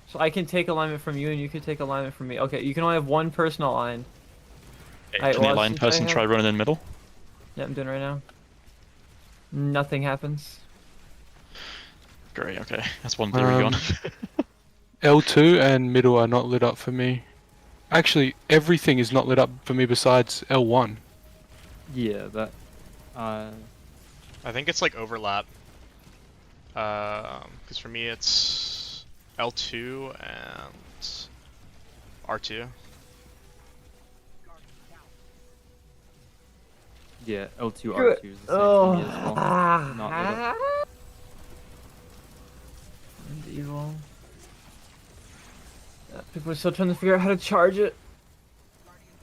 So I can take alignment from you, and you can take alignment from me. Okay, you can only have one person aligned. Alright, Can the well, aligned since I person have- try running in the middle? Yeah, I'm doing it right now. Nothing happens. Great, okay. That's one theory gone. L2 and middle are not lit up for me. Actually, everything is not lit up for me besides L1. Yeah, that. I think it's like overlap. Because for me it's L2 and R2. Yeah, L2 R2 is the same for me as well. Not lit up. Evil. People are still trying to figure out how to charge it.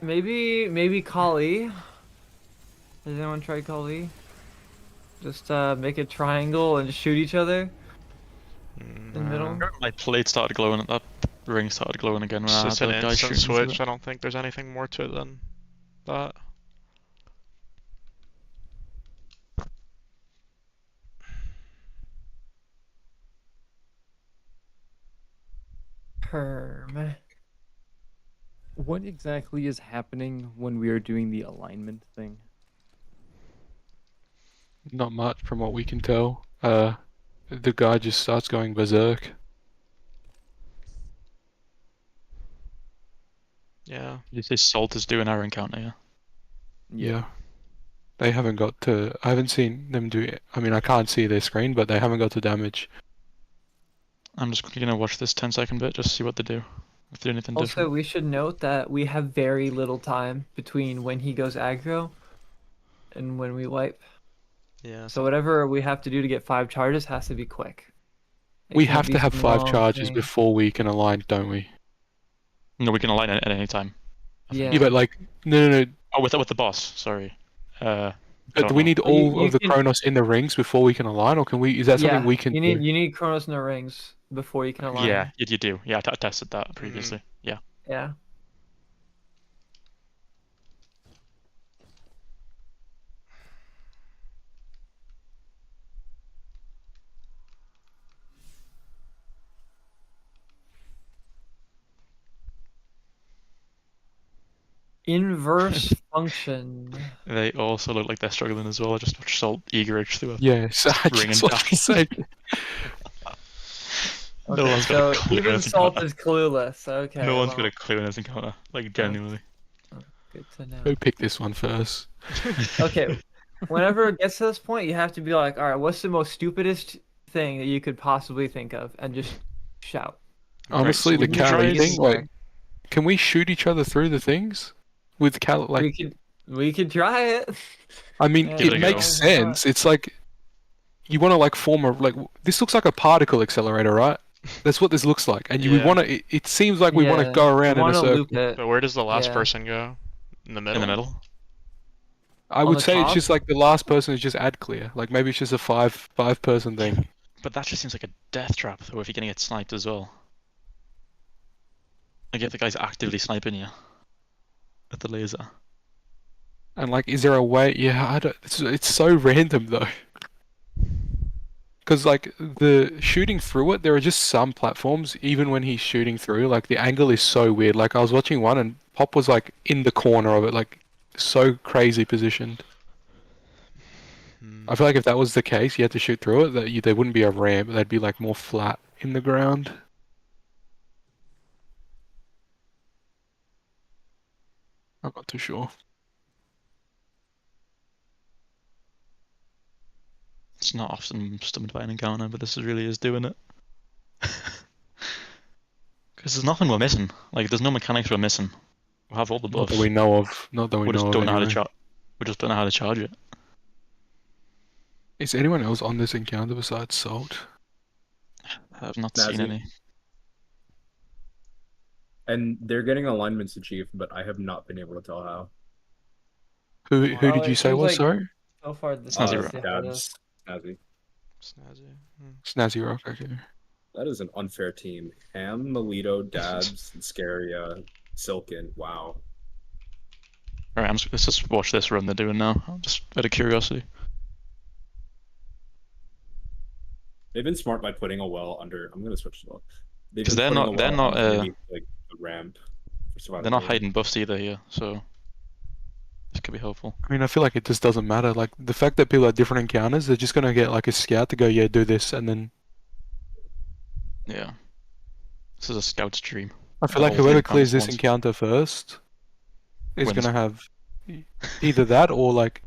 Maybe Kali. Has anyone tried Kali? Just make a triangle and shoot each other in the middle. My plate started glowing and that ring started glowing again when It's I had just an the guy instant shooting through switch. it. I don't think there's anything more to it than that. Perm. What exactly is happening when we are doing the alignment thing? Not much from what we can tell. The guy just starts going berserk. Yeah. You say Salt is doing our encounter, yeah? Yeah. They haven't got to. I haven't seen them do it. I mean, I can't see their screen, but they haven't got to damage. I'm just gonna watch this 10-second bit just to see what they do. If they do anything Also, different. we should note that we have very little time between when he goes aggro and when we wipe. Yeah. So whatever we have to do to get 5 charges has to be quick. It We can't have be to have some 5 long charges thing. before we can align, don't we? No, we can align at any time. Yeah. Yeah, but like, no. Oh, with the boss, sorry. I But don't do we know. need Well, you- all you of the can- Chronos in the rings before we can align, or can we? Is that something we can you do? need Chronos in the rings before you can align. Yeah, you do. Yeah, I tested that previously. Yeah. Yeah. Inverse function. They also look like they're struggling as well. I just watched Salt eagerage through a Yes, I ring just and like to say. No one's got So a clue even anything Salt about is clueless. Okay. No one's well, got a clue in this encounter. Like, genuinely. Good to know. Who picked this one first? Okay. Whenever it gets to this point, you have to be like, all right, what's the most stupidest thing that you could possibly think of, and just shout. Honestly, so the we can try Cali thing. this Like, one. can we shoot each other through the things with Cal? Like, We could try it. I mean, Yeah, Give it it a makes go. sense. It's like you want to like form a like. This looks like a particle accelerator, right? That's what this looks like, and we Yeah. want to. It seems like we want to go around we in a wanna circle. loop it. But where does the last Yeah. person go? In the middle. In the middle. I On would the say it's top? just like the last person is just ad clear. Like maybe it's just a five person thing. But that just seems like a death trap, though, if you're gonna get sniped as well. Like, if the guy's actively sniping you with the laser. And like, is there a way? Yeah, I don't. It's so random though. Because like the shooting through it, there are just some platforms. Even when he's shooting through, like the angle is so weird. Like I was watching one, and Pop was like in the corner of it, like so crazy positioned. I feel like if that was the case, you had to shoot through it. There wouldn't be a ramp. They'd be like more flat in the ground. I'm not too sure. It's not often stumbled by an encounter, but this really is doing it. Because there's nothing we're missing. Like, there's no mechanics we're missing. We have all the Not buffs. that we know of. Not that we We know just of. don't know how to Anyway. charge. We just don't know how to charge it. Is anyone else on this encounter besides Salt? I have not seen Nazi. any. And they're getting alignments achieved, but I have not been able to tell how. Who Oh, did you it say seems was, like sorry? so far this Snazzy is Rock. the hardest. Dabs, Snazzy. Snazzy. Snazzy Rock, okay. That is an unfair team. Ham, Melito, Dabs, and Scaria, Silken. Wow. Alright, let's just watch this run they're doing now. Just out of curiosity. They've been smart by putting a well under. I'm gonna switch to well. They've 'Cause been they're putting not- a they're well not, underneath like the ramp for They're not survivability. hiding buffs either here, so this could be helpful. I mean, I feel like it just doesn't matter. Like, the fact that people have different encounters, they're just gonna get, like, a scout to go, yeah, do this, and then... Yeah. This is a scout's dream. I feel Of like all whoever three clears this encounters. encounter first is Wins. gonna have either that or, like...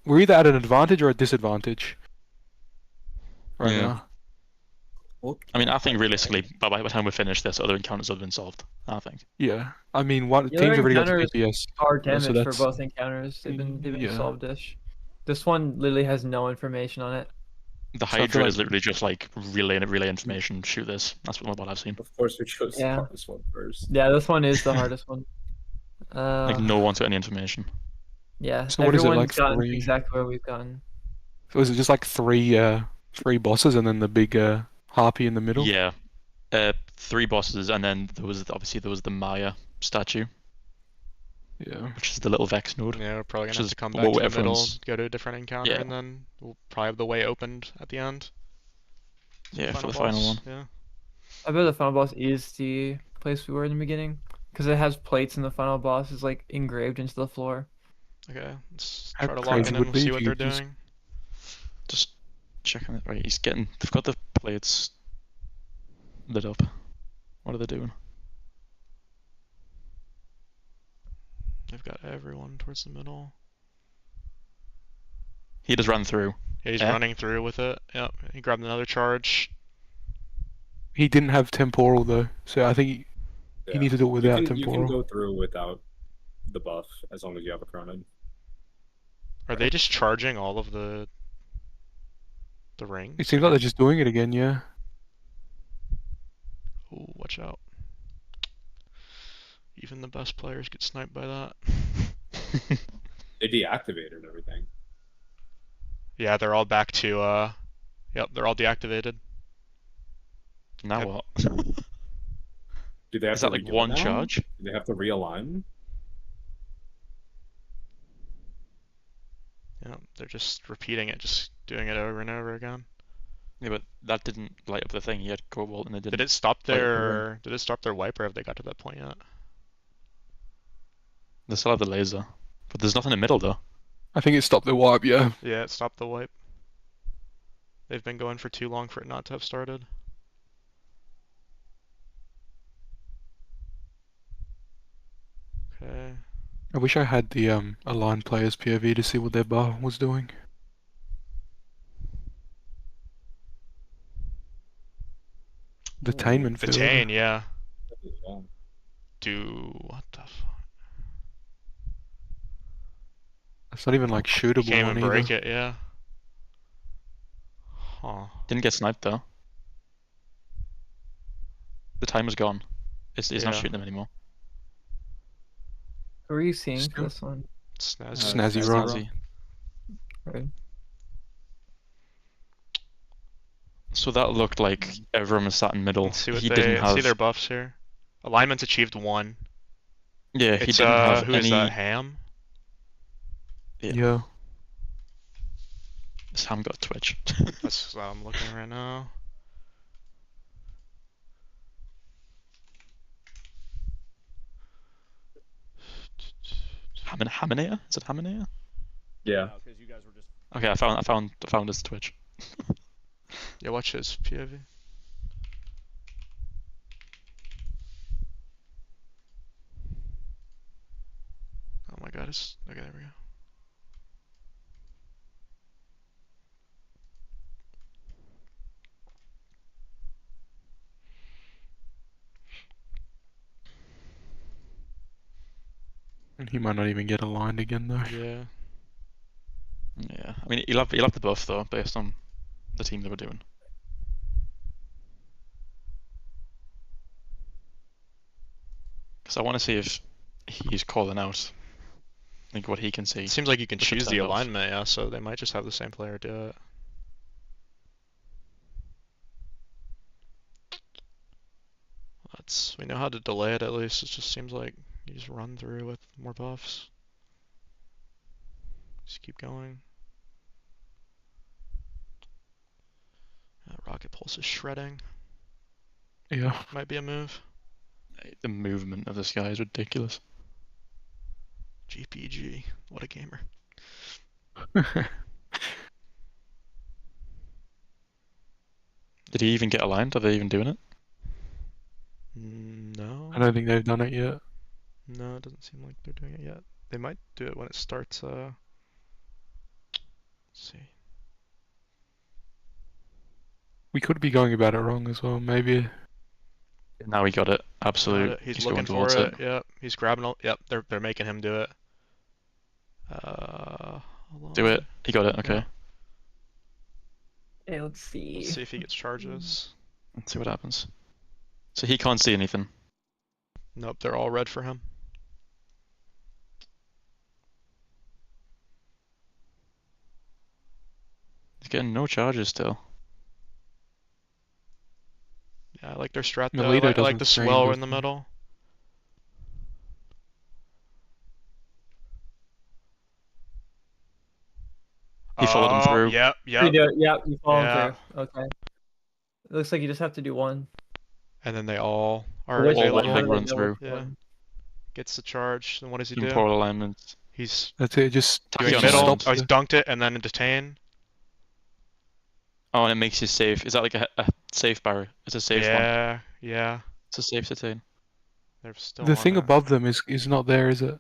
We're either at an advantage or a disadvantage. Right Yeah. now. I mean, I think realistically, by the time we finish this, other encounters have been solved. I think. Yeah. I mean, one The teams other already got to encounters DPS. are Yeah, so damaged for that's- both encounters. They've been Yeah. solved-ish. This one literally has no information on it. The So I feel Hydra is like- literally just like relay information, shoot this. That's what I've seen. Of course, we chose the Yeah. hardest one first. Yeah, this one is the hardest one. Like no one's got any information. Yeah, So what is it, everyone's like gotten three- exactly where we've gotten. So is it just like three bosses and then the big harpy in the middle? Yeah. 3 bosses, and then there was the Maya statue, Yeah. which is the little Vex node. Yeah, we're probably Which gonna have is to come what back to the middle, everyone's- go to a different encounter, Yeah. and then we'll probably have the way opened at the end. Yeah, for the final boss, one. Yeah. I bet the final boss is the place we were in the beginning, because it has plates and the final boss is like engraved into the floor. Okay, let's How try to lock crazy in would and be see if what you they're could just- doing. Just checking it. Right, they've got the plates lit up. What are they doing? They've got everyone towards the middle. He just ran through. Yeah, he's Yeah. running through with it. Yep, he grabbed another charge. He didn't have temporal though, so I think he needs to do it without you temporal. can go through without the buff as long as you have a Cronin. Are they just charging all of the rings? It seems like they're just doing it again, yeah. Ooh, watch out. Even the best players get sniped by that. They deactivated everything. Yeah, they're all back to, yep, they're all deactivated. Now Yep. what? Do they have Is to that like redo it one now? charge? Do they have to realign? Yeah, they're just repeating it, just doing it over and over again. Yeah, but that didn't light up the thing. He had Cobalt and it didn't. Did it stop light up the their wipe, or have they got to that point yet? They still have the laser. But there's nothing in the middle though. I think it stopped the wipe, yeah. Yeah, it stopped the wipe. They've been going for too long for it not to have started. Okay. I wish I had the aligned players POV to see what their bar was doing. Detainment field. Detain, yeah. Yeah. Do what the fuck? It's not even like shootable Can't one even either. break it, yeah. Huh. Didn't get sniped though. The timer's gone. It's not Yeah. shooting them anymore. Who are you seeing for Still- this one? Snazzy. Snazzy Rock. Snazzy. Right. So that looked like everyone was sat in middle. Let's see what He they didn't have. see their buffs here. Alignment's achieved 1. Yeah, he It's didn't have who any. is that? Ham? Yeah. Yeah. Sam got Twitch. That's what I'm looking right now. Haminator? Is it Haminator? Yeah. Okay, I found his Twitch. Yeah, watch his POV. Oh my god, it's okay, there we go. And he might not even get aligned again though. Yeah. Yeah, I mean he'll have the buff though, based on the team they were doing. Because I want to see if he's calling out, like what he can see. It seems like you can If it choose the turned off. alignment, yeah, so they might just have the same player do it. We know how to delay it at least. It just seems like you just run through with more buffs. Just keep going. Rocket Pulse is shredding. Yeah. Might be a move. The movement of this guy is ridiculous. GPG. What a gamer. Did he even get aligned? Are they even doing it? No. I don't think they've done it yet. No, it doesn't seem like they're doing it yet. They might do it when it starts, let's see. We could be going about it wrong as well. Maybe. Now he got it. Absolute. Got it. He's going looking for towards it. Yep. He's grabbing it. Yep. They're making him do it. Hold Do on. it. He got it. Okay. Hey, let's see. Let's see if he gets charges. Let's see what happens. So he can't see anything. Nope. They're all red for him. He's getting no charges still. Yeah, I like their strat though. Melito I like doesn't the screen, swell does in the he? middle. He followed him through. Yep. You Yep. do it. Yeah, you follow Yeah. him through. Okay. It looks like you just have to do one. And then they all are Which all one? available. like They run know through. which Yeah. one. Gets the charge. Then what does he do? Temporal alignment. He's That's it. Just doing on middle. land. Oh, he's dunked it and then detain. Oh, and it makes you safe. Is that like a safe barrier? It's a safe one. Yeah. Yeah. It's a safe detain. They're still the on thing it. above them is not there, is it?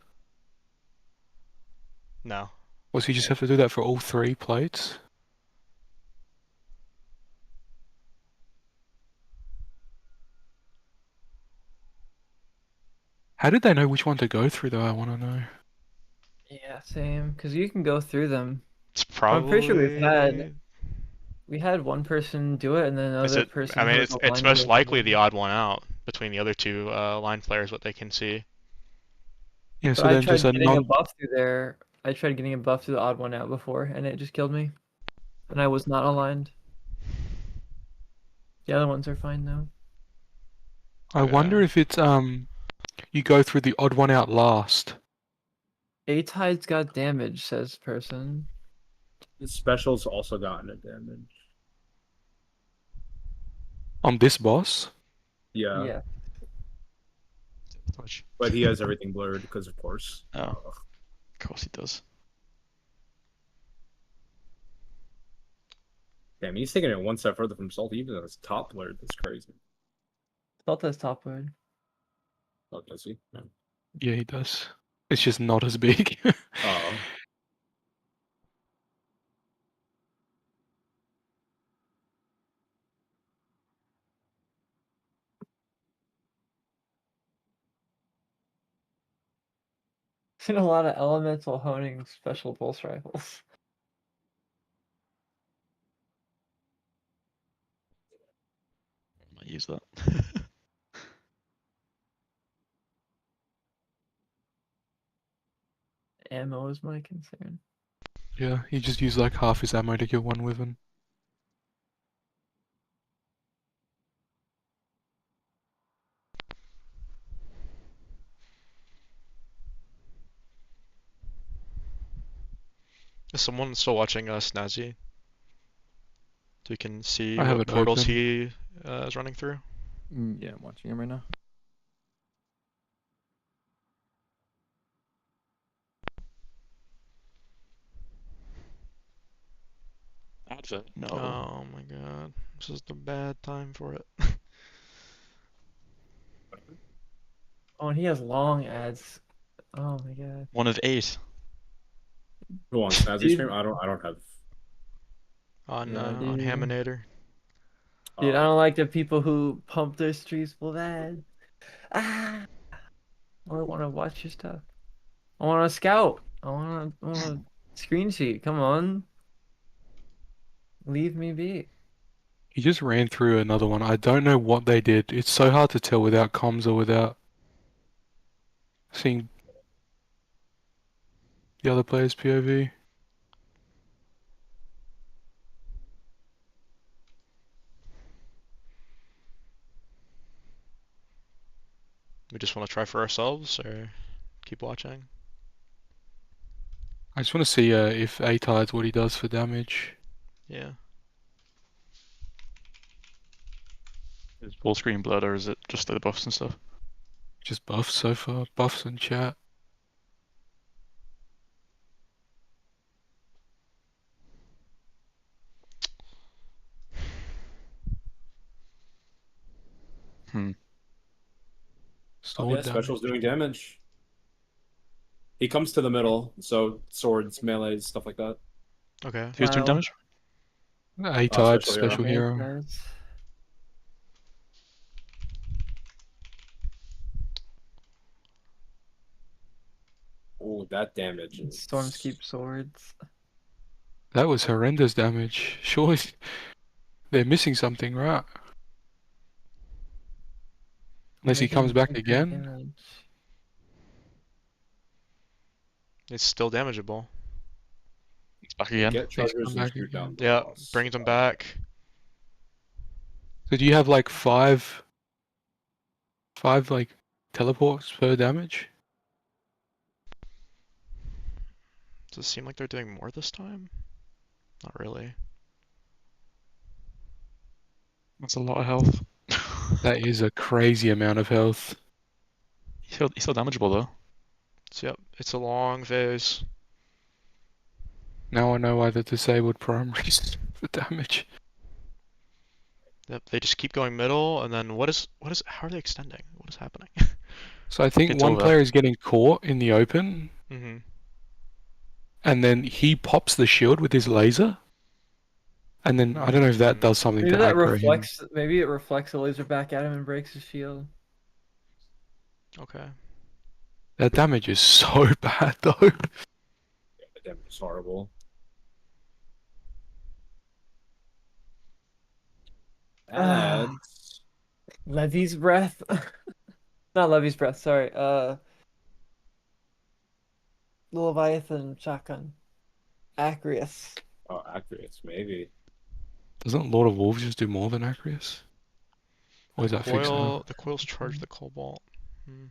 No. Or so you just have to do that for all 3 plates? How did they know which one to go through though? I want to know. Yeah, same. Because you can go through them. It's probably. I'm pretty sure we had one person do it and then another person. I mean, who it's was it's aligned most with likely them. the odd one out between the other two line players. What they can see. Yeah, But so I then tried just a getting a non. buff through there. I tried getting a buff through the odd one out before, and it just killed me. And I was not aligned. The other ones are fine now. I wonder Yeah. if it's you go through the odd one out last. A-Tide's got damage, says person. His special's also gotten a damage. On this boss? Yeah, Yeah. Touch. but he has everything blurred because, of course. Oh. Of course he does. Damn, he's taking it one step further from Salt, even though it's top blurred. That's crazy. Delta's top word. Oh, does he? No. Yeah, he does. It's just not as big. Oh. Seen a lot of elemental honing special pulse rifles. I might use that. Ammo is my concern. Yeah, he just used like half his ammo to kill one wyvern. Is someone still watching Snazzy? So you can see I have what it portals open. he is running through. Yeah, I'm watching him right now. Advert? No. Oh my god. This is the bad time for it. Oh, and he has long ads. Oh my god. 1 of 8. Who on Snazzy Dude. stream? I don't have. on Yeah, on dude. Haminator. Dude, I don't like the people who pump their streams full of ads. Ah! I want to watch your stuff. I want to scout. I want to screen sheet. Come on. Leave me be. He just ran through another one. I don't know what they did. It's so hard to tell without comms or without Seeing the other player's POV. We just want to try for ourselves, or keep watching? I just want to see if A-Tide's what he does for damage. Yeah. Is full screen blood or is it just the buffs and stuff? Just buffs so far. Buffs and chat. Hmm. Oh Sword yeah, damage. special's doing damage. He comes to the middle, so swords, melees, stuff like that. Okay. Who's doing Kyle. damage? A-Tide, special special hero. hero. Guys. Oh, that damage is... Storms keep swords. That was horrendous damage. Surely they're missing something, right? Unless he Making comes back big again. damage. It's still damageable. He's back again. Get Please chargers come and back shoot again. down the Yeah, boss. brings them back. So do you have like five like teleports per damage? Does it seem like they're doing more this time? Not really. That's a lot of health. That is a crazy amount of health. He's still damageable though. So, yep, it's a long phase. Now I know why the disabled primaries for damage. Yep, they just keep going middle, and then how are they extending? What is happening? So I think It's one over. player is getting caught in the open, Mm-hmm. and then he pops the shield with his laser. And then I don't know if that does something Maybe to that aggro him. reflects. Maybe it reflects the laser back at him and breaks his shield. Okay. That damage is so bad though. Yeah, the damage is horrible. Ah. And Levy's breath. Not Levy's breath. Sorry. The Leviathan shotgun. Acreus. oh, accurate, maybe. Doesn't Lord of Wolves just do more than Acreus? Or is that fixed now? The coils charge the cobalt. Hmm.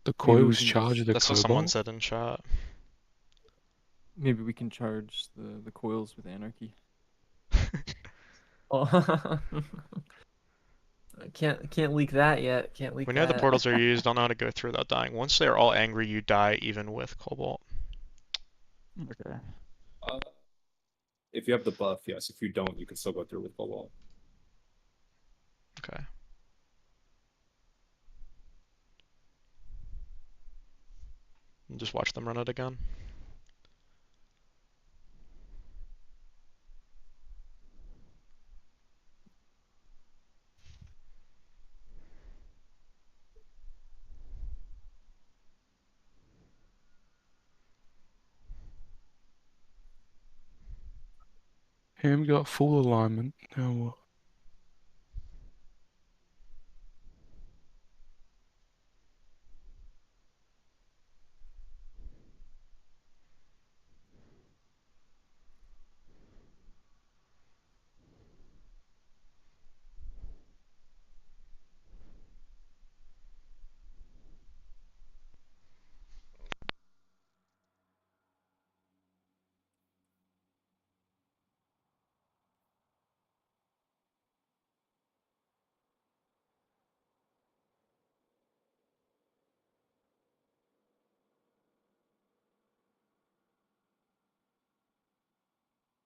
The Maybe we coils can charge just- the That's what someone cobalt? said in chat. Maybe we can charge the coils with anarchy. Oh. Can't leak that yet. Can't leak We know the that. portals are used. Don't know how to go through without dying. Once they are all angry, you die even with cobalt. Okay. If you have the buff, yes. If you don't, you can still go through with Cobalt. Okay. And just watch them run it again. Him got full alignment. Now what?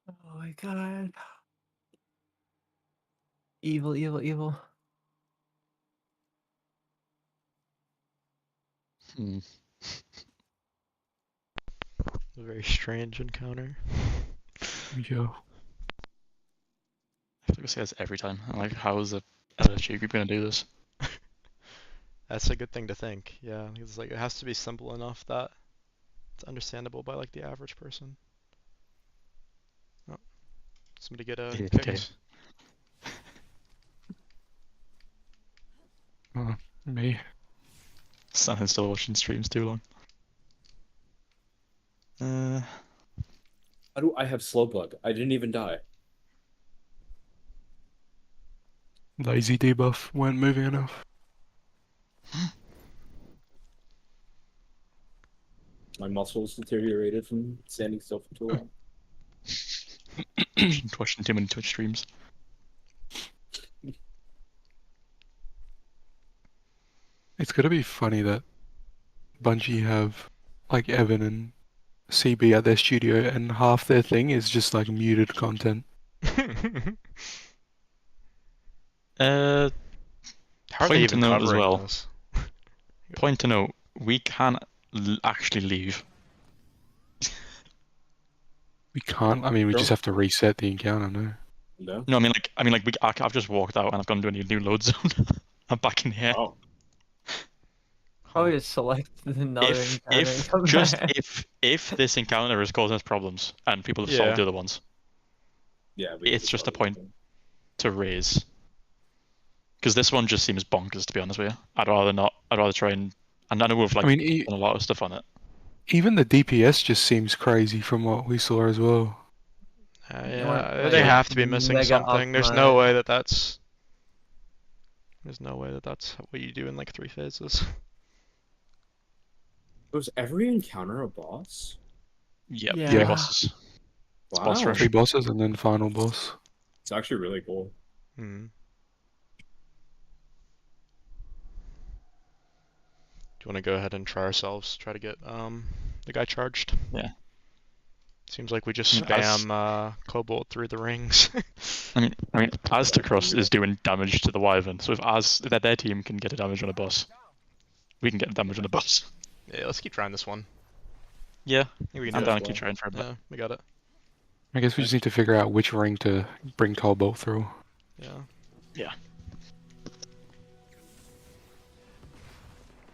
Oh my god. Evil, evil, evil. Hmm. A very strange encounter. Yo. I feel like I say this every time. I'm like, how is a LSG group gonna do this? That's a good thing to think. Yeah, it's like it has to be simple enough that it's understandable by like the average person. Oh, somebody get Yeah, kicked. okay. Oh, me. Standing still watching streams too long. How do I have slow bug? I didn't even die. Lazy debuff, weren't moving enough. My muscles deteriorated from standing still for too long. Watching too many Twitch streams. It's gonna be funny that Bungie have like Evan and CB at their studio, and half their thing is just like muted content. How are they Point even to note as covering well. this? Point to note: we can actually leave. We can't. I mean, we just have to reset the encounter. No. No. No, I've just walked out and I've gone to a new load zone. I'm back in here. Oh. Probably just select another encounter and come back. If this encounter is causing us problems and people have Yeah. solved the other ones, Yeah. it's just a point to raise. Because this one just seems bonkers, to be honest with you. I'd rather not. I'd rather try and I know we've like I mean, done a lot of stuff on it. even the DPS just seems crazy from what we saw as well. Yeah, they have to be missing Mega something. There's no optimized. way that that's. There's no way that that's what you do in like 3 phases. Was every encounter a boss? Yep, Yeah. 3 bosses. Wow. Boss rush. 3 bosses and then final boss. It's actually really cool. Hmm. Do you want to go ahead and try ourselves? Try to get the guy charged. Yeah. Seems like we just I mean, spam Cobalt through the rings. I mean, Aztecross is doing damage to the Wyvern, so if their team can get a damage on a boss, we can get damage on a boss. Yeah, let's keep trying this one. Yeah, I think we can I'm do down it. to keep trying for a bit. Yeah, we got it. I guess we just need to figure out which ring to bring Cobalt through. Yeah. Yeah.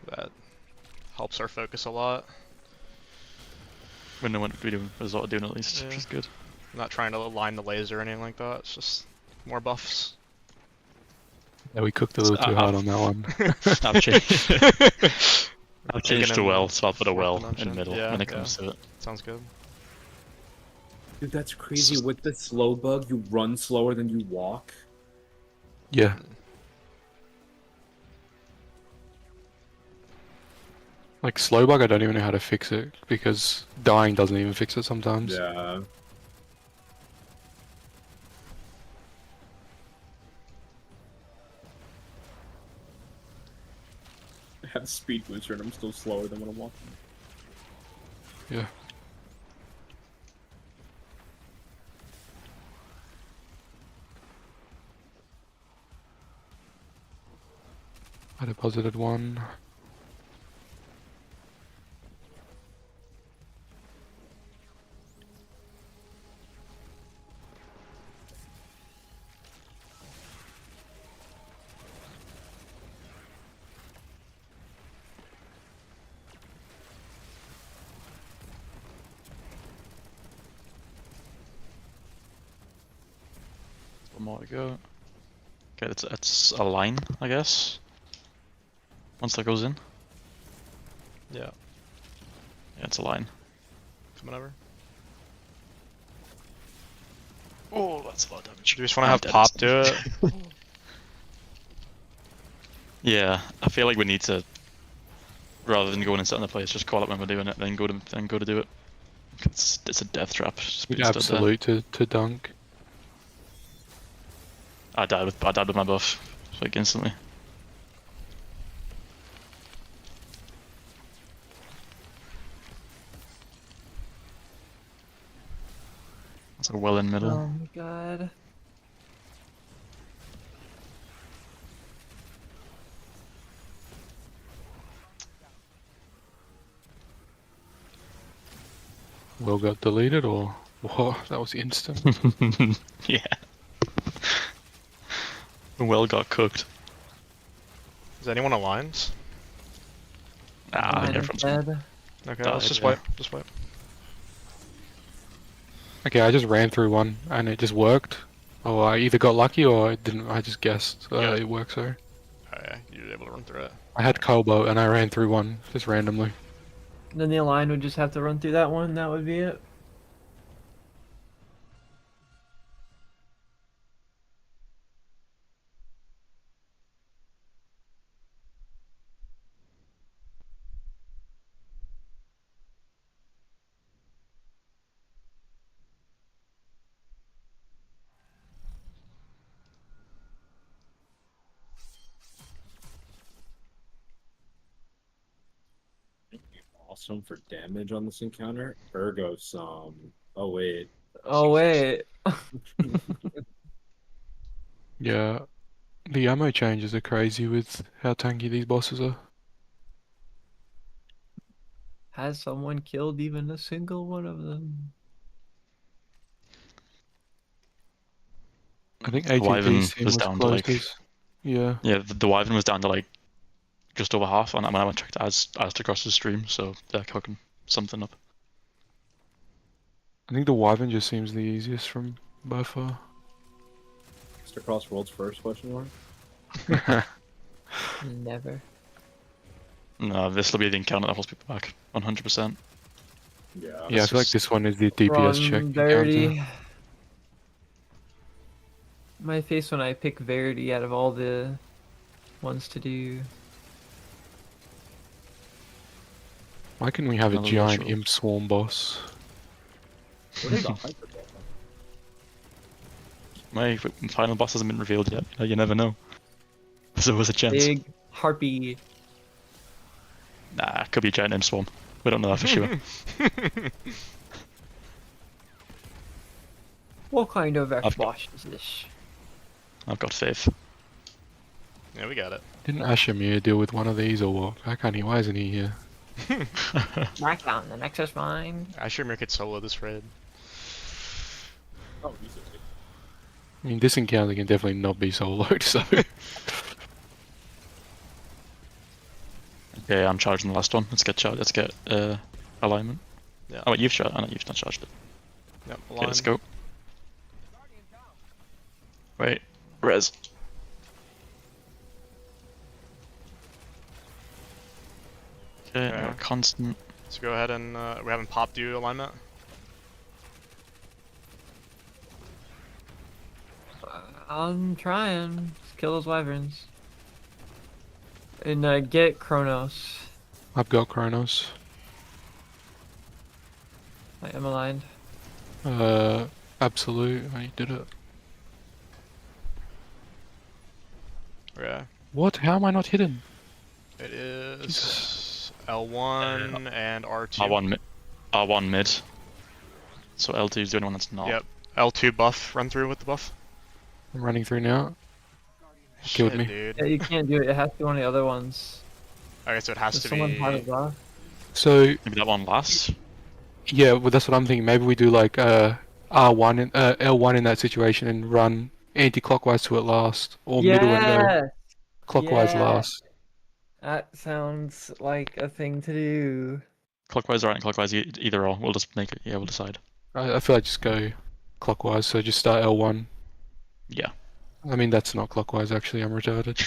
That helps our focus a lot. We know what we're doing, there's a lot of doing at least, which Yeah. is good. I'm not trying to align the laser or anything like that. It's just more buffs. Yeah, we cooked a little too hard on that one. I've changed. I've Taking changed to him well, so I'll put a fourth well dimension. in middle Yeah, when it comes to it. Sounds good. Dude, that's crazy. With the slow bug, you run slower than you walk. Yeah. Like Slowbug, I don't even know how to fix it because dying doesn't even fix it sometimes. Yeah. I have speed booster and I'm still slower than when I'm walking. Yeah. I deposited one. One more to go. Okay, it's a line, I guess. Once that goes in. Yeah. Yeah, it's a line. Coming over. Oh, that's a lot of damage. Do you just want to have Pop do it? Yeah, I feel like we need to, rather than going and setting the place, just call it when we're doing it, then go to do it. It's a death trap. Just being stood there. Absolute to dunk. I died with my buff, like instantly. That's a well in middle. Oh my god. Will got deleted or what? That was instant. Yeah. Well got cooked. Is anyone aligned? Ah, Mine is everyone's dead. Okay, Died, let's just yeah. wipe. Just wipe. Okay, I just ran through one and it just worked. Oh, I either got lucky or I didn't. I just guessed. Yeah. It works. So Oh yeah, you were able to run through it. I had Cobalt and I ran through one just randomly. Then the Align would just have to run through that one. That would be it. Awesome for damage on this encounter. Ergo some. Oh wait. Oh wait. Yeah, the ammo changes are crazy with how tanky these bosses are. Has someone killed even a single one of them? I think The Wyvern ATP's team was was down to like, closest. Yeah. yeah, the Wyvern was down to like just over half, and when I checked as across the stream, so they're cooking something up. I think the Wyvern just seems the easiest from by far. Mr. Cross world's first question mark? Never. No, this will be the encounter that holds people back, 100%. Yeah. Yeah, I feel like this one is the DPS check Run encounter. Verity. My face when I pick Verity out of all the ones to do. Why can we have a Another giant literal. imp swarm boss? What is a hyper ball? My final boss hasn't been revealed yet. You never know. There's always a chance. Big Harpy. Nah, could be a giant imp swarm. We don't know that for sure. What kind of got- X-Boss is this? I've got faith. Yeah, we got it. Didn't Ashamir deal with one of these or what? How can't he? Why isn't he here? Smackdown, the Nexus Mine. I sure make it solo this raid. Oh, easily. I mean, this encounter can definitely not be soloed, so... Okay, I'm charging the last one. Let's get alignment. Yeah. Oh wait, you've charged. I know you've not charged it. Yep. Okay, let's go. Wait, res. Okay, Okay. now constant. So go ahead and we haven't popped you alignment. I'm trying. Just kill those wyverns. And get Kronos. I've got Kronos. I am aligned. Absolute. I did it. Yeah. What? How am I not hidden? It is Jesus. L1 and R2. R1 mid. So L2 is the only one that's not. Yep. L2 buff. Run through with the buff. I'm running through now. Killed Shit, me. dude. Yeah, you can't do it. It has to be one of the other ones. Okay, so it has Does to someone be. have a buff? So, Maybe that one lasts. yeah, well, that's what I'm thinking. Maybe we do like R1 and L1 in that situation and run anti-clockwise to it last, or middle and go clockwise Yeah. last. That sounds like a thing to do. Clockwise or anti-clockwise, either or. We'll just make it. Yeah, we'll decide. I feel like just go clockwise. So just start L1. Yeah. I mean, that's not clockwise. Actually, I'm retarded.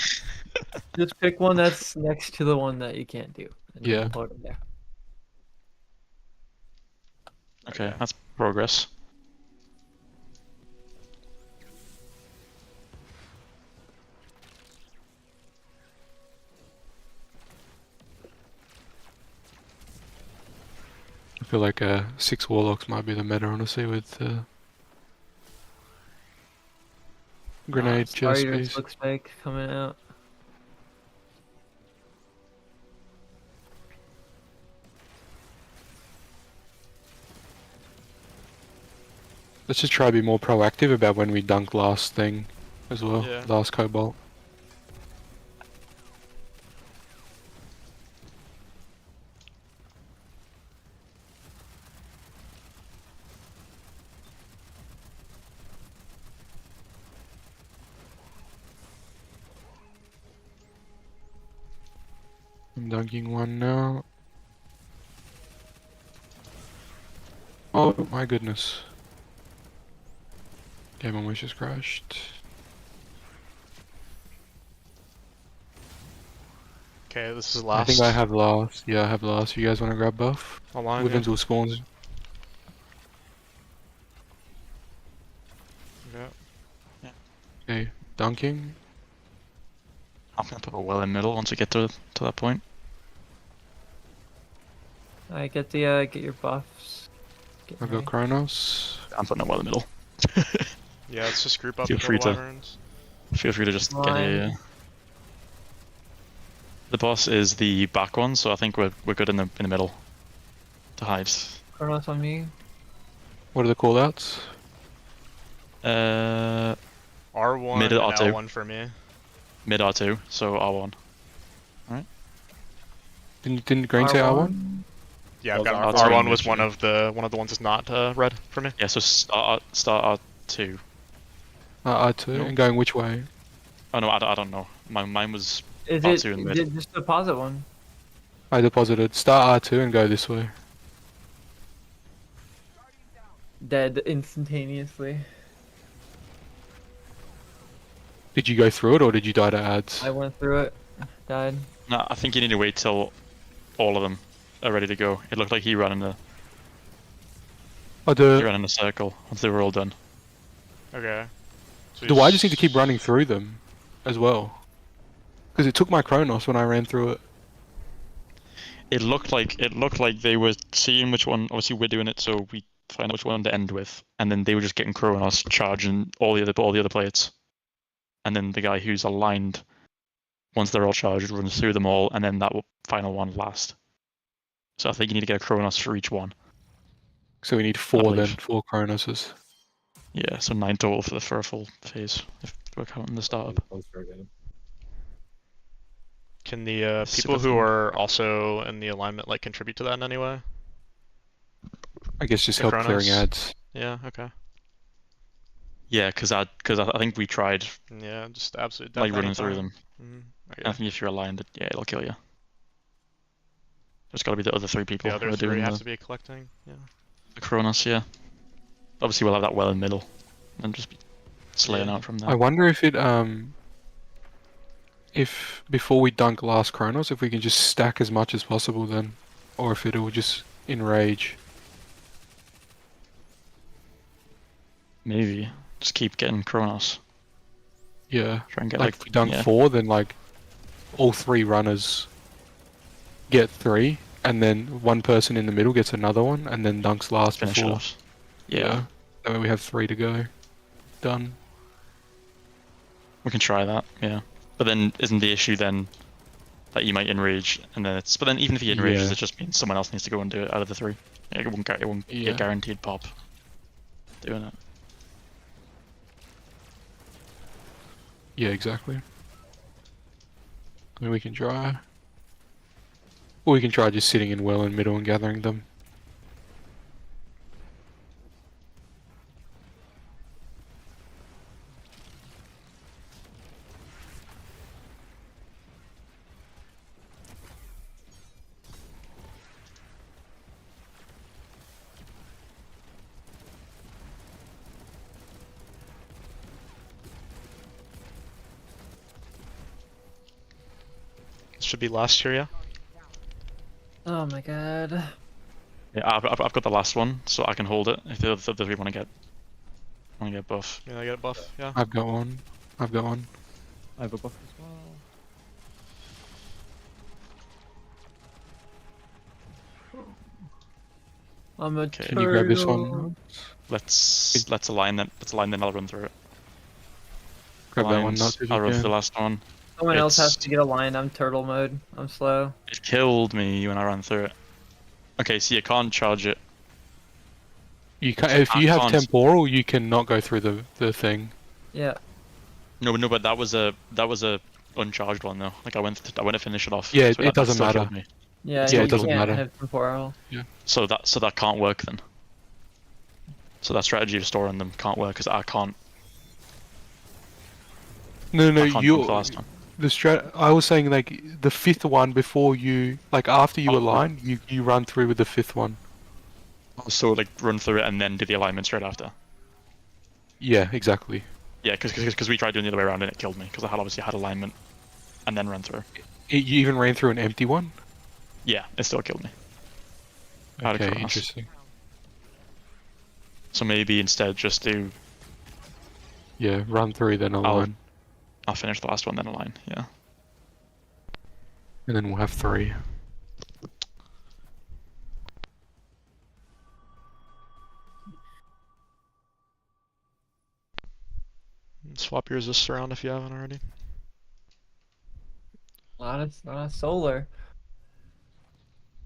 Just pick one that's next to the one that you can't do. And Yeah. Put it there. Okay, that's progress. I feel like 6 warlocks might be the meta, honestly, with grenade chest Warriors piece. looks like coming out. Let's just try to be more proactive about when we dunk last thing as well. Yeah. Last cobalt. I'm dunking one now. Oh my goodness. Game almost just crashed. Okay, this is I last. think I have last. Yeah, I have last. You guys want to grab buff? Align, With yeah. until spawns. Yeah. Okay, dunking. I'm gonna put a well in middle once we get to that point. I get your buffs. Get I've got ready. Kronos. I'm putting a well in the middle. Yeah, let's just group up Feel and free kill to- the wyverns. Feel free to just get Fine. here. The boss is the back one, so I think we're good in the middle to hide. Chronos on me. What are the callouts? R1 Mid and R2. L1 for me. Mid R2, so R1. Didn't Green say R1? Yeah, I've Well, got R2 R1 was mid, one of the ones that's not red for me. Yeah, so start R2. R2. No. And going which way? Oh no, I don't know. Mine was Is R2 in mid. it just deposit one? I deposited. Start R2 and go this way. Dead instantaneously. Did you go through it or did you die to ads? I went through it. Died. No, I think you need to wait till all of them are ready to go. It looked like he ran in Oh, a circle once they were all done. Okay. So do I just need to keep running through them as well? Because it took my Kronos when I ran through it. It looked like they were seeing which one. Obviously, we're doing it, so we find out which one to end with, and then they were just getting Kronos charging all the other plates, and then the guy who's aligned, once they're all charged, runs through them all, and then that final one last. So I think you need to get a Kronos for each one. So we need 4 then, believe. 4 Kronoses. Yeah, so 9 total for a full phase if we're counting the startup. Can the Super people who fun. are also in the alignment like contribute to that in any way? I guess just The help Kronos? clearing ads. Yeah. Okay. Yeah, because I think we tried Yeah. Just absolutely. like running through them. Okay. I think if you're aligned, yeah, it'll kill you. There's got to be the other 3 people The who other are 3 doing have the to be collecting. Yeah. Kronos, yeah. Obviously, we'll have that well in middle, and just be slaying Yeah. out from there. I wonder if it if before we dunk last Kronos, if we can just stack as much as possible then, or if it'll just enrage. Maybe just keep getting Kronos. Yeah. Try and get Like if we dunk 4, then like all 3 runners get 3, and then one person in the middle gets another one, and then dunks last finish it before. off. Yeah, That way we have 3 to go. Done. we can try that. Yeah, but then isn't the issue then that you might enrage, and then it's. But then even if he enrages, Yeah. it just means someone else needs to go and do it out of the 3. Yeah, it won't Yeah. get guaranteed pop. Doing it. Yeah, exactly. I mean, we can try. Or we can try just sitting in well in middle and gathering them. This should be last year, yeah. Oh my god. Yeah, I've got the last one, so I can hold it if the other 3 want to get buff. Yeah, I get a buff. Yeah. I've got one. I've got one. I have a buff as well. I'm a Okay. Can you grab this turtle. one? Let's align that. Let's align then. I'll run through it. Grab that one, Lines, not if I'll you run through the can. last one. Someone else has It's- to get a line. I'm turtle mode. I'm slow. It killed me when I ran through it. Okay, so you can't charge it. You can if I you have can't- temporal, you cannot go through the thing. Yeah. No, but that was a uncharged one though. Like I went to finish it off. Yeah, so it that doesn't still matter. killed me. Yeah. Yeah, you it doesn't can't matter. have temporal. So that can't work then. So that strategy of storing them can't work because I can't. No, I can't you jump the last one. the strat. I was saying like the 5th one before you like after you Oh. align, you run through with the 5th one. So like run through it and then do the alignment straight after. Yeah, exactly. Yeah, because we tried doing the other way around and it killed me because I had obviously had alignment and then ran through. You even ran through an empty one? Yeah, it still killed me. Out of Okay, Kronos. interesting. So maybe instead just do. Yeah, run through then align. I'll finish the last one then align. Yeah. And then we'll have 3. Swap your resists around if you haven't already. A lot of solar.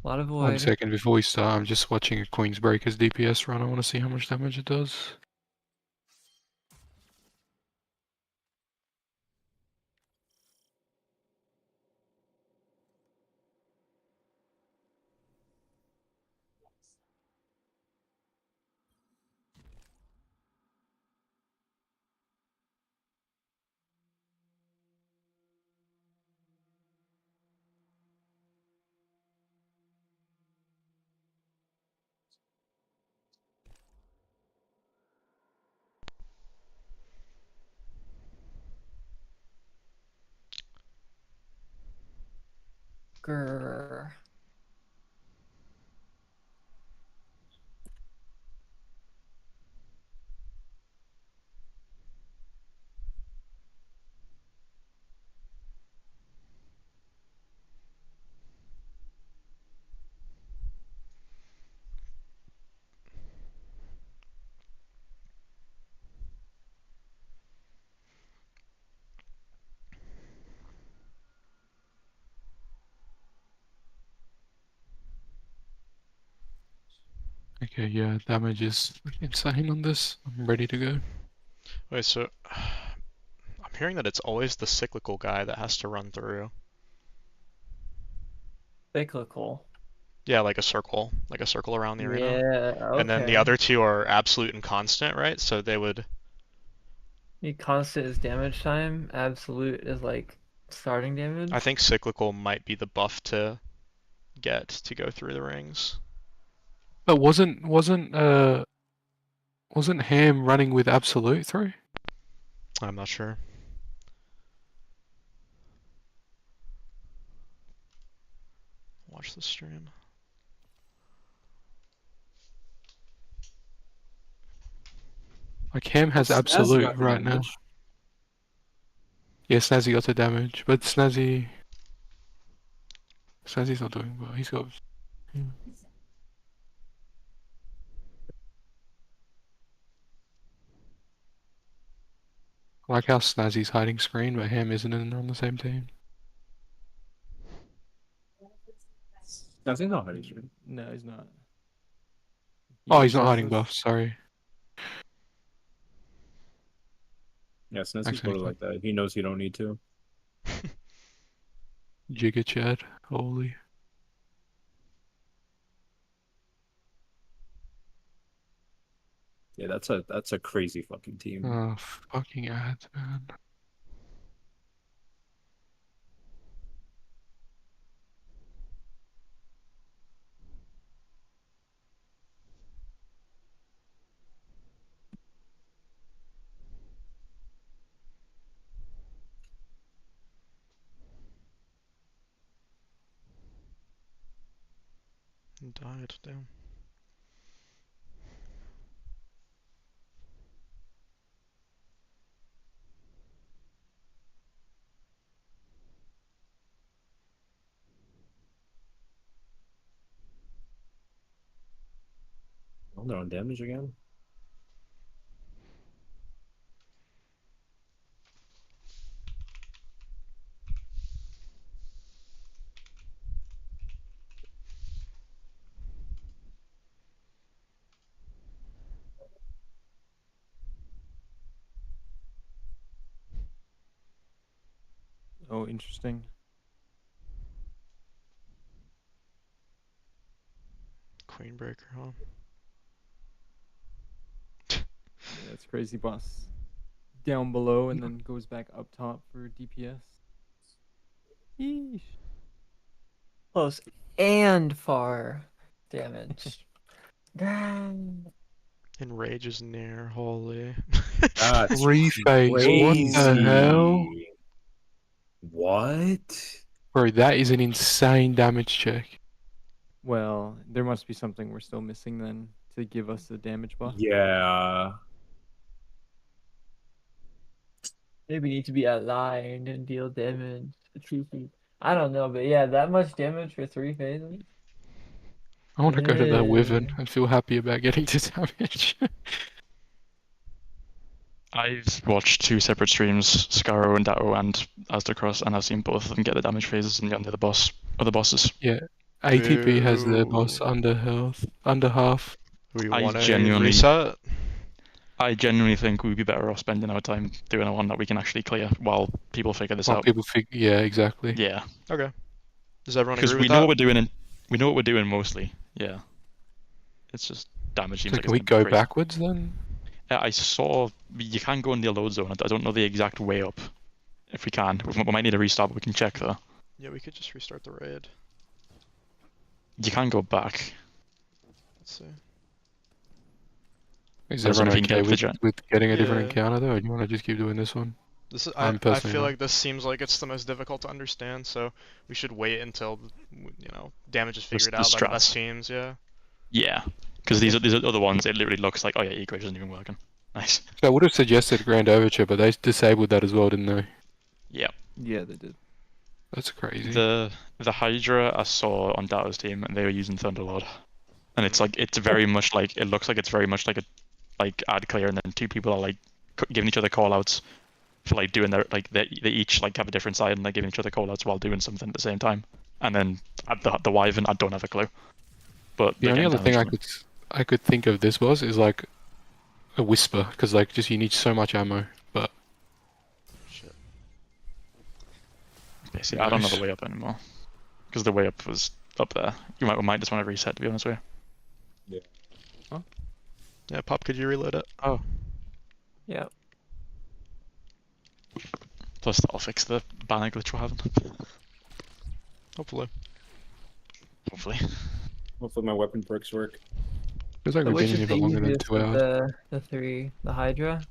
A lot of 1 void. second before we start, I'm just watching a Queen's Breaker's DPS run. I want to see how much damage it does. Grrr. Okay, yeah, damage is insane on this. I'm ready to go. Wait, so I'm hearing that it's always the cyclical guy that has to run through. Cyclical. Yeah, like a circle around the arena. Yeah, And then the okay. other two are absolute and constant, right? So they would. Constant is damage time. Absolute is like starting damage. I think cyclical might be the buff to get to go through the rings. But wasn't Ham running with absolute through? I'm not sure. Watch the stream. Like Ham has Snaz absolute got the right now. damage. Yeah, Snazzy got the damage, but Snazzy's not doing well. He's got. I like how Snazzy's hiding screen, but Ham isn't and they're on the same team. Snazzy's not hiding screen. No, he's not. Oh, he's not does hiding this- buff. Sorry. Yeah, Snazzy's Actually, put it like that. He knows he don't need to. Giga Chad. Holy. Yeah, that's a crazy fucking team. Oh, fucking ads, man. Died, damn. Oh, they're on damage again. Oh, interesting. Queenbreaker, huh? Yeah, that's crazy. Boss down below and then goes back up top for DPS. Yeesh. Close and far damage. Damn. Enrage is near, holy. That's Reface. What the crazy. hell? What? Bro, that is an insane damage check. Well, there must be something we're still missing then to give us the damage buff. Yeah. Maybe need to be aligned and deal damage. I don't know, but yeah, that much damage for 3 phases. I want to go to that Wyvern Yeah. and feel happy about getting to damage. I've watched 2 separate streams, Scaro and Dao and Aztecross, and I've seen both of them get the damage phases and get the boss or the bosses. Yeah, ATP has their Boo. boss under health, under half. We I want a genuinely- reset. I genuinely think we'd be better off spending our time doing a one that we can actually clear while people figure this While out. people figure, yeah, exactly. Yeah, Okay. Does everyone because agree we with know that? what we're doing and we know what we're doing mostly. Yeah, it's just damage seems So like can it's we gonna be go crazy. backwards then? I saw you can go in the load zone. I don't know the exact way up. If we can, we might need a restart, but we can check though. Yeah, we could just restart the raid. You can go back. Let's see. Is I don't know everyone if you can okay get with, the with getting a different Yeah. encounter though, or do you want to just keep doing this one? This is, I'm I personally feel not. like this seems like it's the most difficult to understand, so we should wait until damage is figured the out by the best strats. teams. Yeah. Yeah, because these are other ones. It literally looks like, oh yeah, equation isn't even working. Nice. So I would have suggested Grand Overture, but they disabled that as well, didn't they? Yeah. Yeah, they did. That's crazy. The Hydra I saw on Data's team, and they were using Thunderlord, and it's very much like it looks like it's very much like a ad clear, and then 2 people are like giving each other callouts for like doing their like they each like have a different side and they're giving each other callouts while doing something at the same time. And then at the Wyvern, I don't have a clue. But The they're only getting other thing damage I could think of this was is like a whisper, because like just you need so much ammo. But Shit. basically, I don't know Nice. the way up anymore because the way up was up there. We might just want to reset, to be honest with you. Yeah, Pop, could you reload it? Oh, Yeah. plus that'll fix the banner glitch we're having. Hopefully. Hopefully. Hopefully my weapon perks work. feels like So we've which been in is here the for longer than easiest 2 of hours. the 3? The Hydra?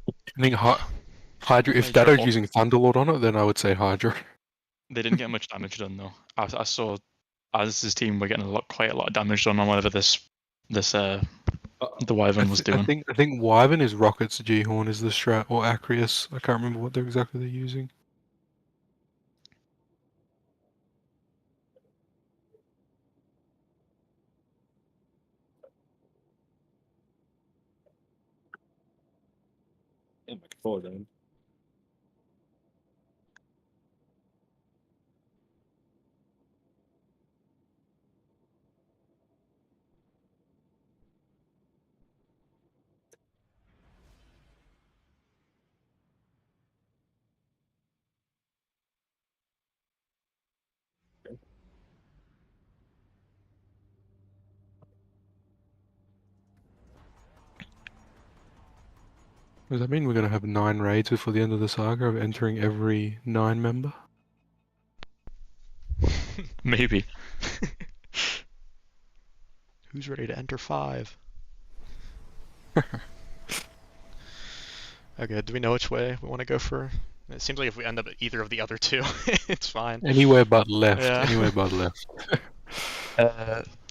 I think Hydra. If Hydra Dato's or- using Thunderlord on it, then I would say Hydra. They didn't get much damage done though. I saw Az's team were getting quite a lot of damage done on whatever the Wyvern was doing. I think Wyvern is Rocket's G-Horn is the strat, or Acrius. I can't remember what they're exactly using. Yeah, my controller down. Does that mean we're gonna have 9 raids before the end of the saga of entering every 9 member? Maybe. Who's ready to enter 5? Okay, do we know which way we want to go for? It seems like if we end up at either of the other 2, it's fine. Anywhere but left. Yeah. Anywhere but left.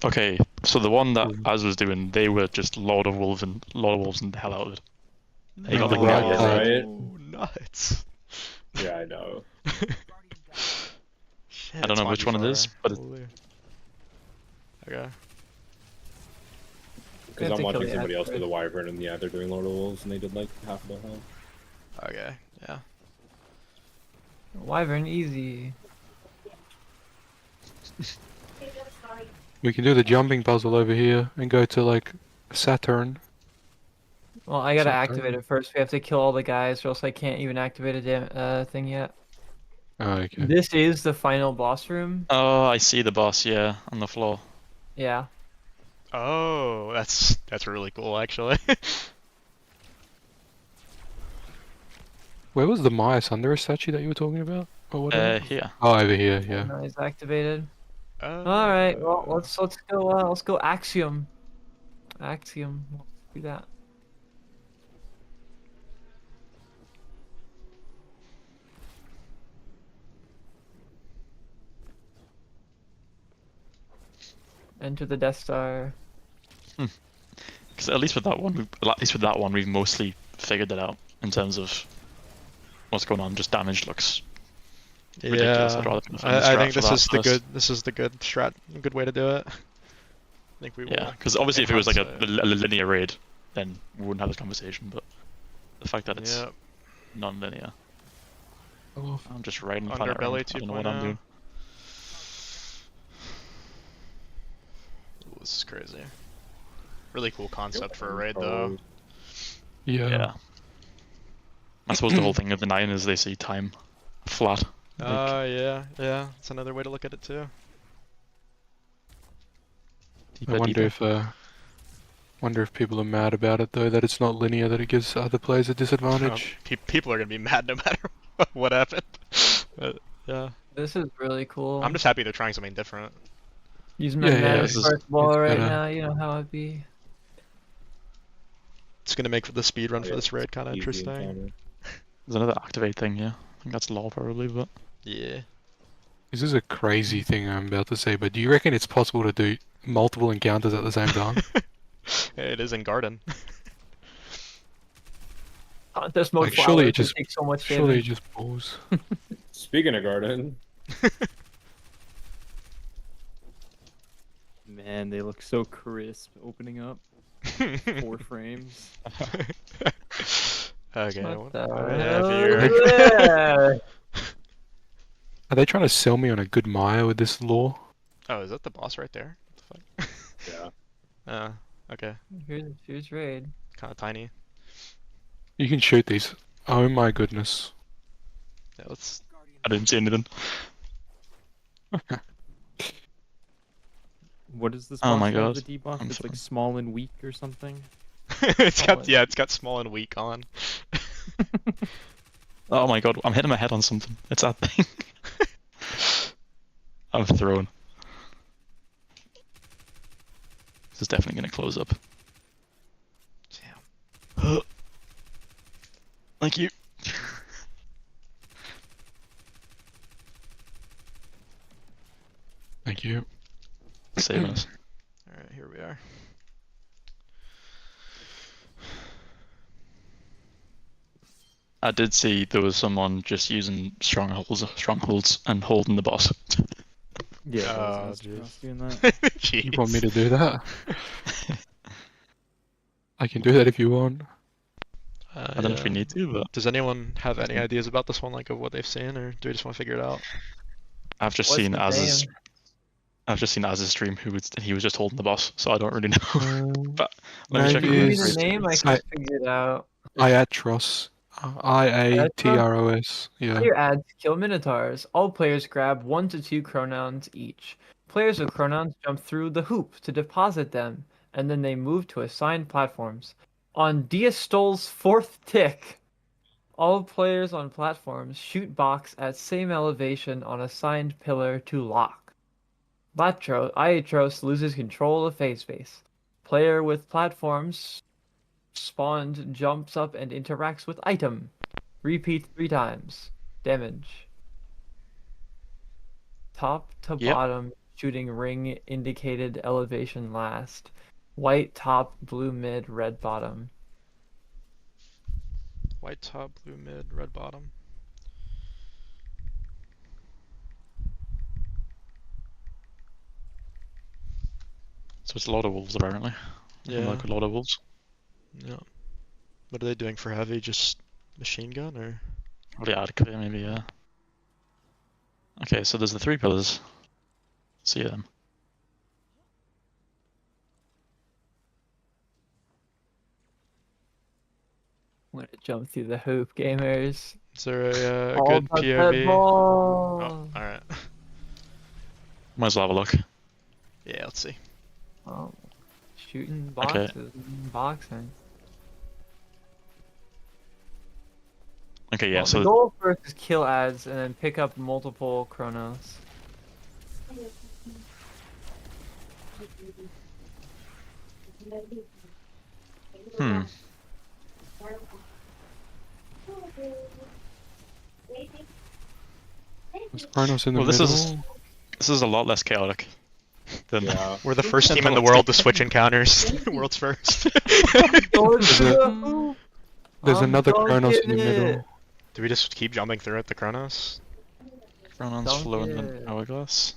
Okay, so the one that Mm. Az was doing, they were just Lord of Wolves and the hell out of it. They got the Oh, Guardian. right. Nuts. Yeah, I know. Shit, I don't it's know which one it is, but Holy. Okay. Because have I'm to kill watching the somebody else actor. do the Wyvern, and yeah, they're doing Lord of Wolves, and they did like half of their health. Okay, yeah. Wyvern easy. We can do the jumping puzzle over here and go to like Saturn. Well, I gotta Saturn. activate it first. We have to kill all the guys, or else I can't even activate a thing yet. Oh, okay. This is the final boss room. Oh, I see the boss, yeah, on the floor. Yeah. Oh, that's really cool actually. Where was the Maya Sundara statue that you were talking about? Or whatever? Here. Oh, over here, yeah. Now he's activated. Oh. All right. Well, let's go Axiom. Axiom. Let's do that. Enter the Death Star. Because at least with that one, we've mostly figured it out in terms of what's going on. Just damage looks ridiculous. I'd Yeah, rather defend the I strat think for this that is the first. good. This is the good strat. Good way to do it. I think we will. Yeah, because obviously if it was like a hindsight. linear raid, then we wouldn't have this conversation. But the fact that it's Yep. non-linear, Oh, I'm just riding the planet Underbelly around. I don't know what I'm 2.0. doing. Ooh, this is crazy. Really cool concept for a raid, though. yeah. Yeah. I suppose the whole thing of the 9 is they see time flat. Yeah. It's another way to look at it too. I wonder if people are mad about it though, that it's not linear, that it gives other players a disadvantage. People are gonna be mad no matter what happened. But, yeah. This is really cool. I'm just happy they're trying something different. Using my Yeah, magic this is- first ball it's right better. now, you know how it be. It's gonna make the speed run for Yeah, this raid kind of easy interesting. encounter. There's another activate thing, yeah. I think that's law probably, but Yeah. This is a crazy thing I'm about to say, but do you reckon it's possible to do multiple encounters at the same time? It is in Garden. Contest mode Like, surely flowers, it just- takes so much Surely it damage. just pulls. Speaking of garden, Man, they look so crisp opening up. 4 frames. Okay, What what the do we hell have here? is that? Are they trying to sell me on a good Maya with this lore? Oh, is that the boss right there? What the fuck? yeah. Okay. Here's raid. Kind of tiny. You can shoot these. Oh my goodness. Yeah, let's. I didn't see anything. What is this Oh boss my have god. the debuff? I'm It's like sorry. small and weak or something. It's got small and weak on. Oh my god, I'm hitting my head on something. It's that thing. I'm thrown. This is definitely gonna close up. Damn. Thank you. Thank you. Saving us. Alright, here we are. I did see there was someone just using strongholds and holding the boss. Yeah, Oh, that's jeez. us doing that. You want me to do that? I can do that if you want. I don't know if we need to, but Does anyone have any ideas about this one, like of what they've seen, or do we just want to figure it out? I've just What's seen his Az's name? I've just seen Az's stream he was just holding the boss, so I don't really know. But let me check Give Maybe me the it's- the name, I can figure it out. Iatros. IATROS. Yeah. Player adds kill minotaurs. All players grab 1 to 2 chronons each. Players with chronons jump through the hoop to deposit them, and then they move to assigned platforms. On Diastol's 4th tick, all players on platforms shoot box at same elevation on assigned pillar to lock. Iatros loses control of phase space. Player with platforms spawned jumps up and interacts with item. Repeat 3 times. Damage. Top to Yep. bottom, shooting ring indicated elevation last. White top, blue mid, red bottom. White top, blue mid, red bottom. So it's a lot of wolves apparently. Yeah. Like a lot of wolves. Yeah. What are they doing for heavy? Just machine gun or? Probably adequate, maybe, yeah. Okay, so there's the 3 pillars. See them. I'm gonna jump through the hoop, gamers. Is there a All good but that POV? ball. Oh, alright. Might as well have a look. Yeah, let's see. Oh, shooting Okay. boxes, boxing. Okay, yeah, Well, the so goal first is kill ads and then pick up multiple chronos. hmm. Is Chronos in the Well, this middle? is- This is a lot less chaotic. Then Yeah. We're the first team in the world to switch encounters. World's first. There's I'm another Kronos in dunking the it. middle. Do we just keep jumping through it, the Chronos? Chronon's Dunk flowing in it. hourglass.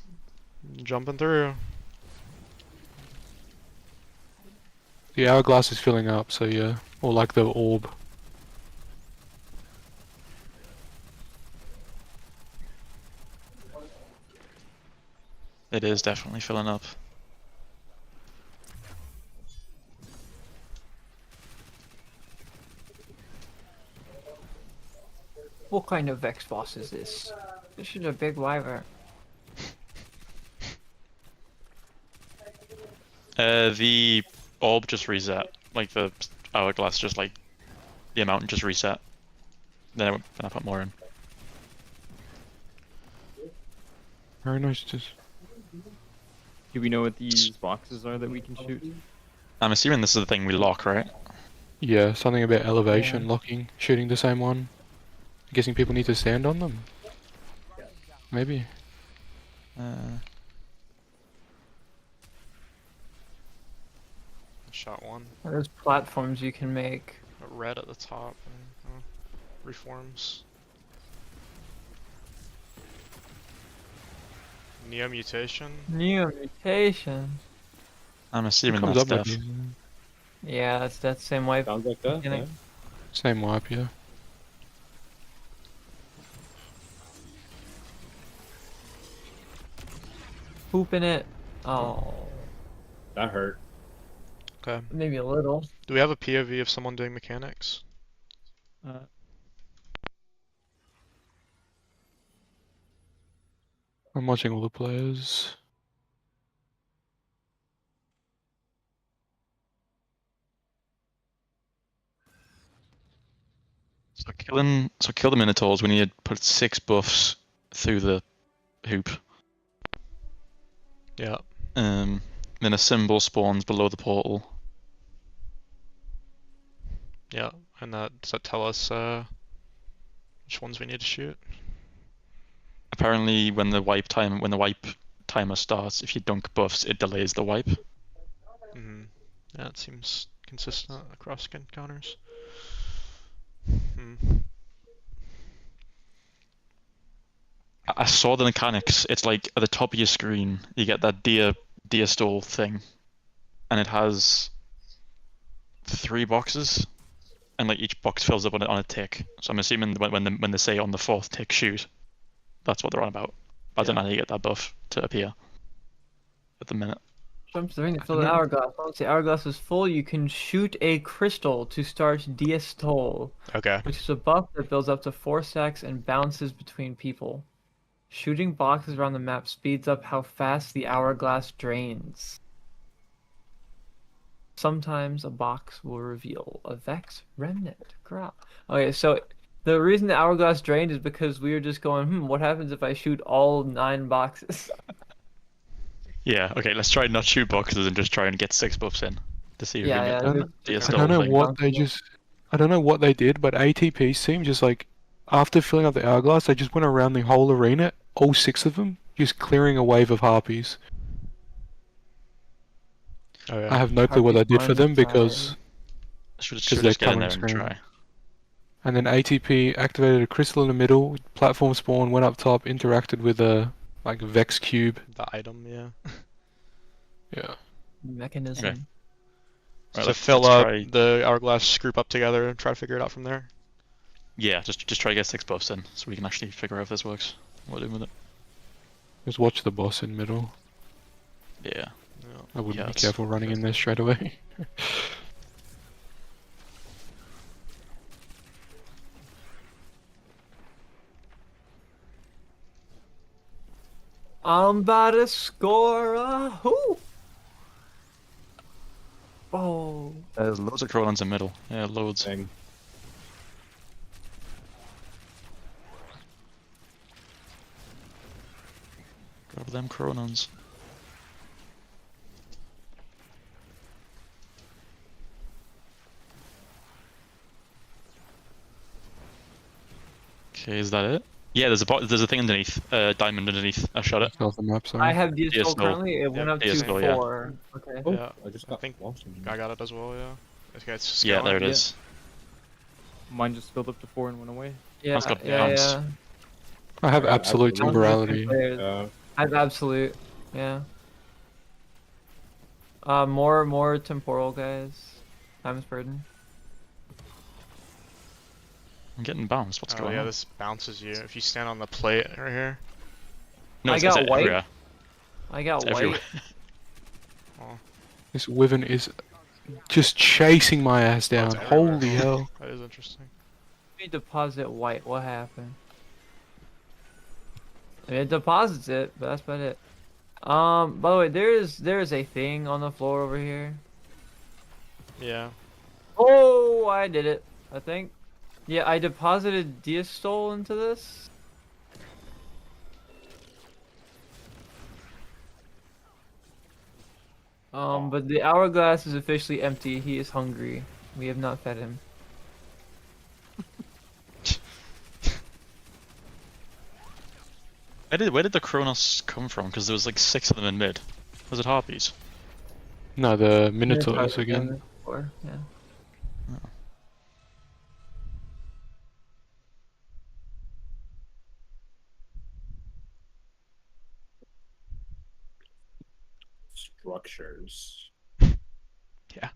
Jumping through. The hourglass is filling up, so yeah. Or like the orb. It is definitely filling up. What kind of Vex boss is this? This is a big wyvern. The orb just reset. Like the hourglass just like the amount just reset. Then I put more in. Very nice. Just Do we know what these boxes are that we can shoot? I'm assuming this is the thing we lock, right? yeah, something about elevation, locking, shooting the same one. I'm guessing people need to stand on them. Maybe. Shot one. There's platforms you can make. Red at the top. And, reforms. Neo mutation. New mutation. I'm It assuming comes that's up like death. these. Yeah, that's that same wipe. Sounds like that. Beginning. Yeah. Same wipe, yeah. Pooping it. Oh, That hurt. Okay. maybe a little. Do we have a POV of someone doing mechanics? I'm watching all the players. So kill the Minotaurs, we need to put 6 buffs through the hoop. Yeah. Then a symbol spawns below the portal. Yeah. And does that tell us which ones we need to shoot? Apparently when the wipe timer starts, if you dunk buffs, it delays the wipe. Mm-hmm. Yeah, it seems consistent across encounters. I saw the mechanics. It's like at the top of your screen, you get that deer stall thing, and it has 3 boxes, and like each box fills up on a tick. So I'm assuming when they say on the 4th tick shoot, that's what they're on about. I don't know how you get that buff to appear at the minute. Jumps the ring to fill the hourglass. Once the hourglass is full, you can shoot a crystal to start Diastole, Okay. which is a buff that builds up to 4 stacks and bounces between people. Shooting boxes around the map speeds up how fast the hourglass drains. Sometimes a box will reveal a Vex remnant. Okay, so the reason the hourglass drained is because we were just going, what happens if I shoot all 9 boxes? Yeah, okay, let's try and not shoot boxes and just try and get 6 buffs in to see if we Yeah, can yeah, get the I stall don't know thing. what they just. I don't know what they did, but ATP seemed just like after filling up the hourglass, they just went around the whole arena, all 6 of them, just clearing a wave of harpies. Oh yeah. I have no clue what they did for them because. Should they're just get in coming there and screen. try. And then ATP activated a crystal in the middle, platform spawn, went up top, interacted with a like Vex cube. The item, yeah. Yeah. Mechanism. Okay. So Right, to let's fill up try- the hourglass, group up together and try to figure it out from there. Yeah, just try to get 6 buffs in so we can actually figure out if this works. What we're doing with it. Just watch the boss in middle. Yeah. Yeah. I wouldn't Yeah, be it's- careful running in there straight away. I'm about to score a hoop. Oh. There's loads of Cronons in middle. Yeah, loads. Thing. Grab them Cronons. Okay, is that it? Yeah, there's a thing underneath, diamond underneath. I shot it. Off the map, I sorry. have DSL DSL. currently. It went Yeah, up to DSL, yeah. 4. Okay. Oh, Yeah, I just I got think launched. I got it as well. Yeah. Okay, it's just Yeah, going. there it Yeah. is. Mine just filled up to 4 and went away. Yeah, That's got yeah, bounce. yeah. I have got absolute absolute. temporality. Yeah. I have absolute. Yeah. More temporal guys. Times burden. I'm getting bounced. What's Oh going yeah, on? this bounces you if you stand on the plate right here. No, I it's got white. everywhere. I got It's white. everywhere. Oh, This Wyvern is just chasing my ass oh, down. it's everywhere. Holy Oh, hell. that is interesting. We deposit white. What happened? I mean, it deposits it, but that's about it. By the way, there is a thing on the floor over here. Yeah. Oh, I did it. I think. Yeah, I deposited Diastole into this. But the hourglass is officially empty. He is hungry. We have not fed him. Where did the Kronos come from? Because there was like 6 of them in mid. Was it harpies? No, the Minotaurs again. Yeah. Structures. Yeah.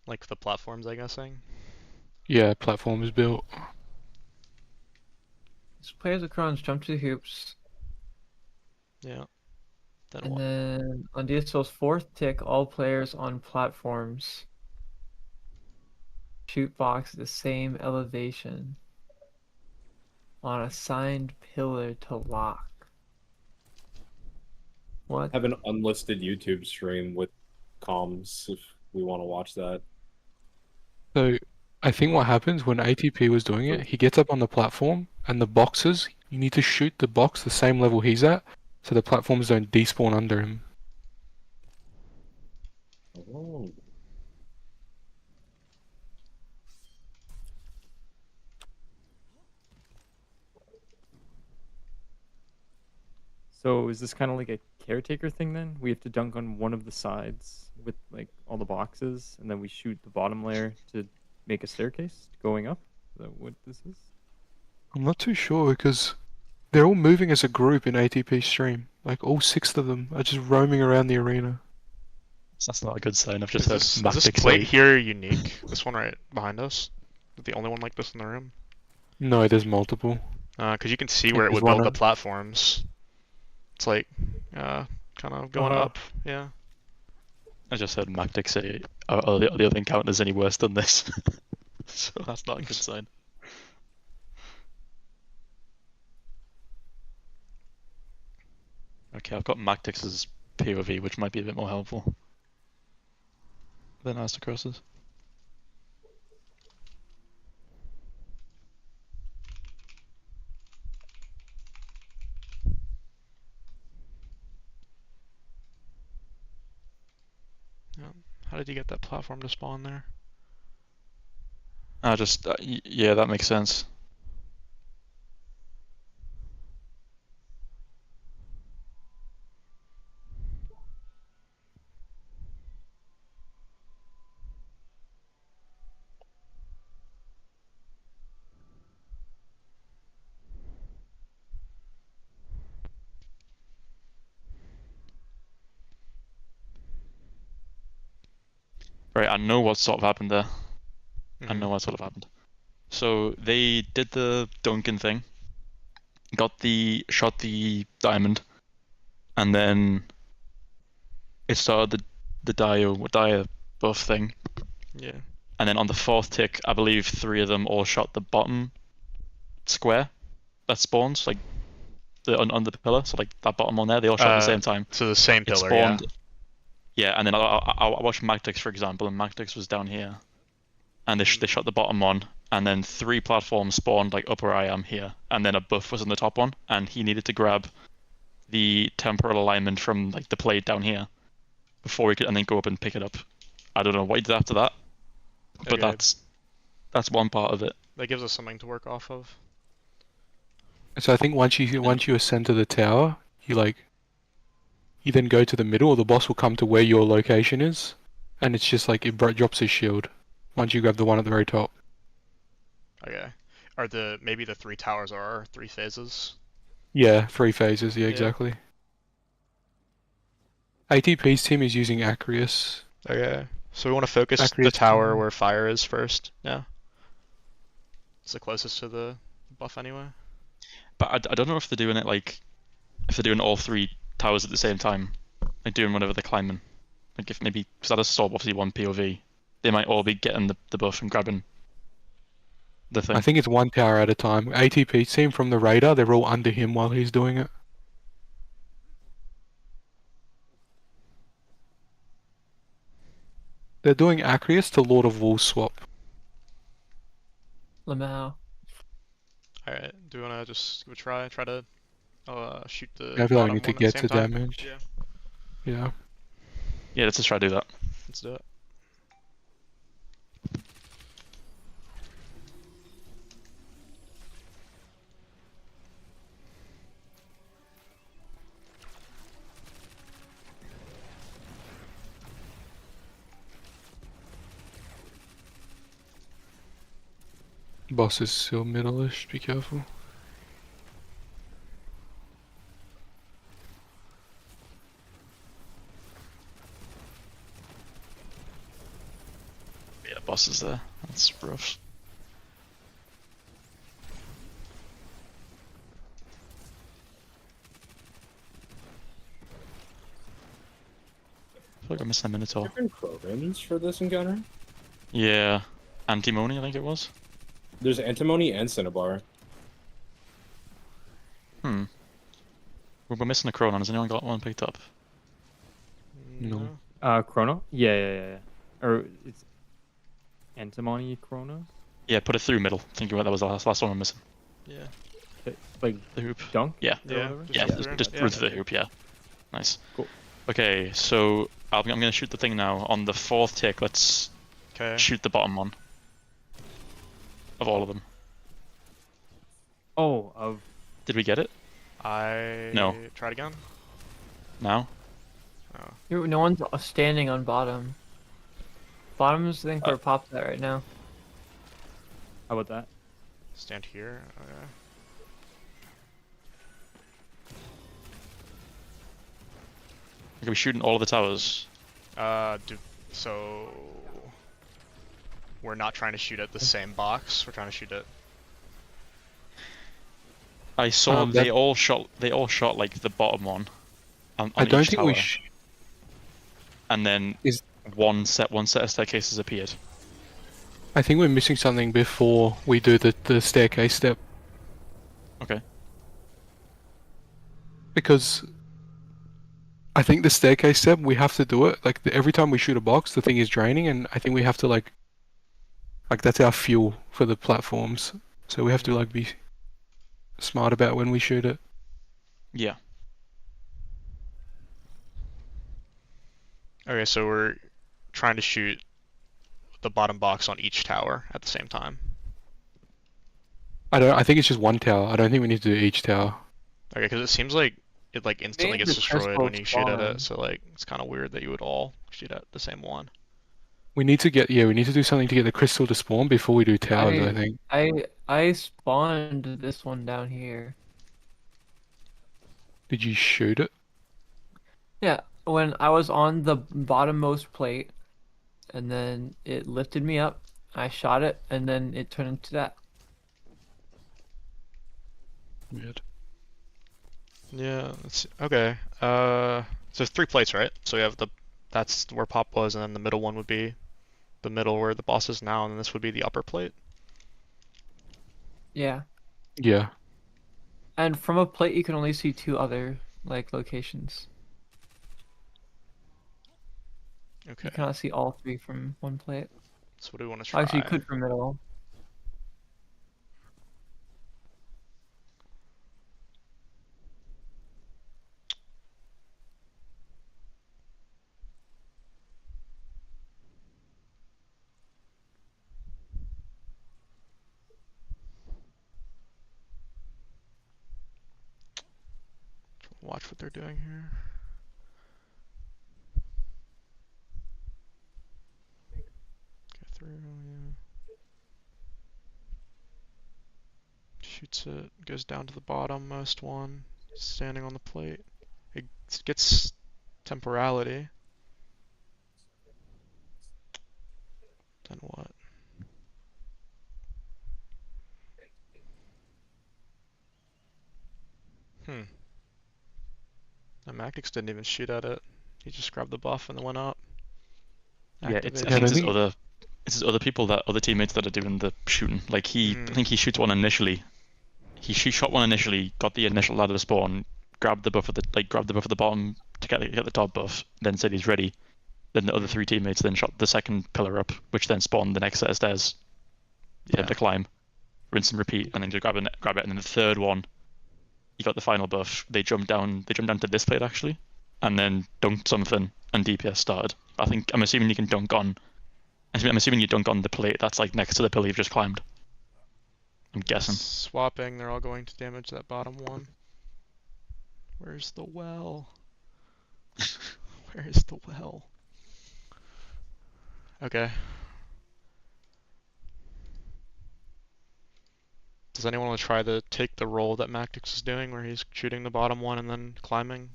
Like the platforms, I guessing. Yeah, platform is built. So players with Crons jump to the hoops. Yeah. Then And what? then on DSL's 4th tick, all players on platforms shoot box at the same elevation on assigned pillar to lock. What? Have an unlisted YouTube stream with comms if we want to watch that. So I think what happens when ATP was doing it, he gets up on the platform and the boxes, you need to shoot the box the same level he's at so the platforms don't despawn under him. Oh. So is this kind of like a caretaker thing then? We have to dunk on one of the sides with like all the boxes, and then we shoot the bottom layer to make a staircase going up? Is that what this is? I'm not too sure because they're all moving as a group in ATP stream. Like all 6 of them are just roaming around the arena. That's not a good sign. I've Is just heard this Matic plate say. here unique? This one right behind us? The only one like this in the room? No, there's multiple. Because you can see Yeah, where it there's would build one the on- platforms. It's like, kind of going up. Yeah. I just heard Matic say, are the other encounters any worse than this? So that's not a good sign. Okay, I've got Mactix's POV, which might be a bit more helpful than Astacross's. Yeah. How did you get that platform to spawn there? Yeah, that makes sense. Right, I know what sort of happened there. I know what sort of happened. So they did the Duncan thing, shot the diamond, and then it started the dire buff thing. Yeah. And then on the 4th tick, I believe 3 of them all shot the bottom square that spawns, like under the pillar. So like that bottom one there, they all shot at the same time. So the same It pillar, spawned. yeah. Yeah, and then I watched Magtix, for example, and Magtix was down here, and they shot the bottom one, and then 3 platforms spawned like up where I am here, and then a buff was on the top one, and he needed to grab the temporal alignment from like the plate down here before he could, and then go up and pick it up. I don't know what he did after that, but Okay. that's one part of it. That gives us something to work off of. So I think once you ascend to the tower, you then go to the middle, or the boss will come to where your location is, and it's just like it drops his shield once you grab the one at the very top. Okay. Are maybe the 3 towers are 3 phases? Yeah, 3 phases. Yeah, Yeah. exactly. ATP's team is using Acreus. Okay. So we want to focus the Acreus tower team. where fire is first. Yeah. It's the closest to the buff anyway. But I don't know if they're doing it like if they're doing all 3 towers at the same time, like doing whatever they're climbing. Like if maybe because that is still obviously one POV, they might all be getting the buff and grabbing the thing. I think it's one tower at a time. ATP's team from the radar, they're all under him while he's doing it. They're doing Acreus to Lord of Wolves swap. Lamau. Alright. Do you want to just give a try? Try to shoot the I feel like I bottom need to one at the get same to time? damage. Yeah. Yeah. Yeah, let's just try to do that. Let's do it. Boss is still middle-ish, be careful. Yeah, the boss is there. That's rough. I feel like I'm missing a Minotaur. Different programs for this encounter? Yeah, Antimony I think it was. There's Antimony and Cinnabar. Hmm. We're missing a Chronon. Has anyone got one picked up? No. Chrono? Yeah. Or it's Antimony Chronos? Yeah, put it through middle. Thinking about that was the last one I'm missing. Yeah. Like The hoop. dunk? Yeah. Or Yeah. whatever? Yeah, through. just Yeah. through to the hoop. Yeah. Nice. Cool. Okay, so I'm gonna shoot the thing now. On the 4th tick, let's Okay. shoot the bottom one. Of all of them. Oh, of Did we get it? No. Try it again. Now? Oh. No one's standing on bottom. Bottom's I think where Pop's at right now. how about that? Stand here. Okay. Are we shooting all of the towers? So we're not trying to shoot at the same box. We're trying to shoot at. I saw that- they all shot like the bottom one. On I don't each think tower. we And then Is- one set of staircases appeared. I think we're missing something before we do the staircase step. Okay. Because I think the staircase step, we have to do it. Like, every time we shoot a box, the thing is draining, and I think we have to, like, that's our fuel for the platforms. So we have to, like, be smart about when we shoot it. Yeah. Okay, so we're trying to shoot the bottom box on each tower at the same time. I think it's just one tower. I don't think we need to do each tower. Okay, because it seems like it like instantly Maybe gets the destroyed when crystals you shoot at spawn. it. So like it's kind of weird that you would all shoot at the same one. We need to do something to get the crystal to spawn before we do towers, I think. I spawned this one down here. Did you shoot it? Yeah, when I was on the bottommost plate, and then it lifted me up. I shot it, and then it turned into that. Weird. Yeah. Okay. So 3 plates, right? So we have that's where Pop was, and then the middle one would be the middle where the boss is now, and then this would be the upper plate. Yeah, Yeah. and from a plate you can only see 2 other like locations. Okay. You cannot see all 3 from one plate. So what do we want to try? Actually, you could from middle. what they're doing here. Get through, yeah. Shoots it, goes down to the bottom, most one, standing on the plate. It gets temporality. Then what? The Magix didn't even shoot at it. He just grabbed the buff and then went up. Yeah, I Activated. think I it's think- his other people other teammates that are doing the shooting. Like I think he shoots one initially. He shot one initially, got the initial ladder spawn, grabbed the buff at the bottom to get the top buff, then said he's ready. Then the other 3 teammates then shot the second pillar up, which then spawned the next set of stairs. Yeah, to climb, rinse and repeat, and then to grab it, and then the third one, he got the final buff. They jumped down to this plate actually, and then dunked something, and DPS started. I'm assuming you can dunk on. I'm assuming you dunk on the plate that's like next to the pillar you've just climbed. I'm guessing. Swapping, they're all going to damage that bottom one. Where's the well? Where's the well? Okay. Does anyone want to try to take the role that Mactix is doing, where he's shooting the bottom one and then climbing?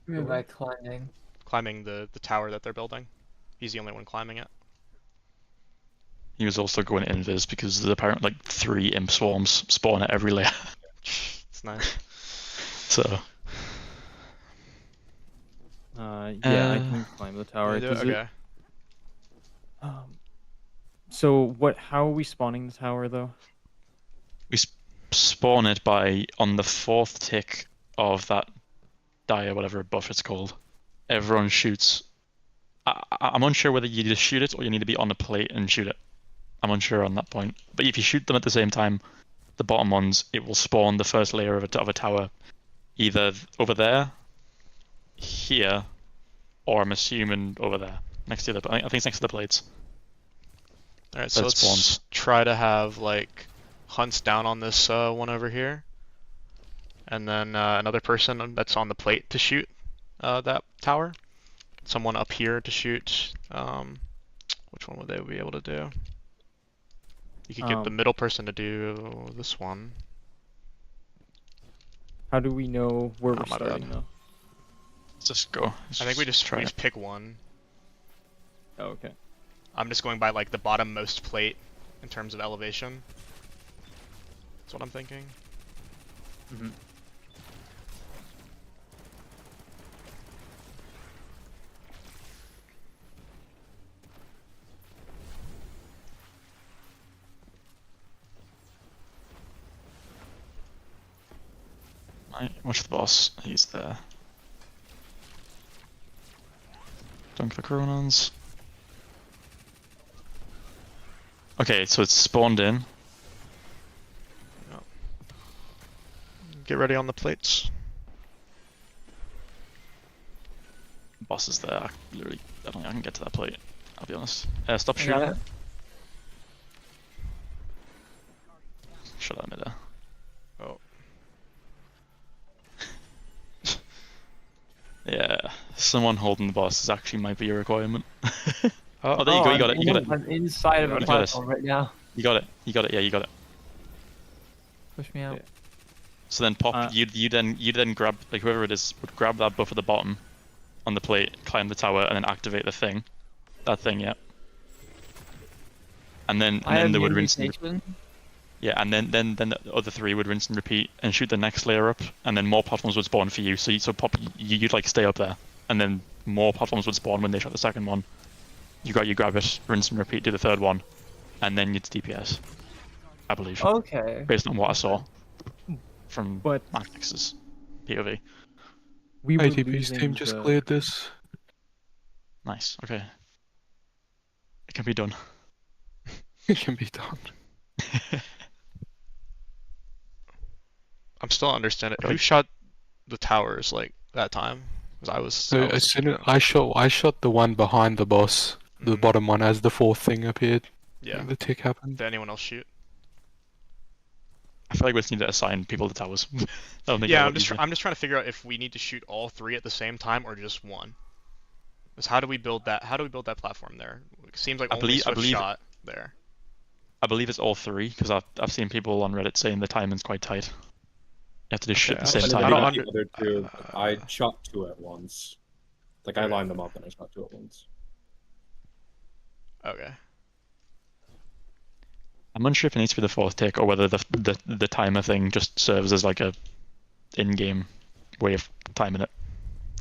Maybe by climbing. Climbing the tower that they're building. He's the only one climbing it. He was also going invis because there's apparently like 3 imp swarms spawn at every layer. It's nice. So. Yeah, I can climb the tower. You do it? Does it- Okay. So how are we spawning the tower though? We spawn it by on the 4th tick of that die or whatever buff it's called. Everyone shoots. I'm unsure whether you just shoot it or you need to be on a plate and shoot it. I'm unsure on that point. But if you shoot them at the same time, the bottom ones, it will spawn the first layer of a tower, either over there, here, or I'm assuming over there, next to the. I think it's next to the plates. Alright, so That let's spawns. try to have like hunts down on this one over here, and then another person that's on the plate to shoot that tower. Someone up here to shoot. Which one would they be able to do? You could get the middle person to do this one. How do we know where we're my bad. starting though? Let's just go. I think we just try it. pick one. Oh, okay. I'm just going by like the bottom-most plate in terms of elevation. That's what I'm thinking. Mm-hmm. Right, watch the boss. He's there. Dunk the Chronons. Okay, so it's spawned in. Get ready on the plates. Boss is there. I don't think I can get to that plate. I'll be honest. Stop I shooting. got it. Shut up, midair. Oh. Yeah, someone holding the boss is actually might be a requirement. Oh, there you go. You got it. You got it. I'm inside of a You got it. platform right now. You got it. You got it. Yeah, you got it. Push me out. Yeah. So then pop. You then grab like whoever it is would grab that buff at the bottom, on the plate, climb the tower, and then activate the thing. That thing, yeah. And then they would rinse and yeah, and then the other 3 would rinse and repeat and shoot the next layer up, and then more platforms would spawn for you. So you'd like stay up there, and then more platforms would spawn when they shot the second one. You grab it, rinse and repeat, do the third one, and then it's DPS. I believe. Okay. Based on what I saw from But Max's POV. we were ATP's team losing just the- cleared this. Nice. Okay. It can be done. It can be done. I'm still understanding. Who Right. shot the towers like that time? 'Cause I was. So as soon as I shot the one behind the boss, the Mhm. bottom one, as the 4th thing appeared. Yeah. The tick happened. Did anyone else shoot? I feel like we just need to assign people to towers. That'll make it a Yeah, lot easier. I'm just trying to figure out if we need to shoot all 3 at the same time or just one. Because how do we build that? How do we build that platform there? It seems like I only believe- I Swift believe- shot there. I believe it's all 3 because I've seen people on Reddit saying the timing's quite tight. You have to do shit at the Okay, same I time. don't Maybe under- the other two. I shot 2 at once. Like I lined them up and I shot 2 at once. Okay. I'm unsure if it needs to be the 4th tick or whether the timer thing just serves as like a in-game way of timing it.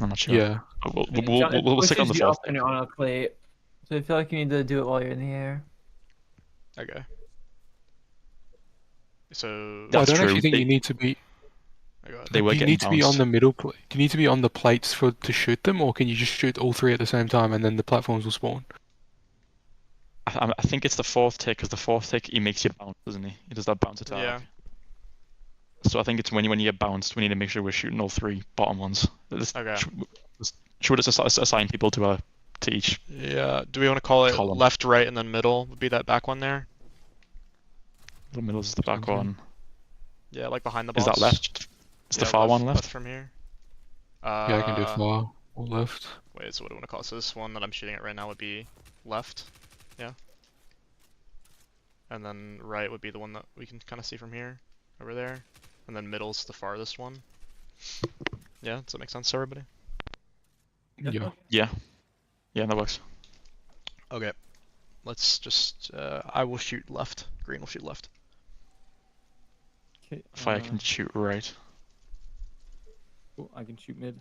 I'm not sure. Yeah. We'll It stick on the pushes you 4th up when tick. you're on a plate. So I feel like you need to do it while you're in the air. Okay. So. Well, I That's don't true. actually think They- you need to be. I got it. They were Do you getting need to be on bounced. the middle plate? Do you need to be on the plates to shoot them, or can you just shoot all 3 at the same time and then the platforms will spawn? I think it's the 4th tick because the 4th tick he makes you bounce, doesn't he? He does that bounce attack. Yeah. So I think it's when you get bounced, we need to make sure we're shooting all 3 bottom ones. Okay. Should we just assign people to each? Yeah. Do we want to call it Column. left, right, and then middle? Would be that back one there? The middle is the back Okay. one. Yeah, like behind the Is boss. that left? Is the Yeah, far one left? from here. Yeah, I can do far or left. Wait, so what do I want to call it? So this one that I'm shooting at right now would be left. Yeah. And then right would be the one that we can kind of see from here, over there. And then middle's the farthest one. Yeah, does that make sense to everybody? Yeah. Yeah, that works. Okay. Let's just, I will shoot left. Green will shoot left. Okay. Fire can shoot right. Cool, I can shoot mid.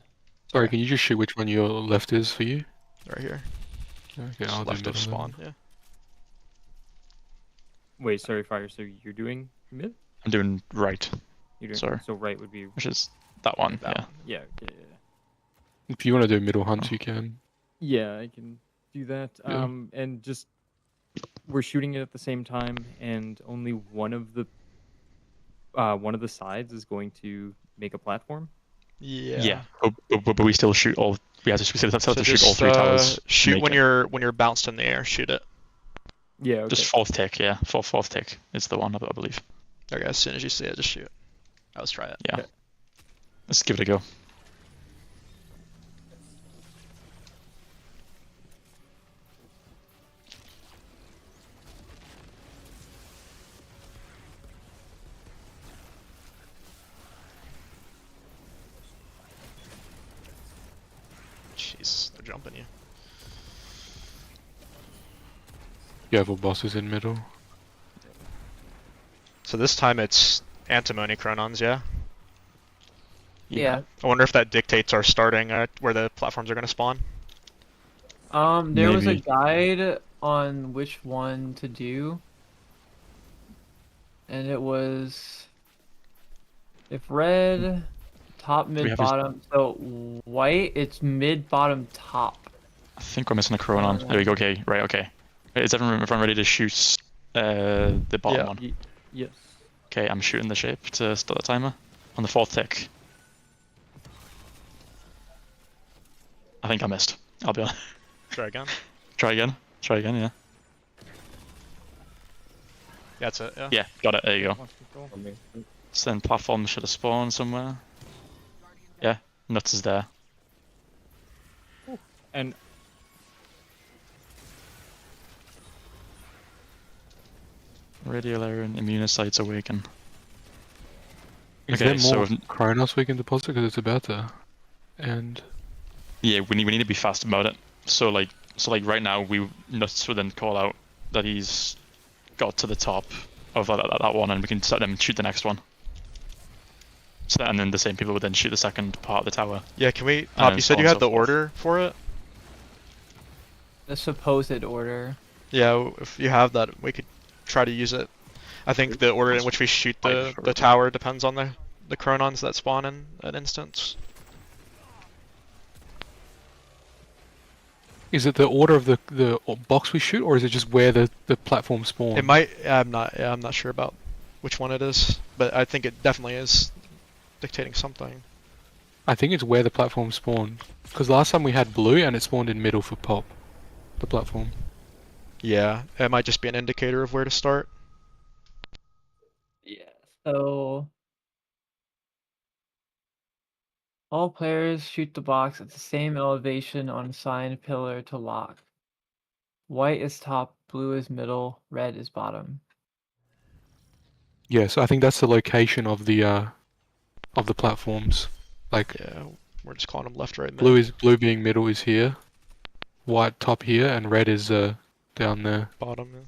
Sorry, Okay. can you just shoot which one your left is for you? Right here. Okay, Just I'll do left of middle then. spawn, yeah. Wait, sorry, Fire. So you're doing mid? I'm doing right, You're doing Sorry. So right would be which is that one. That Yeah. one. yeah, yeah. If you want to do middle hunts, you can. Yeah, I can do that. Yeah. And just we're shooting it at the same time, and only one of the sides is going to make a platform. Yeah. But we still shoot all. We have to shoot all So 3 just, towers. to shoot make when it. you're bounced in the air, shoot it. Yeah. Okay. Just 4th tick, yeah. 4th tick is the one, I believe. Okay, as soon as you see it, just shoot. Let's try it. Yeah. Okay. Let's give it a go. Jeez, they're jumping you. You have all bosses in middle. So this time it's antimony chronons, yeah? Yeah. I wonder if that dictates our starting where the platforms are going to spawn. There was a Maybe. guide on which one to do. And it was if red, top, mid, have his- bottom. So white, it's mid, bottom, top. I think we're missing a chronon. There we go. Okay, right. Okay. Is everyone ready to shoot the bottom Yeah. one? Yes. Okay, I'm shooting the shape to start the timer on the 4th tick. I think I missed. I'll be honest. Try again. Try again. Try again. Yeah. That's it, yeah? Yeah. Got it. There you go. Launch control. I mean, So then platform should have spawned somewhere. Yeah. Nuts is there. And Radial error and immunocytes awaken. Is Okay, there so more if- Kronos we can deposit because it's about to end? Yeah, we need to be fast about it. So like right now Nuts would then call out that he's got to the top of that one, and we can set them shoot the next one. So and then the same people would then shoot the second part of the tower. Yeah, can we... And Pop, then you said so you on had so the forth. order for it? The supposed order. Yeah, if you have that, we could try to use it. I think the order in which we shoot the Sure. tower depends on the chronons that spawn in an instance. Is it the order of the box we shoot, or is it just where the platform spawns? It might... I'm not sure about which one it is, but I think it definitely is dictating something. I think it's where the platform spawned. Because last time we had blue and it spawned in middle for pop. The platform. Yeah, it might just be an indicator of where to start. Yes. So all players shoot the box at the same elevation on assigned pillar to lock. White is top, blue is middle, red is bottom. Yes, I think that's the location of the platforms. Like Yeah, we're just calling them left, right, blue mid, being middle is here, white top here, and red is down there. bottom. Yeah.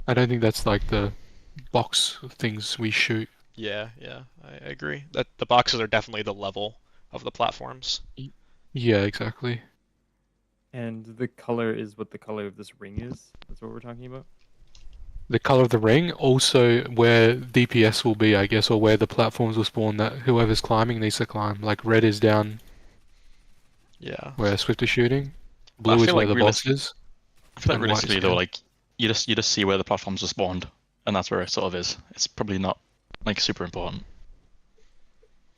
I don't think that's like the box things we shoot. Yeah, I agree. That the boxes are definitely the level of the platforms. Yeah, exactly. And the color is what the color of this ring is. That's what we're talking about. The color of the ring, also where DPS will be, I guess, or where the platforms will spawn that whoever's climbing needs to climb. Like red is down Yeah. where Swift is shooting, But I blue is feel where like the boss is. I feel like and white is realistically though, here. like you just see where the platforms are spawned, and that's where it sort of is. It's probably not like super important.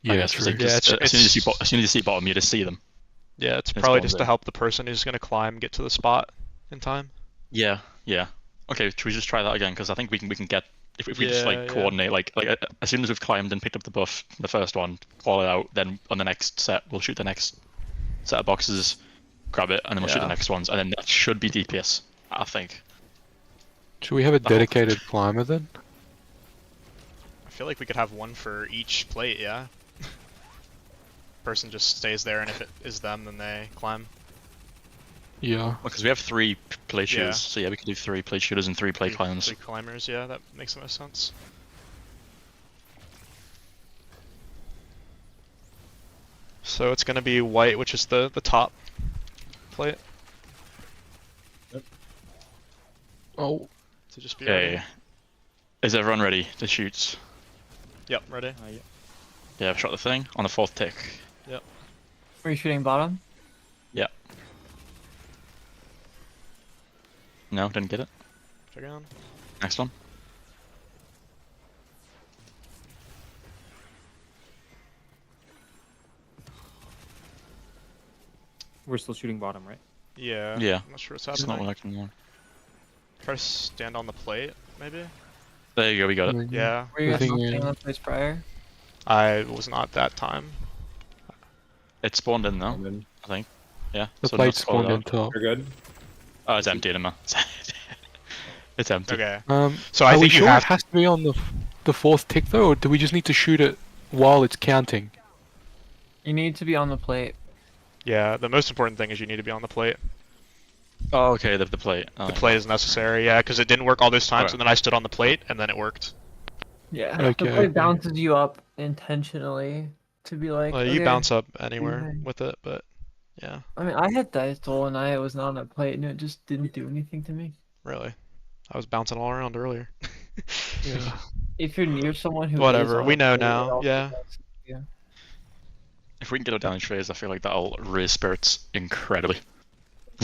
I Yeah, guess 'cause, true. like, Yeah, just, as soon as you see bottom, you just see them. Yeah, it's It's probably all just to there. help the person who's gonna climb get to the spot in time. Yeah. Okay, should we just try that again? Because I think we can get if we just Yeah, like yeah. coordinate like as soon as we've climbed and picked up the buff, the first one, call it out. Then on the next set, we'll shoot the next set of boxes, grab it, and then we'll shoot the Yeah. next ones, and then that should be DPS. I think. Should we have a The whole- dedicated climber then? I feel like we could have one for each plate, yeah. Person just stays there, and if it is them, then they climb. Yeah. Because we have 3 plate Yeah. shooters, so yeah, we could do 3 plate shooters and 3 plate climbers. 3 climbers, yeah, that makes the most sense. So it's gonna be white, which is the top plate. Oh, So just be ready. Okay. Is everyone ready to shoot? Yep, ready. Yeah. Yeah, I've shot the thing on the 4th tick. Are you shooting bottom? No, didn't get it. Check on. Next one. We're still shooting bottom, right? Yeah. Yeah. I'm not sure what's It's happening. not working more. Try to stand on the plate, maybe? There you go, we got it. Yeah. Were you I guys think, staying on place prior? I was not that time. It spawned in though, And then I think. Yeah. the so plate let's call it spawned on out. top. you're good. Oh, it's empty, Emma. It's empty. Okay. So So I are we think you sure have it has to be on the 4th tick though, or do we just need to shoot it while it's counting? You need to be on the plate. Yeah, the most important thing is you need to be on the plate. Oh, okay, the plate. Oh, The plate is necessary, yeah, because it didn't work all those times, Alright. and then I stood on the plate, and then it worked. Yeah. Okay, The okay. plate bounces you up intentionally to be like. Well, you okay. bounce up anywhere Okay. with it, but yeah, I mean, I had dice toll and I was not on a plate and it just didn't do anything to me. really. I was bouncing all around earlier. Yeah. If you're near someone who is Whatever, on we a know plate, it now, also yeah. does. Yeah. If we can get a damage phase, I feel like that'll raise spirits incredibly.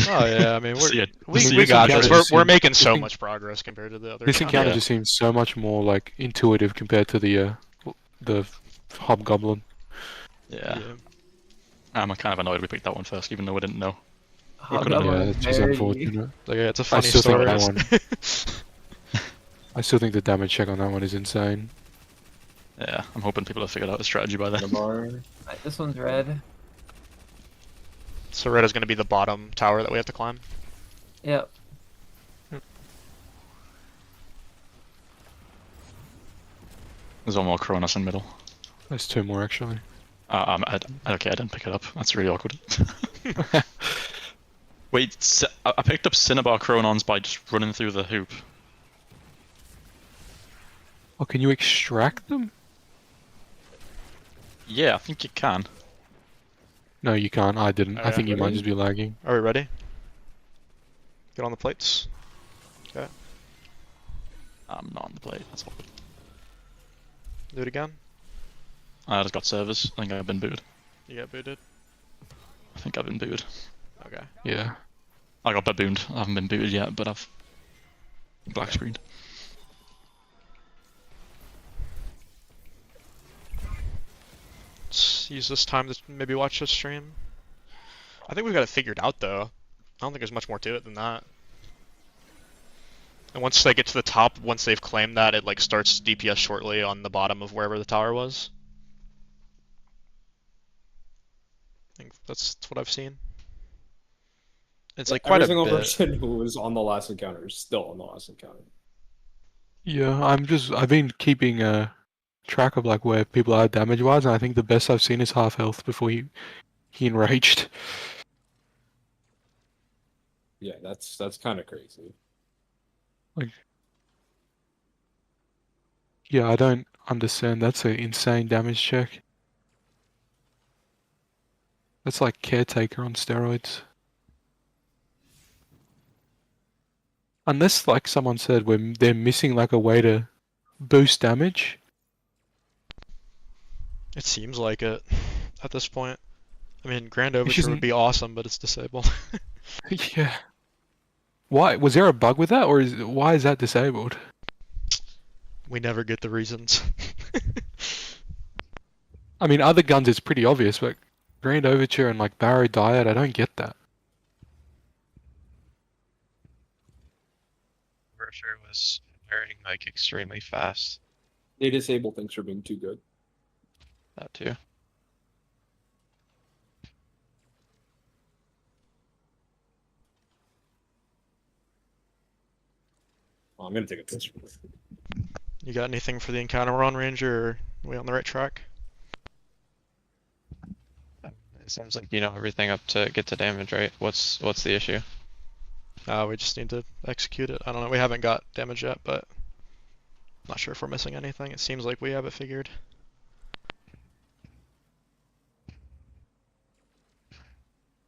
Oh yeah, I mean, See it. we See we it got encounter this. just We're seems- making this so en- much progress compared to the other This times. encounter Yeah. just seems so much more like intuitive compared to the hobgoblin. Yeah. Yeah. I'm kind of annoyed we picked that one first, even though we didn't know. Hobgoblin Yeah, is it's just very- unfortunate. Like, it's a I funny still think story. that I still think the damage check on that one is insane. Yeah, I'm hoping people have figured out the strategy by then. Lamar. Right, this one's red. So red is going to be the bottom tower that we have to climb. Yep. There's one more Kronos in middle. There's 2 more actually. Okay, I didn't pick it up. That's really awkward. Wait, I picked up Cinnabar Chronons by just running through the hoop. Oh, can you extract them? Yeah, I think you can. No, you can't. I didn't. I Alright, think you might ready? just be lagging. Are we ready? Get on the plates. Okay. I'm not on the plate. That's awkward. Do it again. I just got servers. I think I've been booed. You got booted. I think I've been booed. Okay. Yeah. I got babooned. I haven't been booted yet, but I've black screened. Let's use this time to maybe watch this stream. I think we've got it figured out though. I don't think there's much more to it than that. And once they get to the top, once they've claimed that, it like starts DPS shortly on the bottom of wherever the tower was. I think that's what I've seen. It's like quite Every a single bit. person who was on the last encounter is still on the last encounter. Yeah, I've been keeping track of like where people are damage wise, and I think the best I've seen is half health before he enraged. Yeah, that's kind of crazy. Yeah, I don't understand. That's an insane damage check. That's like caretaker on steroids. Unless, like someone said, when they're missing like a way to boost damage. It seems like it at this point. I mean, Grand It's Overture just would be awesome, but it's disabled. yeah. Why was there a bug with that, or why is that disabled? We never get the reasons. I mean, other guns it's pretty obvious, but Grand Overture and like Barrow Diet, I don't get that. Overture was firing like extremely fast. They disable things for being too good. That too. Oh, I'm gonna take a picture. You got anything for the encounter we're on, Ranger? Or are we on the right track? It seems like you know everything up to get to damage, right? What's the issue? We just need to execute it. I don't know. We haven't got damage yet, but not sure if we're missing anything. It seems like we have it figured.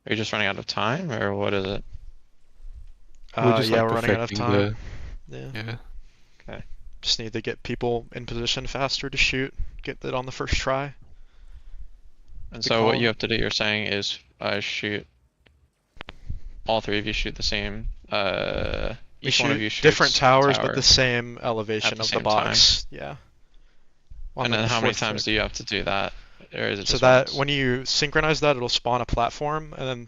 Are you just running out of time, or what is it? We're just Yeah, like we're running out of perfecting time. Yeah. yeah. Okay. Just need to get people in position faster to shoot. Get it on the first try. And The so what column. you have to do, you're saying, is shoot. All three of you shoot the same. We Each one of shoot you shoots different towers, tower but the same elevation at the of the same box. Yeah. On And the then how many fourth times tick. do you have to do that? Or is it So just that once? when you synchronize that, it'll spawn a platform, and then